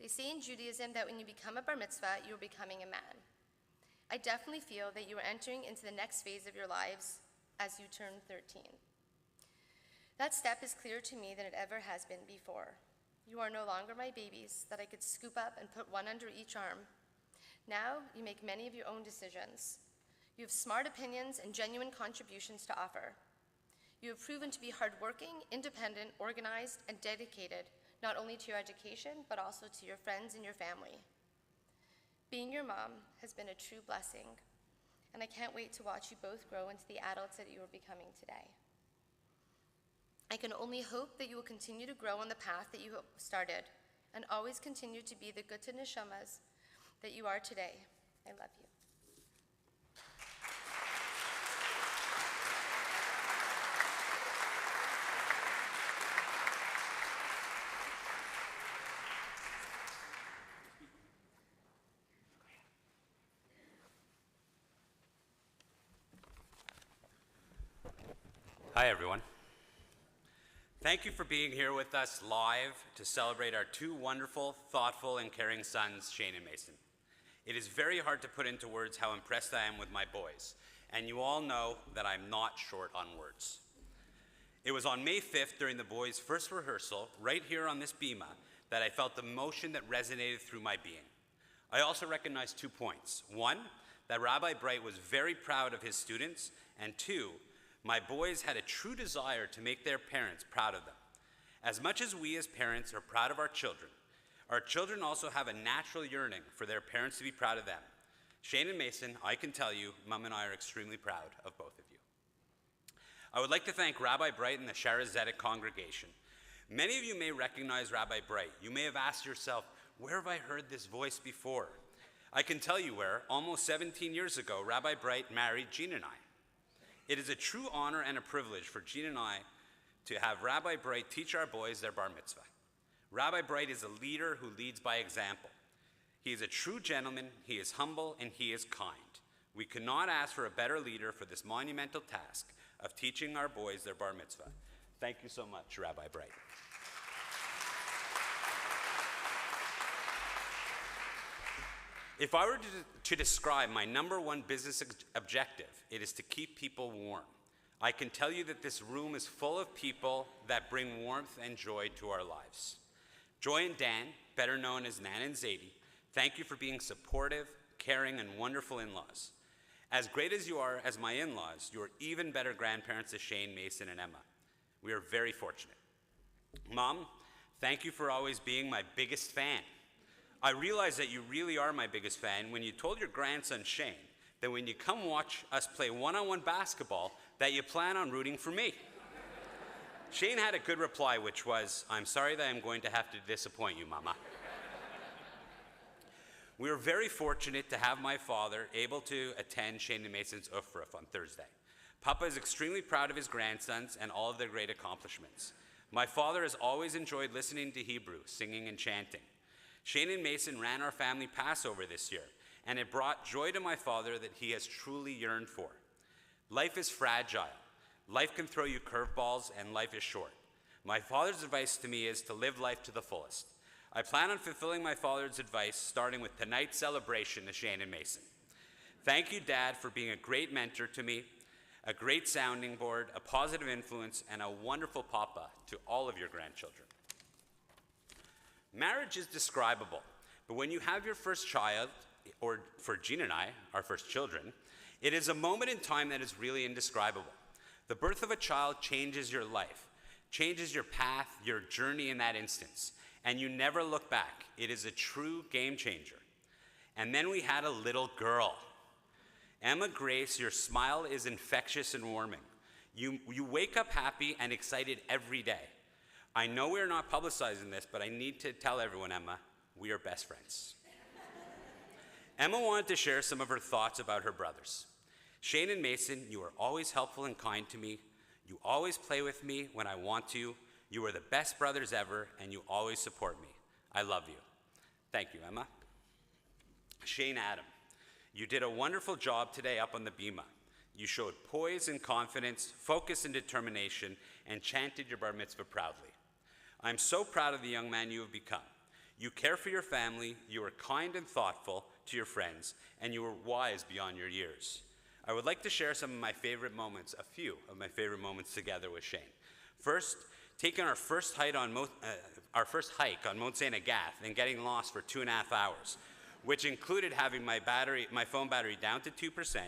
Speaker 14: They say in Judaism that when you become a bar mitzvah, you're becoming a man. I definitely feel that you are entering into the next phase of your lives as you turn 13. That step is clearer to me than it ever has been before. You are no longer my babies that I could scoop up and put one under each arm. Now you make many of your own decisions. You have smart opinions and genuine contributions to offer. You have proven to be hardworking, independent, organized, and dedicated, not only to your education, but also to your friends and your family. Being your mom has been a true blessing, and I can't wait to watch you both grow into the adults that you are becoming today. I can only hope that you will continue to grow on the path that you have started, and always continue to be the good neshamas that you are today. I love you.
Speaker 15: Hi, everyone. Thank you for being here with us live to celebrate our two wonderful, thoughtful, and caring sons, Shane and Mason. It is very hard to put into words how impressed I am with my boys, and you all know that I'm not short on words. It was on May 5th during the boys' first rehearsal, right here on this bima, that I felt the emotion that resonated through my being. I also recognized 2 points. 1, that Rabbi Bright was very proud of his students, and 2, my boys had a true desire to make their parents proud of them. As much as we as parents are proud of our children also have a natural yearning for their parents to be proud of them. Shane and Mason, I can tell you, Mom and I are extremely proud of both of you. I would like to thank Rabbi Bright and the Shaare Zedek Congregation. Many of you may recognize Rabbi Bright. You may have asked yourself, where have I heard this voice before? I can tell you where. Almost 17 years ago, Rabbi Bright married Jean and I. It is a true honor and a privilege for Jean and I to have Rabbi Bright teach our boys their bar mitzvah. Rabbi Bright is a leader who leads by example. He is a true gentleman, he is humble, and he is kind. We could not ask for a better leader for this monumental task of teaching our boys their bar mitzvah. Thank you so much, Rabbi Bright. If I were to describe my #1 business objective, it is to keep people warm. I can tell you that this room is full of people that bring warmth and joy to our lives. Joy and Dan, better known as Nan and Zadie, thank you for being supportive, caring, and wonderful in-laws. As great as you are as my in-laws, you are even better grandparents to Shane, Mason, and Emma. We are very fortunate. Mom, thank you for always being my biggest fan. I realize that you really are my biggest fan when you told your grandson, Shane, that when you come watch us play one-on-one basketball, that you plan on rooting for me. Shane had a good reply, which was, I'm sorry that I'm going to have to disappoint you, Mama. We are very fortunate to have my father able to attend Shane and Mason's Ufruf on Thursday. Papa is extremely proud of his grandsons and all of their great accomplishments. My father has always enjoyed listening to Hebrew, singing, and chanting. Shane and Mason ran our family Passover this year, and it brought joy to my father that he has truly yearned for. Life is fragile. Life can throw you curveballs, and life is short. My father's advice to me is to live life to the fullest. I plan on fulfilling my father's advice, starting with tonight's celebration to Shane and Mason. Thank you, Dad, for being a great mentor to me, a great sounding board, a positive influence, and a wonderful papa to all of your grandchildren. Marriage is describable, but when you have your first child, or for Jean and I, our first children, it is a moment in time that is really indescribable. The birth of a child changes your life, changes your path, your journey in that instance, and you never look back. It is a true game changer. And then we had a little girl. Emma Grace, your smile is infectious and warming. You wake up happy and excited every day. I know we're not publicizing this, but I need to tell everyone, Emma, we are best friends. Emma wanted to share some of her thoughts about her brothers. Shane and Mason, you are always helpful and kind to me. You always play with me when I want to. You are the best brothers ever, and you always support me. I love you. Thank you, Emma. Shane Adam, you did a wonderful job today up on the bima. You showed poise and confidence, focus and determination, and chanted your bar mitzvah proudly. I'm so proud of the young man you have become. You care for your family, you are kind and thoughtful to your friends, and you are wise beyond your years. I would like to share some of my favorite moments, a few of my favorite moments together with Shane. First, taking our first hike on Mount St. Agath and getting lost for 2.5 hours, which included having my phone battery down to 2%,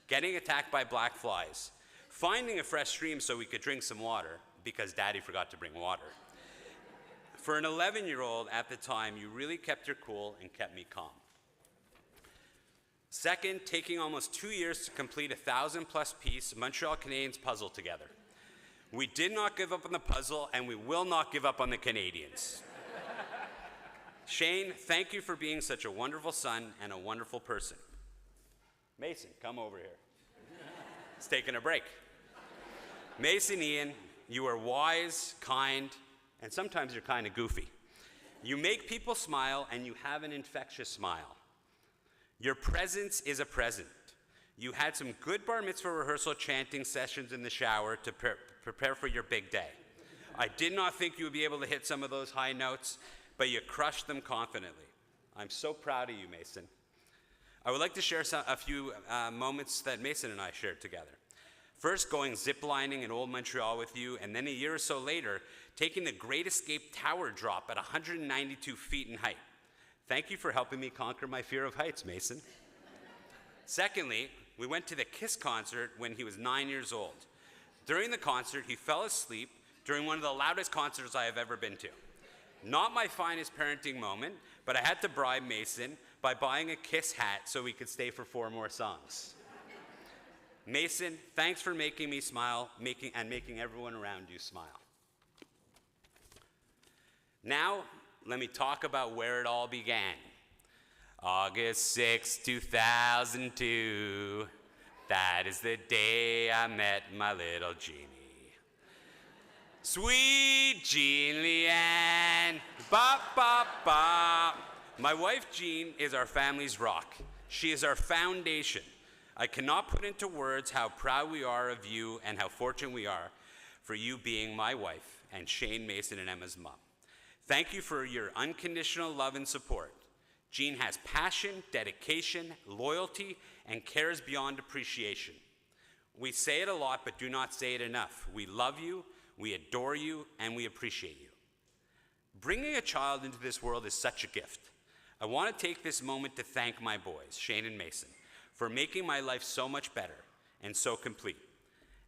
Speaker 15: getting attacked by black flies, finding a fresh stream so we could drink some water, because Daddy forgot to bring water. For an 11-year-old at the time, you really kept your cool and kept me calm. Second, taking almost 2 years to complete a 1,000-plus piece Montreal Canadiens puzzle together. We did not give up on the puzzle, and we will not give up on the Canadians. Shane, thank you for being such a wonderful son and a wonderful person. Mason, come over here. It's taking a break. Mason Ian, you are wise, kind, and sometimes you're kind of goofy. You make people smile, and you have an infectious smile. Your presence is a present. You had some good bar mitzvah rehearsal chanting sessions in the shower to prepare for your big day. I did not think you would be able to hit some of those high notes, but you crushed them confidently. I'm so proud of you, Mason. I would like to share a few moments that Mason and I shared together. First, going ziplining in Old Montreal with you, and then a year or so later, taking the Great Escape Tower drop at 192 feet in height. Thank you for helping me conquer my fear of heights, Mason. Secondly, we went to the KISS concert when he was 9 years old. During the concert, he fell asleep during one of the loudest concerts I have ever been to. Not my finest parenting moment, but I had to bribe Mason by buying a KISS hat so we could stay for 4 more songs. Mason, thanks for making me smile, making everyone around you smile. Now, let me talk about where it all began. August 6, 2002. That is the day I met my little Jeannie. Sweet Jean Leanne, bop, bop, bop. My wife Jean is our family's rock. She is our foundation. I cannot put into words how proud we are of you and how fortunate we are for you being my wife and Shane, Mason, and Emma's mom. Thank you for your unconditional love and support. Jean has passion, dedication, loyalty, and cares beyond appreciation. We say it a lot, but do not say it enough. We love you, we adore you, and we appreciate you. Bringing a child into this world is such a gift. I want to take this moment to thank my boys, Shane and Mason, for making my life so much better and so complete.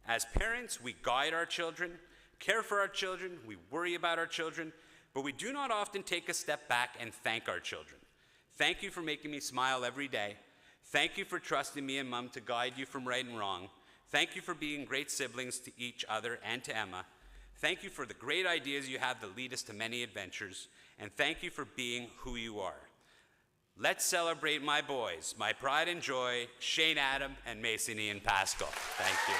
Speaker 15: As parents, we guide our children, care for our children, we worry about our children, but we do not often take a step back and thank our children. Thank you for making me smile every day. Thank you for trusting me and Mom to guide you from right and wrong. Thank you for being great siblings to each other and to Emma. Thank you for the great ideas you have that lead us to many adventures. And thank you for being who you are. Let's celebrate my boys, my pride and joy, Shane Adam and Mason Ian Pascal. Thank you.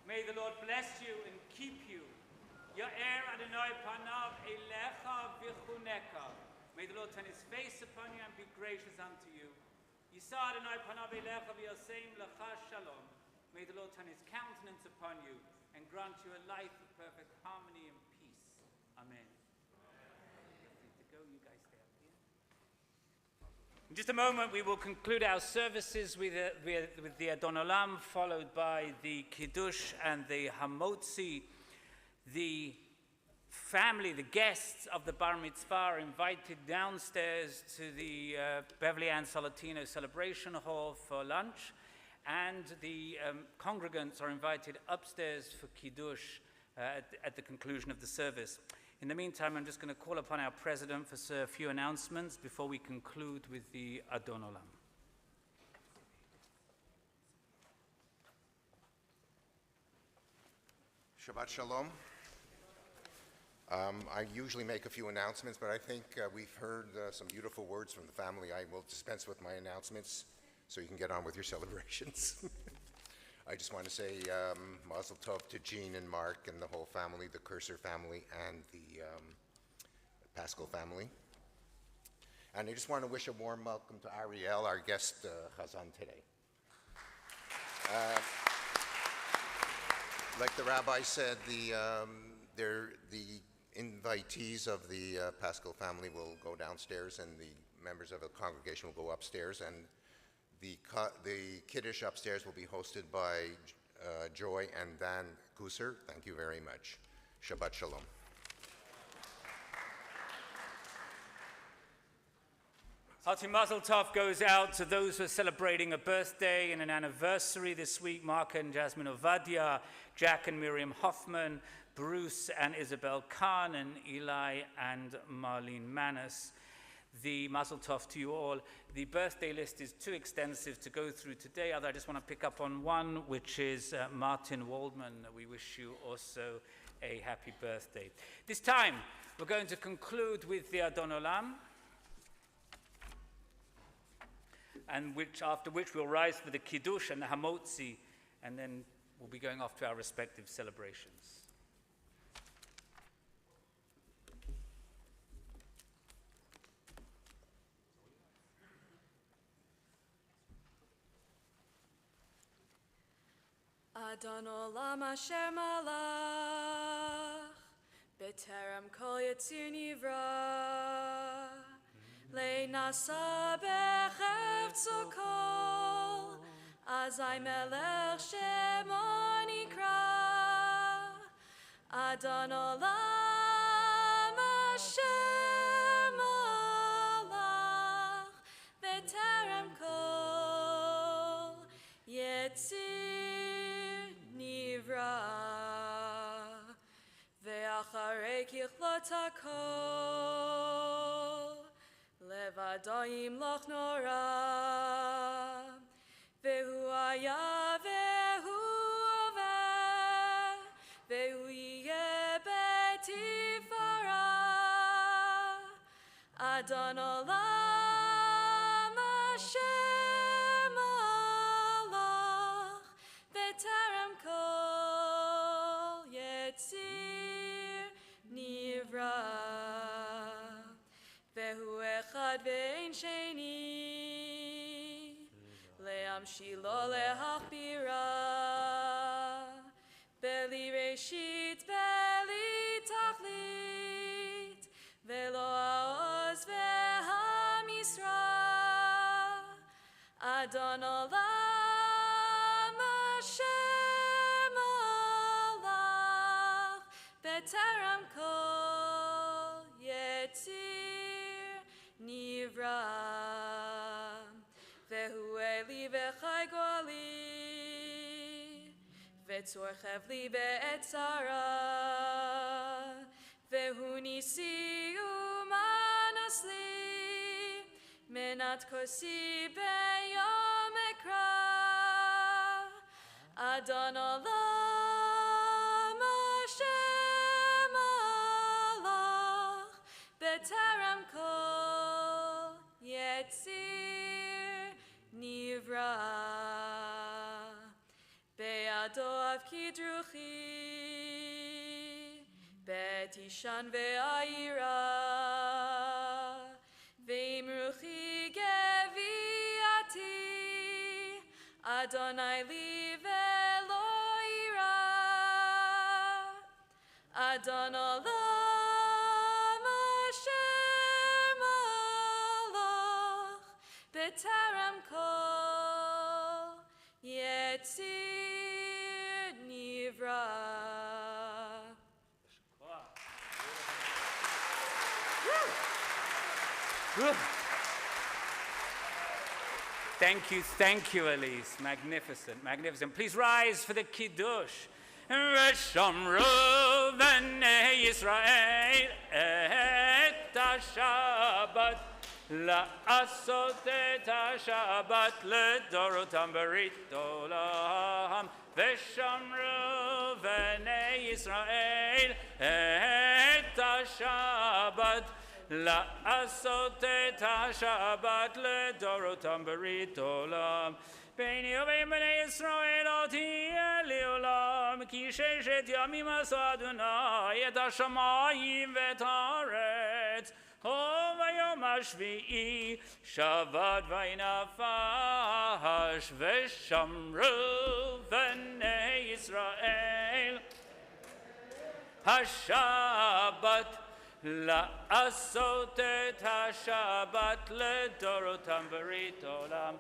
Speaker 1: May the Lord bless you and keep you. Ya'er Adonai panav elecha v'chuneka. May the Lord turn his face upon you and be gracious unto you. Yisa Adonai panav elecha v'yaseim lecha shalom. May the Lord turn his countenance upon you and grant you a life of perfect harmony and peace. Amen. You're free to go. You guys stay up here. In just a moment, we will conclude our services with the Adon Olam, followed by the Kiddush and the Hamotzi. The family, the guests of the Bar Mitzvah are invited downstairs to the Beverly Ann Salatino Celebration Hall for lunch, and the congregants are invited upstairs for Kiddush at the conclusion of the service. In the meantime, I'm just going to call upon our president for a few announcements before we conclude with the Adon Olam.
Speaker 5: Shabbat Shalom. I usually make a few announcements, but I think we've heard some beautiful words from the family. I will dispense with my announcements so you can get on with your celebrations. I just want to say Mazel Tov to Jean and Mark and the whole family, the Cursor family and the Pascal family. And I just want to wish a warm welcome to Ariel, our guest Chazan today. Like the rabbi said, the invitees of the Paschal family will go downstairs, and the members of the congregation will go upstairs, and the Kiddush upstairs will be hosted by Joy and Dan Gooser. Thank you very much. Shabbat Shalom.
Speaker 1: Hearty Mazel Tov goes out to those who are celebrating a birthday and an anniversary this week: Mark and Jasmine Ovadia, Jack and Miriam Hoffman, Bruce and Isabel Khan, and Eli and Marlene Manis. The Mazel Tov to you all. The birthday list is too extensive to go through today. I just want to pick up on one, which is Martin Waldman. We wish you also a happy birthday. This time, we're going to conclude with the Adon Olam, and after which we'll rise for the Kiddush and the Hamotzi, and then we'll be going off to our respective celebrations.
Speaker 12: Adon Olam Asher Malach B'terem Kol Yetzir Nivra Le'nasa B'chefzo Kol Azai Melech Shemo Nikra Adon Olam Asher Malach B'terem Kol Yetzir Nivra Ve'acharei Kichlot HaKol Levado Yimloch Nora Ve'hu Haya Ve'hu Oveh Ve'hu Yeh B'tifara Adon Olam Asher Malach B'terem Kol Yetzir Nivra Ve'hu echad ve'ein sheni Le'amshi lo lehachbira Beli reshit beli tachlit Ve'lo ha'oz ve'hamisra Adon Olam Asher Malach B'terem Kol Yetzir Nivra Ve'hu Eli V'chai Goli Ve'tzorchev li be'etzara Ve'hu Nisi Umanos li Menat Kosi Be'yom Ekra Adon Olam Asher Malach B'terem Kol Yetzir Nivra Be'ado Avkidruchi Be'tishan Ve'ayira Ve'imruchi Geviati Adonai li ve'lo ira Adon Olam Asher Malach B'terem Kol Yetzir Nivra.
Speaker 1: Good. Thank you, Elise. Magnificent, magnificent. Please rise for the Kiddush. V'shomru b'nei Yisrael et ha-Shabbat la'asot et ha-Shabbat ledorotam berit olam. V'shomru b'nei Yisrael et ha-Shabbat la'asot et ha-Shabbat ledorotam berit olam. Beini uvein b'nei Yisrael otiyeh li'olam ki sheshet yamim asa Adonai et ha-shamayim ve'et haaretz. ביום השביעי שבת וינפש ושמרו בני ישראל השבת לעשות את השבת לדורותם ברית עולם.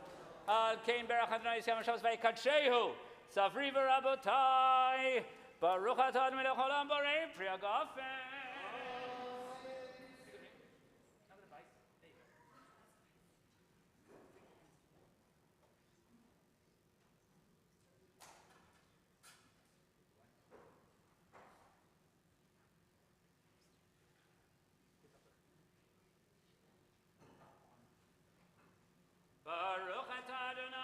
Speaker 1: על כן ברך אדוני יום השבת ויקדשהו ספרי ורבותיי ברוך אתה אדוני מלך העולם בורא פרי הגפן. ברוך אתה אדוני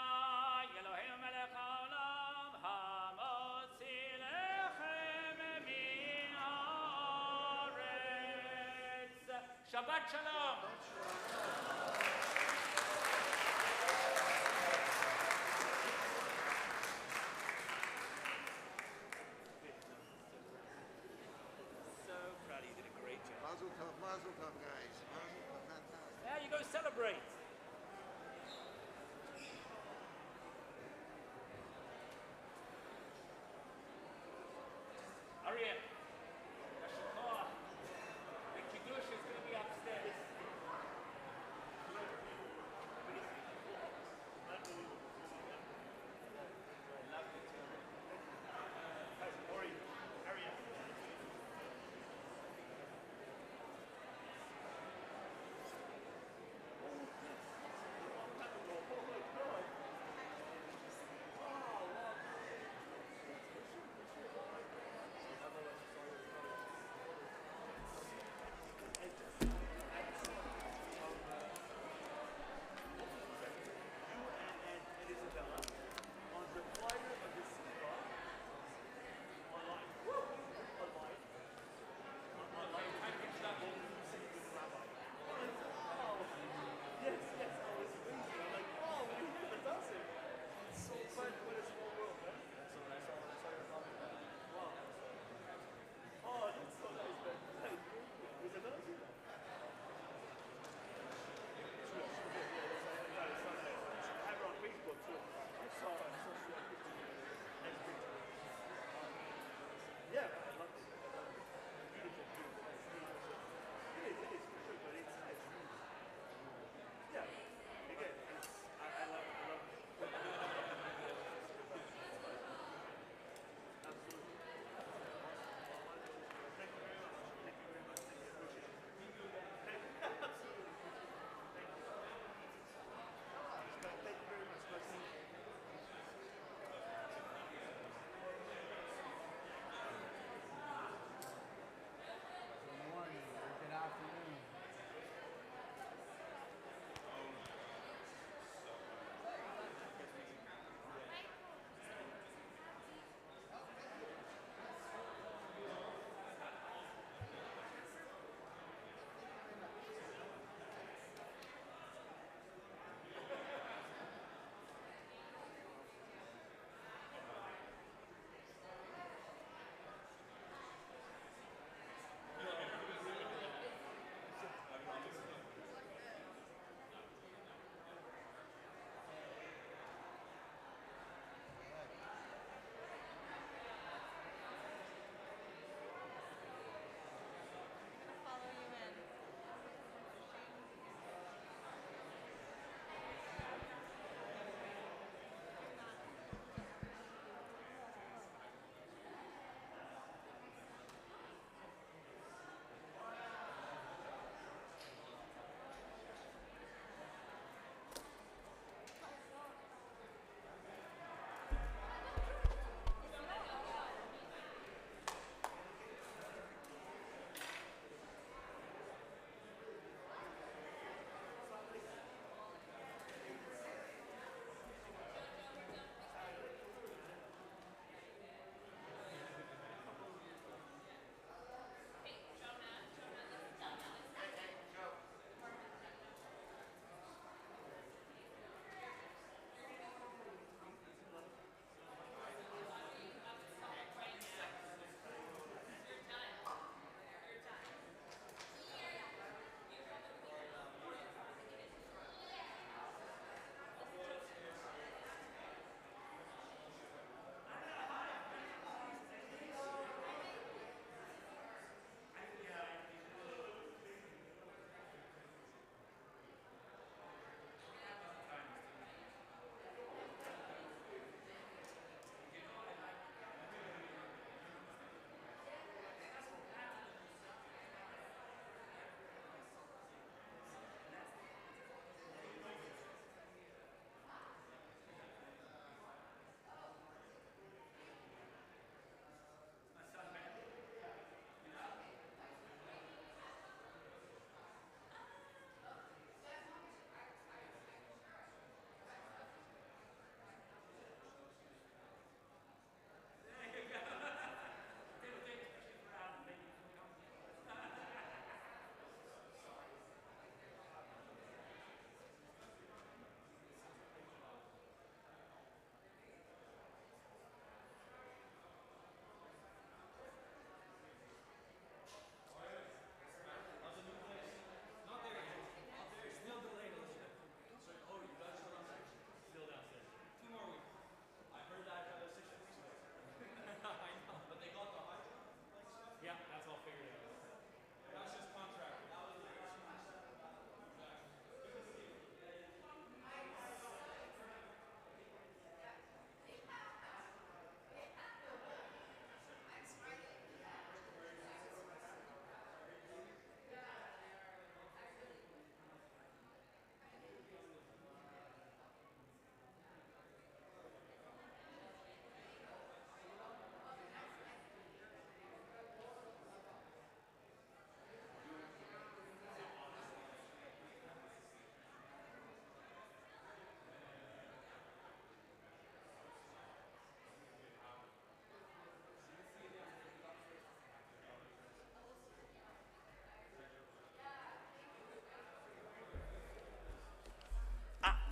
Speaker 1: אלוהינו מלך העולם המוציא לחם מן הארץ. שבת שלום. So proud you did a great job.
Speaker 5: Mazel tov, guys. Mazel tov, fantastic.
Speaker 1: Now you go celebrate. Ariel, the kiddush is going to be upstairs.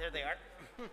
Speaker 16: There they are.